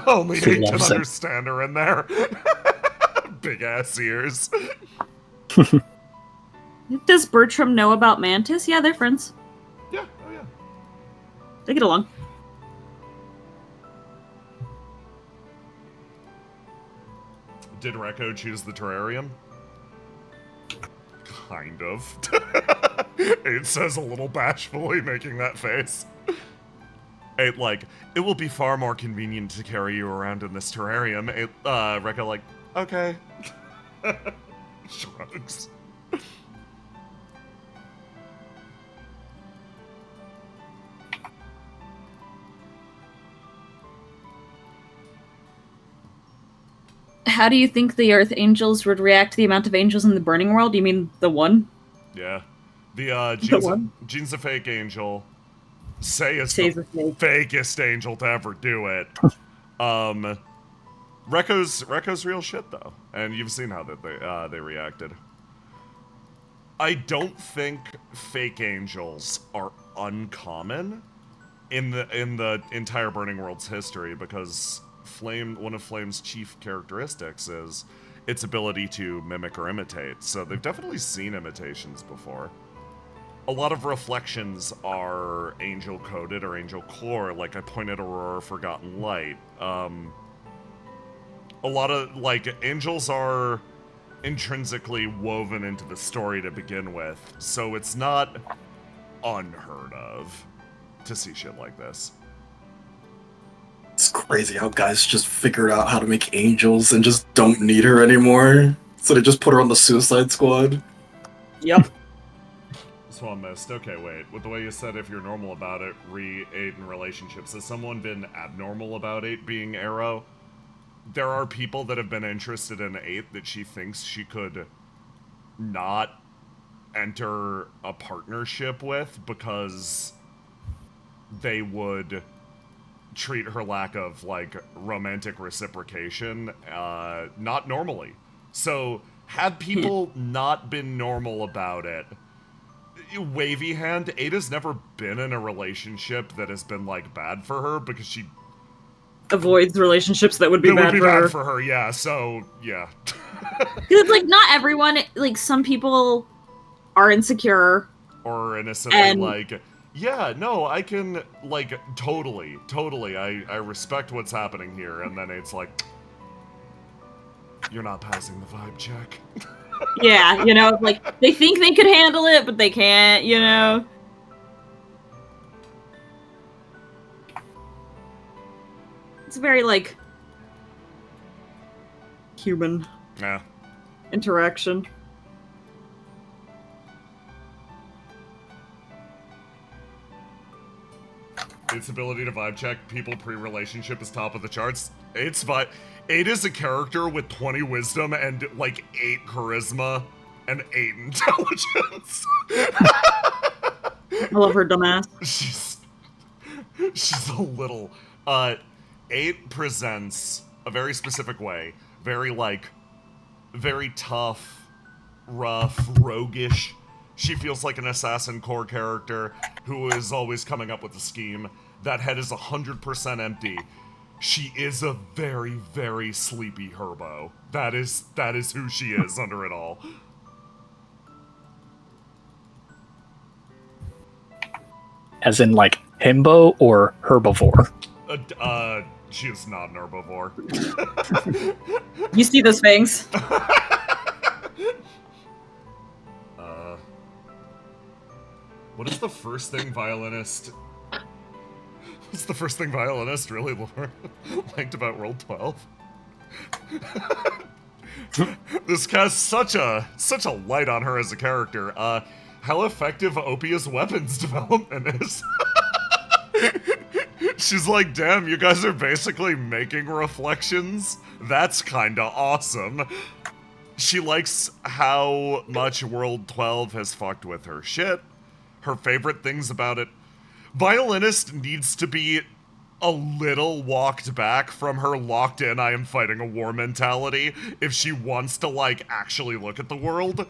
Only She he can loves it. understand her in there. Big ass ears. Does Bertram know about Mantis? Yeah, they're friends. Yeah, oh yeah. They get along. Did Rekko choose the terrarium? Kind of. It says a little bashfully, making that face. It will be far more convenient to carry you around in this terrarium. Rekko like, okay. Shrugs. How do you think the Earth Angels would react to the amount of angels in the Burning World? You mean the one? Yeah. The, The one? Jean's a fake angel. Say is Say's the a fake. fakest angel to ever do it. Rekko's real shit though, and you've seen how that they reacted. I don't think fake angels are uncommon in the entire Burning World's history, because one of Flame's chief characteristics is its ability to mimic or imitate. So they've definitely seen imitations before. A lot of reflections are angel coded or angel core, like I pointed Aurora Forgotten Light. A lot of angels are intrinsically woven into the story to begin with, so it's not unheard of to see shit like this. It's crazy how guys just figured out how to make angels and just don't need her anymore. So they just put her on the Suicide Squad. Yep. Swan missed. Okay, wait. With the way you said if you're normal about it, re-8 in relationships, has someone been abnormal about 8 being Arrow? There are people that have been interested in 8 that she thinks she could not enter a partnership with because they would treat her lack of, romantic reciprocation, not normally. So, had people not been normal about it, wavy hand, Ada's never been in a relationship that has been, like, bad for her, because she... Avoids relationships that would be bad for her. for her, yeah, so, yeah. Because it's like not everyone. Like some people are insecure. Or innocently, And- like, yeah, no, I can, like, totally, I respect what's happening here, and then it's like, you're not passing the vibe check. Yeah, you know, like they think they could handle it, but they can't. You know. It's very like human Yeah. Interaction. Its ability to vibe check people pre-relationship is top of the charts. It's vibe. Ada's a character with 20 wisdom and like 8 charisma and 8 intelligence. I love her dumbass. She's a little 8 presents a very specific way, very tough, rough, roguish. She feels like an Assassin Core character who is always coming up with a scheme. That head is 100% empty. She is a very, very sleepy herbo. That is who she is under it all. As in, like, himbo or herbivore? She is not an herbivore. You see those fangs? What is the first thing violinist... What's the first thing violinist really liked about World 12? This casts such a light on her as a character. How effective Opia's weapons development is. She's like, damn, you guys are basically making reflections? That's kinda awesome. She likes how much World 12 has fucked with her shit. Her favorite things about it. Violinist needs to be a little walked back from her locked in I am fighting a war mentality if she wants to, like, actually look at the world.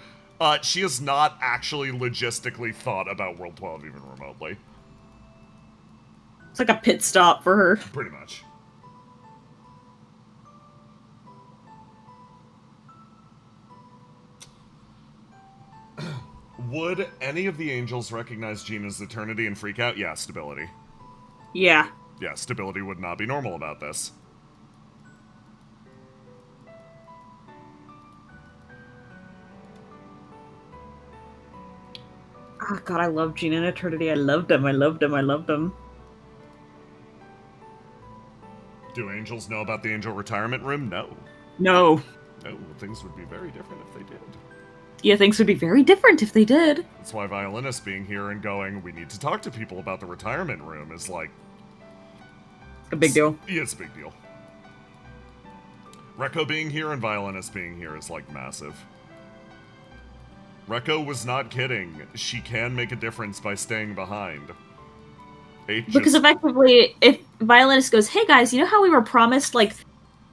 She has not actually logistically thought about World 12 even remotely. It's like a pit stop for her. Pretty much. Would any of the angels recognize Gina's eternity and freak out? Yeah, stability. Yeah. Yeah, stability would not be normal about this. Oh god, I love Gina and Eternity. I loved them. Do angels know about the angel retirement room? No. No. No, things would be very different if they did. Yeah, things would be very different if they did. That's why Violinist being here and going, we need to talk to people about the retirement room is like... A big deal. Yeah, it's a big deal. Rekko being here and Violinist being here is like massive. Rekko was not kidding. She can make a difference by staying behind. Because effectively, if Violinist goes, hey guys, you know how we were promised, like,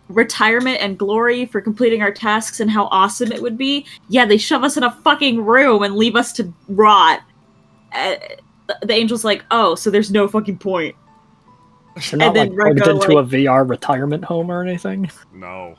retirement and glory for completing our tasks and how awesome it would be? Yeah, they shove us in a fucking room and leave us to rot. The angel's like, oh, so there's no fucking point. You're not, like, plugged Rekko, into a VR retirement home or anything? No.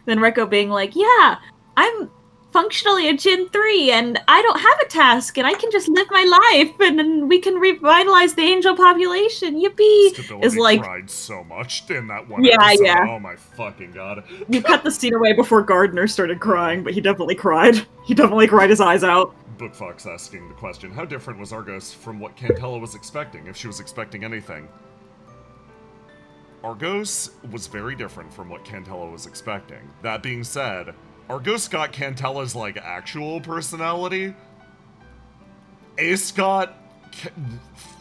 Then Rekko being like, yeah, I'm functionally a Gen 3 and I don't have a task and I can just live my life and then we can revitalize the angel population. Yippee! Stability Is like, cried so much in that one Yeah, episode. yeah. Oh my fucking god. You cut the scene away before Gardner started crying, but he definitely cried. He definitely cried his eyes out. Bookfox asking the question, how different was Argos from what Cantella was expecting, if she was expecting anything? Argos was very different from what Cantella was expecting. That being said, Argos got Cantella's, like, actual personality. Ace got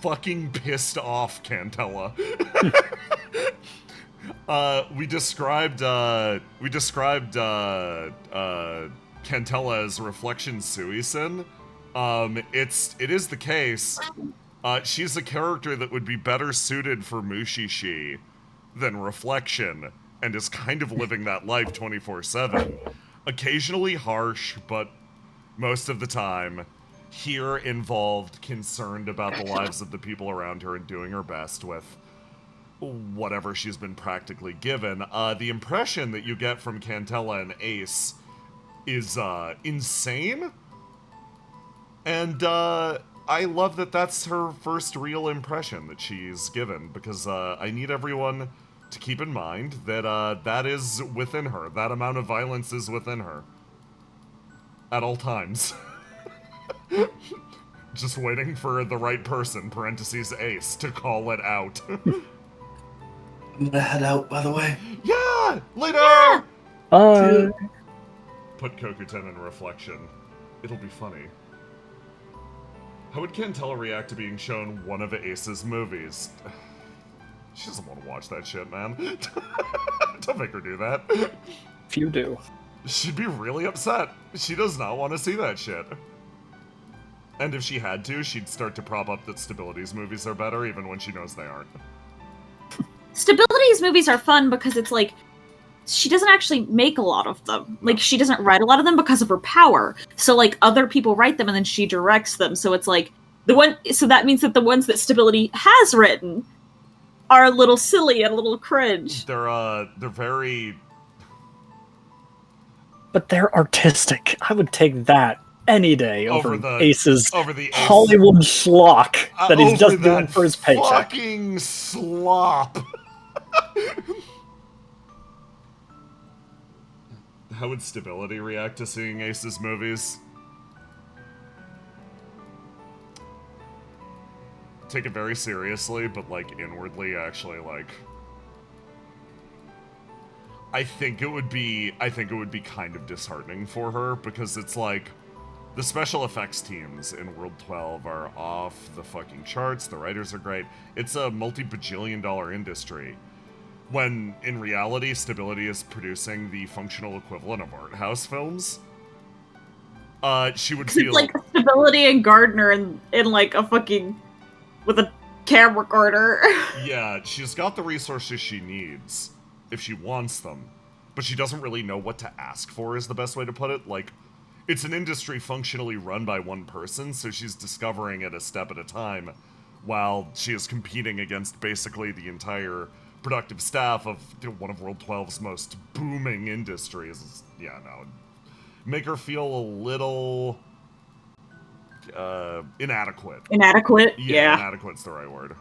fucking pissed off Cantella. We described Cantella as Reflection Suicune. It is the case. She's a character that would be better suited for Mushishi than Reflection, and is kind of living that life 24/7. Occasionally harsh, but most of the time. Here involved concerned about the lives of the people around her and doing her best with whatever she's been practically given. The impression that you get from Cantella and Ace is insane. And I love that that's her first real impression that she's given, because I need everyone to keep in mind that that is within her. That amount of violence is within her. At all times. Just waiting for the right person, parentheses Ace, to call it out. I'm gonna head out, by the way. Yeah! Later! Put Kokuten in reflection. It'll be funny. How would Cantella react to being shown one of Ace's movies? She doesn't want to watch that shit, man. Don't make her do that. If you do. She'd be really upset. She does not want to see that shit. And if she had to, she'd start to prop up that Stability's movies are better, even when she knows they aren't. Stability's movies are fun because it's like, she doesn't actually make a lot of them. Like, she doesn't write a lot of them because of her power. So, like, other people write them and then she directs them. So it's like, so that means that the ones that Stability has written are a little silly and a little cringe. They're very... But they're artistic. I would take that any day over Ace's Ace. Hollywood schlock that he's just doing for his paycheck. Fucking slop. How would Stability react to seeing Ace's movies? Take it very seriously, but like inwardly actually like... I think it would be kind of disheartening for her, because it's like, the special effects teams in World 12 are off the fucking charts, the writers are great, it's a multi-bajillion-dollar industry, when in reality Stability is producing the functional equivalent of art house films. She would feel... It's like Stability and Gardner in like a fucking... with a camcorder. Yeah, she's got the resources she needs, if she wants them, but she doesn't really know what to ask for, is the best way to put it. Like, it's an industry functionally run by one person, so she's discovering it a step at a time, while she is competing against basically the entire productive staff of one of World 12's most booming industries. Yeah, no. Make her feel a little... inadequate. Inadequate? Yeah. Inadequate's the right word.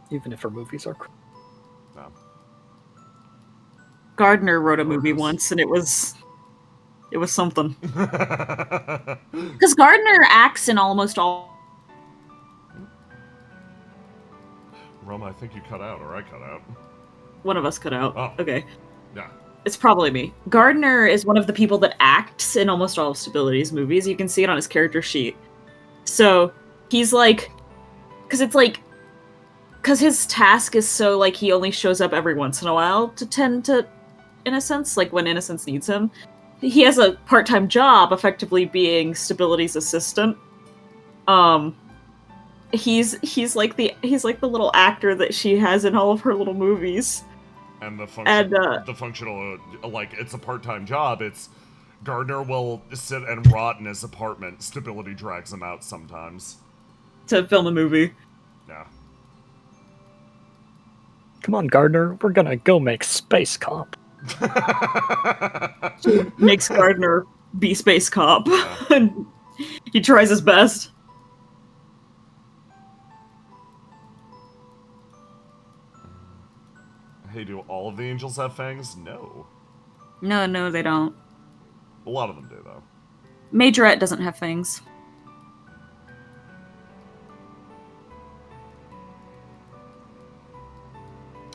Even if her movies are... No. Gardner wrote a movie once, and it was something. Because Gardner acts in almost all... Roma, I think you cut out, or I cut out. One of us cut out. Oh. Okay. Yeah. It's probably me. Gardner is one of the people that acts in almost all of Stability's movies. You can see it on his character sheet. So, he's like... Because his task is so, like, he only shows up every once in a while to tend to Innocence, like, when Innocence needs him. He has a part-time job, effectively being Stability's assistant. He's like the little actor that she has in all of her little movies. And the functional, like, it's a part-time job. It's Gardner will sit and rot in his apartment. Stability drags him out sometimes. To film a movie. Yeah. Come on, Gardner, we're gonna go make Space Cop. She makes Gardner be Space Cop. Yeah. And he tries his best. Hey, do all of the angels have fangs? No. No, they don't. A lot of them do, though. Majorette doesn't have fangs.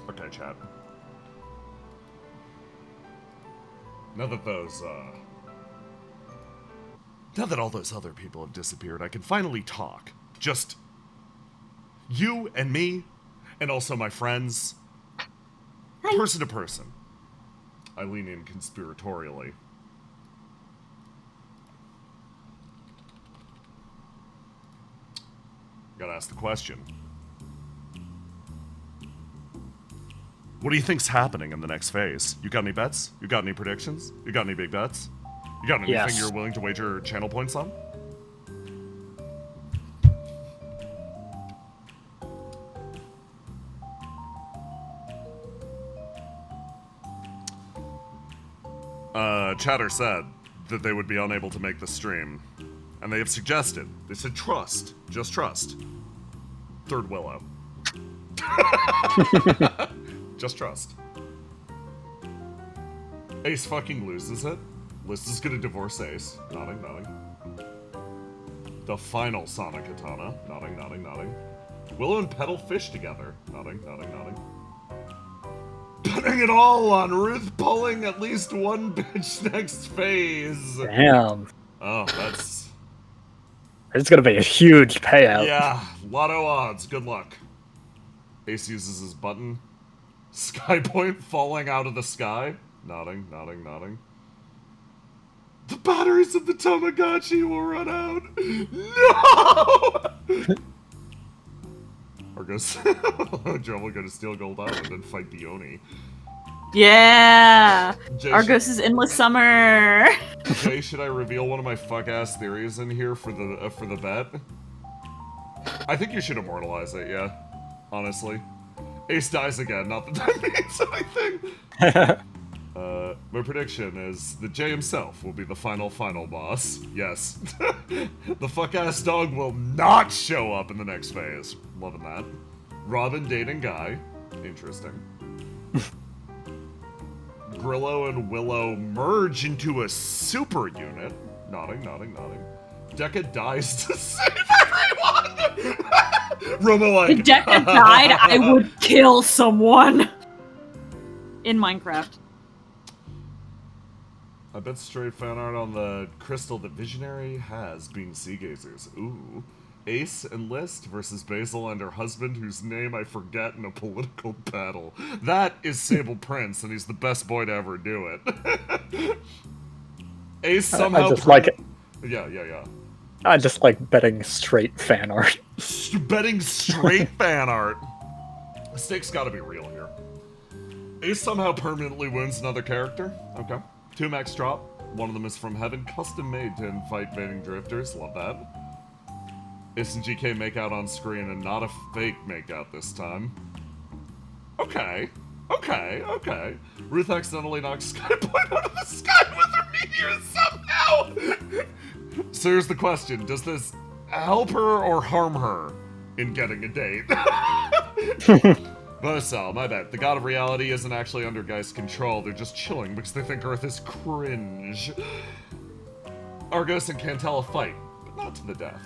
Okay, chat. Now that all those other people have disappeared, I can finally talk. Just you and me, and also my friends. Hi. Person to person. I lean in conspiratorially. Gotta ask the question. What do you think's happening in the next phase? You got any bets? You got any predictions? You got any big bets? You got anything Yes. you're willing to wager channel points on? Chatter said that they would be unable to make the stream. And they have suggested, they said trust, just trust. Third Willow. Just trust. Ace fucking loses it. Liz is gonna divorce Ace. Nodding, nodding. The final Sonic Katana. Nodding, nodding, nodding. Willow and Petal fish together. Nodding, nodding, nodding. Putting it all on Ruth pulling at least one bitch next phase. Damn. Oh, that's... It's gonna be a huge payout. Yeah, lotto odds. Good luck. Ace uses his button. Skypoint falling out of the sky. Nodding, nodding, nodding. The batteries of the Tamagotchi will run out. No! Argus. Joe will go to Steel Gold Island and fight the Oni. Yeah! Jay, Argos is endless summer! Jay, should I reveal one of my fuck-ass theories in here for the bet? I think you should immortalize it, yeah. Honestly. Ace dies again, not that that means anything! My prediction is that Jay himself will be the final boss. Yes. The fuck-ass dog will not show up in the next phase. Loving that. Robin dating Guy. Interesting. Grillo and Willow merge into a super unit. Nodding, nodding, nodding. Deca dies to save everyone! Romo like... If Deca died, I would kill someone! In Minecraft. I bet straight fan art on the crystal that Visionary has being sea gazers. Ooh. Ace and List versus Basil and her husband, whose name I forget in a political battle. That is Sable Prince, and he's the best boy to ever do it. Ace somehow... I just like it. Yeah, yeah, yeah. I just like betting straight fan art. Betting straight fan art. The stakes gotta be real here. Ace somehow permanently wounds another character. Okay. 2 max drop. One of them is from heaven, custom made to invite invading drifters. Love that. Ace and GK make out on screen and not a fake makeout this time. Okay. Okay, okay. Ruth accidentally knocks Skypoint out of the sky with her meteor somehow! So here's the question. Does this help her or harm her in getting a date? Bosal, my bad. The god of reality isn't actually under Geist's control. They're just chilling because they think Earth is cringe. Argos and Cantella fight, but not to the death.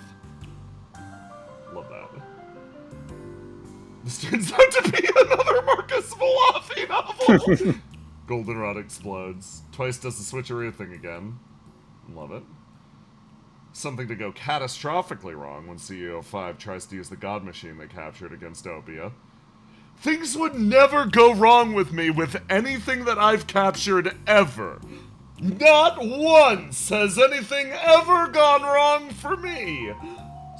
Love that. This turns out to be another Marcus Malafi novel! Goldenrod explodes. Twice does the switcheroo thing again. Love it. Something to go catastrophically wrong when CEO 5 tries to use the god machine they captured against Opia. Things would never go wrong with me with anything that I've captured ever. Not once has anything ever gone wrong for me.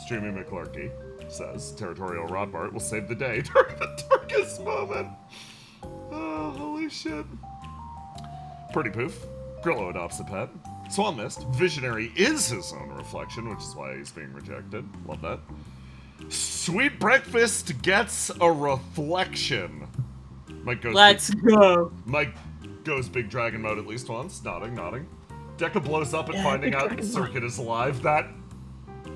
Streaming McClurky says Territorial Rodbart will save the day during the darkest moment. Oh, holy shit. Pretty Poof. Grillo adopts a pet. Swan Mist. Visionary is his own reflection, which is why he's being rejected. Love that. Sweet Breakfast gets a reflection. Mike goes Let's go. Mike goes big dragon mode at least once. Nodding, nodding. Deca blows up and finding big out dragon Circuit is alive. That...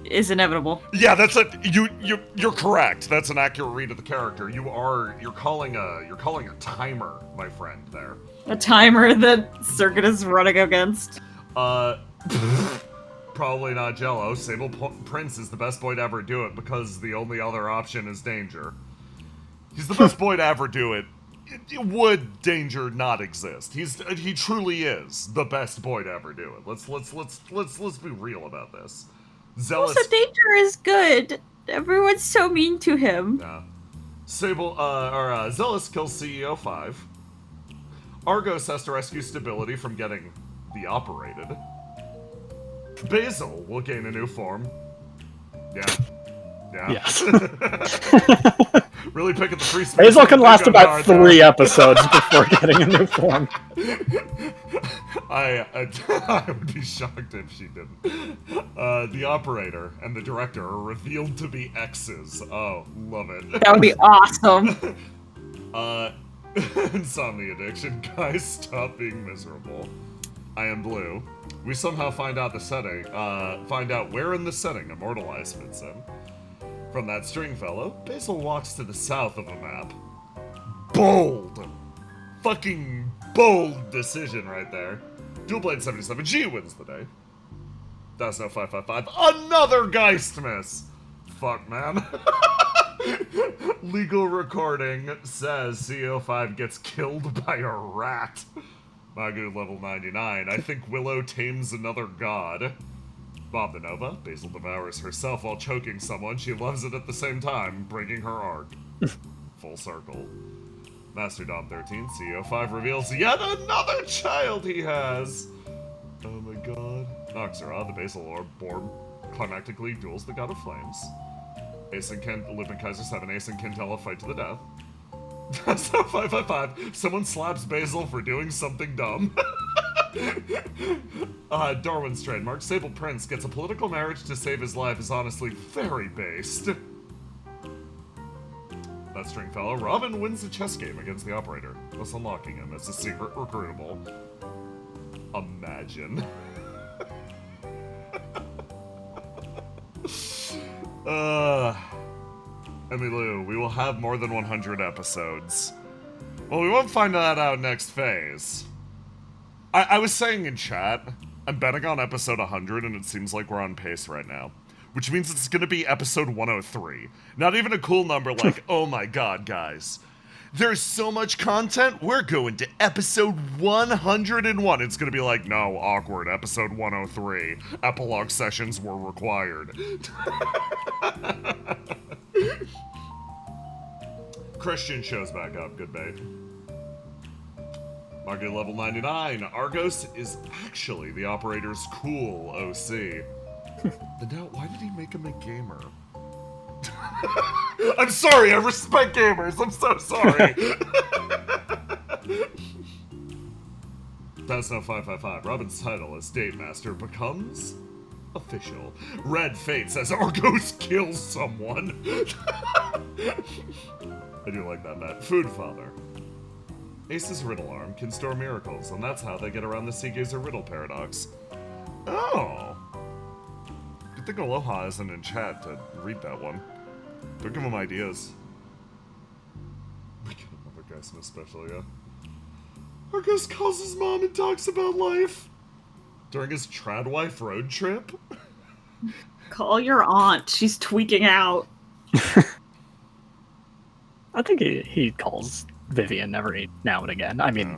Is inevitable. Yeah, that's a... You're correct. That's an accurate read of the character. You're calling a timer, my friend, there. A timer that Circuit is running against. Probably not Jello. Sable Prince is the best boy to ever do it because the only other option is Danger. He's the best boy to ever do it. Would Danger not exist? He truly is the best boy to ever do it. Let's be real about this. Zealous. Also, Danger is good. Everyone's so mean to him. Yeah. Zealous kills CEO 5. Argos has to rescue Stability from getting operated. Basil will gain a new form. Yeah. Yeah. Yes. Really picking the free space. Basil on can the last bingo about card there. 3 episodes before getting a new form. I would be shocked if she didn't. The operator and the director are revealed to be exes. Oh, love it. That would be awesome. Insomnia addiction. Guys, stop being miserable. I am blue. We somehow find out the setting, find out where in the setting Immortalize fits in. From that string fellow, Basil walks to the south of the map. Bold! Fucking bold decision right there. Dual Blade 77G wins the day. That's no 555. Another Geist miss! Fuck, man. Legal recording says CO5 gets killed by a rat. Magu level 99. I think Willow tames another god. Bob the Nova. Basil devours herself while choking someone. She loves it at the same time, breaking her arc. Full circle. Master Dom 13. CO5 reveals yet another child he has. Oh my god. Noxera, the Basil orb, climactically duels the god of flames. Ace and Ken, Lupin Kaiser 7, Ace and Quintella fight to the death. That's not 555. Someone slaps Basil for doing something dumb. Darwin's trademark. Sable Prince gets a political marriage to save his life is honestly very based. That Stringfellow. Robin wins the chess game against the operator, thus unlocking him as a secret recruitable. Imagine. Emmylou, we will have more than 100 episodes. Well, we won't find that out next phase. I was saying in chat, I'm betting on episode 100, and it seems like we're on pace right now. Which means it's gonna be episode 103. Not even a cool number like, oh my god, guys. There's so much content, we're going to episode 101. It's gonna be like, no, awkward, episode 103. Epilogue sessions were required. Christian shows back up, good bait. Market level 99. Argos is actually the operator's cool OC. But now, why did he make him a gamer? I'm sorry, I respect gamers, I'm so sorry. That's now 555. Robin's title as Date Master becomes official. Red Fate says Argos kills someone. I do like that bet. Food Father. Ace's Riddle Arm can store miracles, and that's how they get around the Seagazer Riddle Paradox. Oh. Good thing Aloha isn't in chat to read that one. Don't give him ideas. We get another guy in special, yeah. Argus calls his mom and talks about life. During his Tradwife road trip? Call your aunt. She's tweaking out. I think he calls Vivian every now and again. I mean,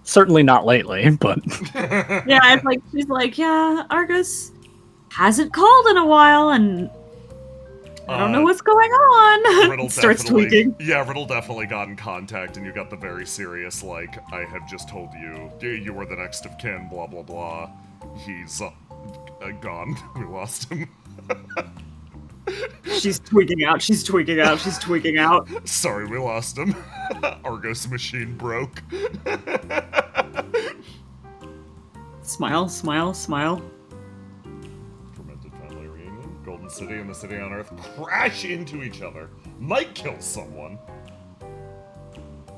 certainly not lately, but... Yeah, it's like, she's like, yeah, Argus hasn't called in a while, and I don't know what's going on. Riddle Starts tweaking. Yeah, Riddle definitely got in contact, and you got the very serious, like, I have just told you, you were the next of kin, blah blah blah. He's gone. We lost him. She's tweaking out, she's tweaking out, she's tweaking out. Sorry, we lost him. Argos machine broke. Smile, smile, smile. Tormented family reunion. Golden City and the City on Earth crash into each other. Might kill someone.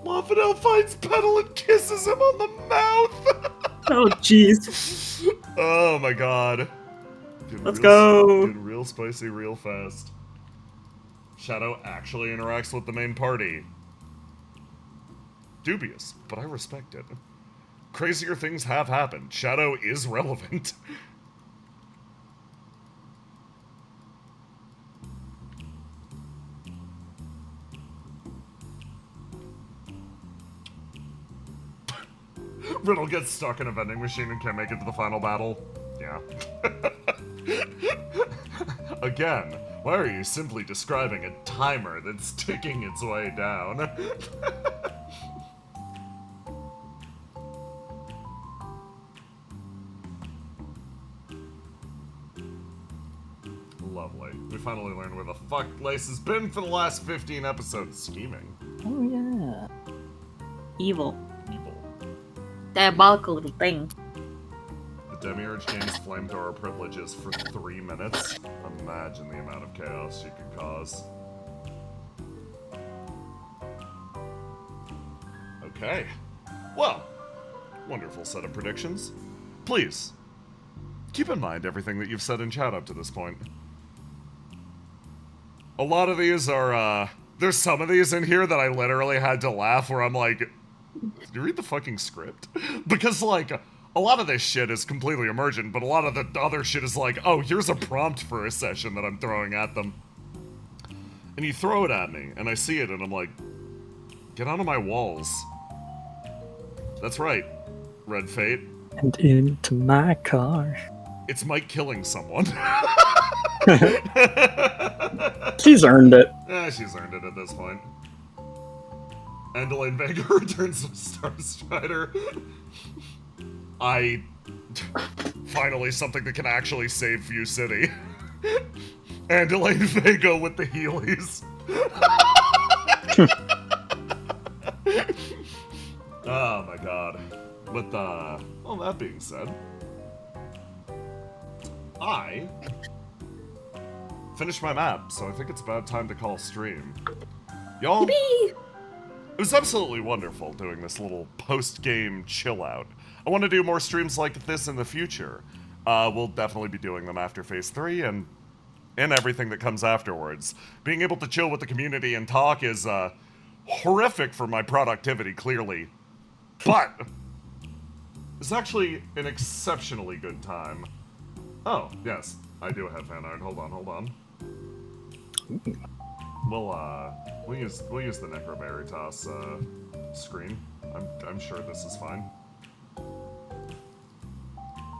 Lafadel finds Petal and kisses him on the mouth. Oh, jeez. Oh my god. Let's go. Getting real spicy real fast. Shadow actually interacts with the main party. Dubious, but I respect it. Crazier things have happened. Shadow is relevant. Riddle gets stuck in a vending machine and can't make it to the final battle. Yeah. Again, why are you simply describing a timer that's ticking its way down? Lovely. We finally learned where the fuck Lace has been for the last 15 episodes. Scheming. Oh yeah. Evil. Evil. Diabolical little thing. The Demiurge gains flamethrower privileges for 3 minutes. Imagine the amount of chaos she could cause. Okay. Well, wonderful set of predictions. Please, keep in mind everything that you've said in chat up to this point. A lot of these are, there's some of these in here that I literally had to laugh where I'm like, did you read the fucking script? Because, like, a lot of this shit is completely emergent, but a lot of the other shit is like, oh, here's a prompt for a session that I'm throwing at them. And you throw it at me, and I see it, and I'm like, get out of my walls. That's right, Red Fate. And into my car. It's Mike killing someone. She's earned it. She's earned it at this point. Andalane Vega returns to Starstrider. Finally, something that can actually save View City. Andalane Vega with the Heelys. Oh my god. With all that being said, I finished my map, so I think it's about time to call stream. Y'all, it was absolutely wonderful doing this little post-game chill out. I want to do more streams like this in the future. We'll definitely be doing them after Phase 3 and everything that comes afterwards. Being able to chill with the community and talk is horrific for my productivity, clearly. But it's actually an exceptionally good time. Oh, yes, I do have fan art. Hold on. We'll use the Necroveritas screen. I'm sure this is fine.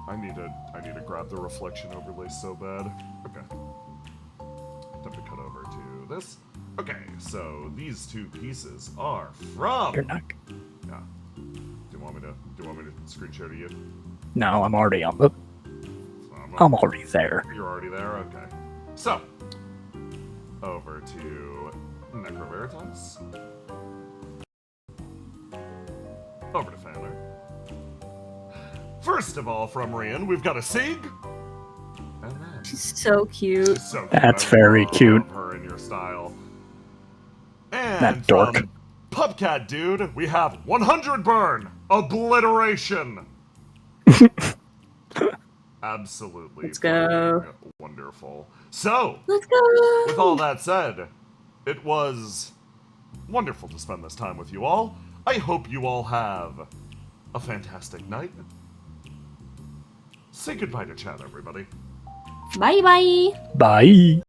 I need to grab the reflection overlay so bad. Okay. Have to cut over to this. Okay, so these two pieces are from. You're not. Yeah. Do you want me to screen share to you? No, I'm already on the. I'm already there. You're already there? Okay. So, over to Necroveritas. Over to Fanner. First of all, from Rian, we've got a Sig. And then... She's so cute. She's so cute. That's I very love cute. her in your style. And That dork. from Pubcat Dude, we have 100 Burn! Obliteration! Absolutely. Let's go. Wonderful. So, Let's go. with all that said, it was wonderful to spend this time with you all. I hope you all have a fantastic night. Say goodbye to chat, everybody. Bye bye. Bye.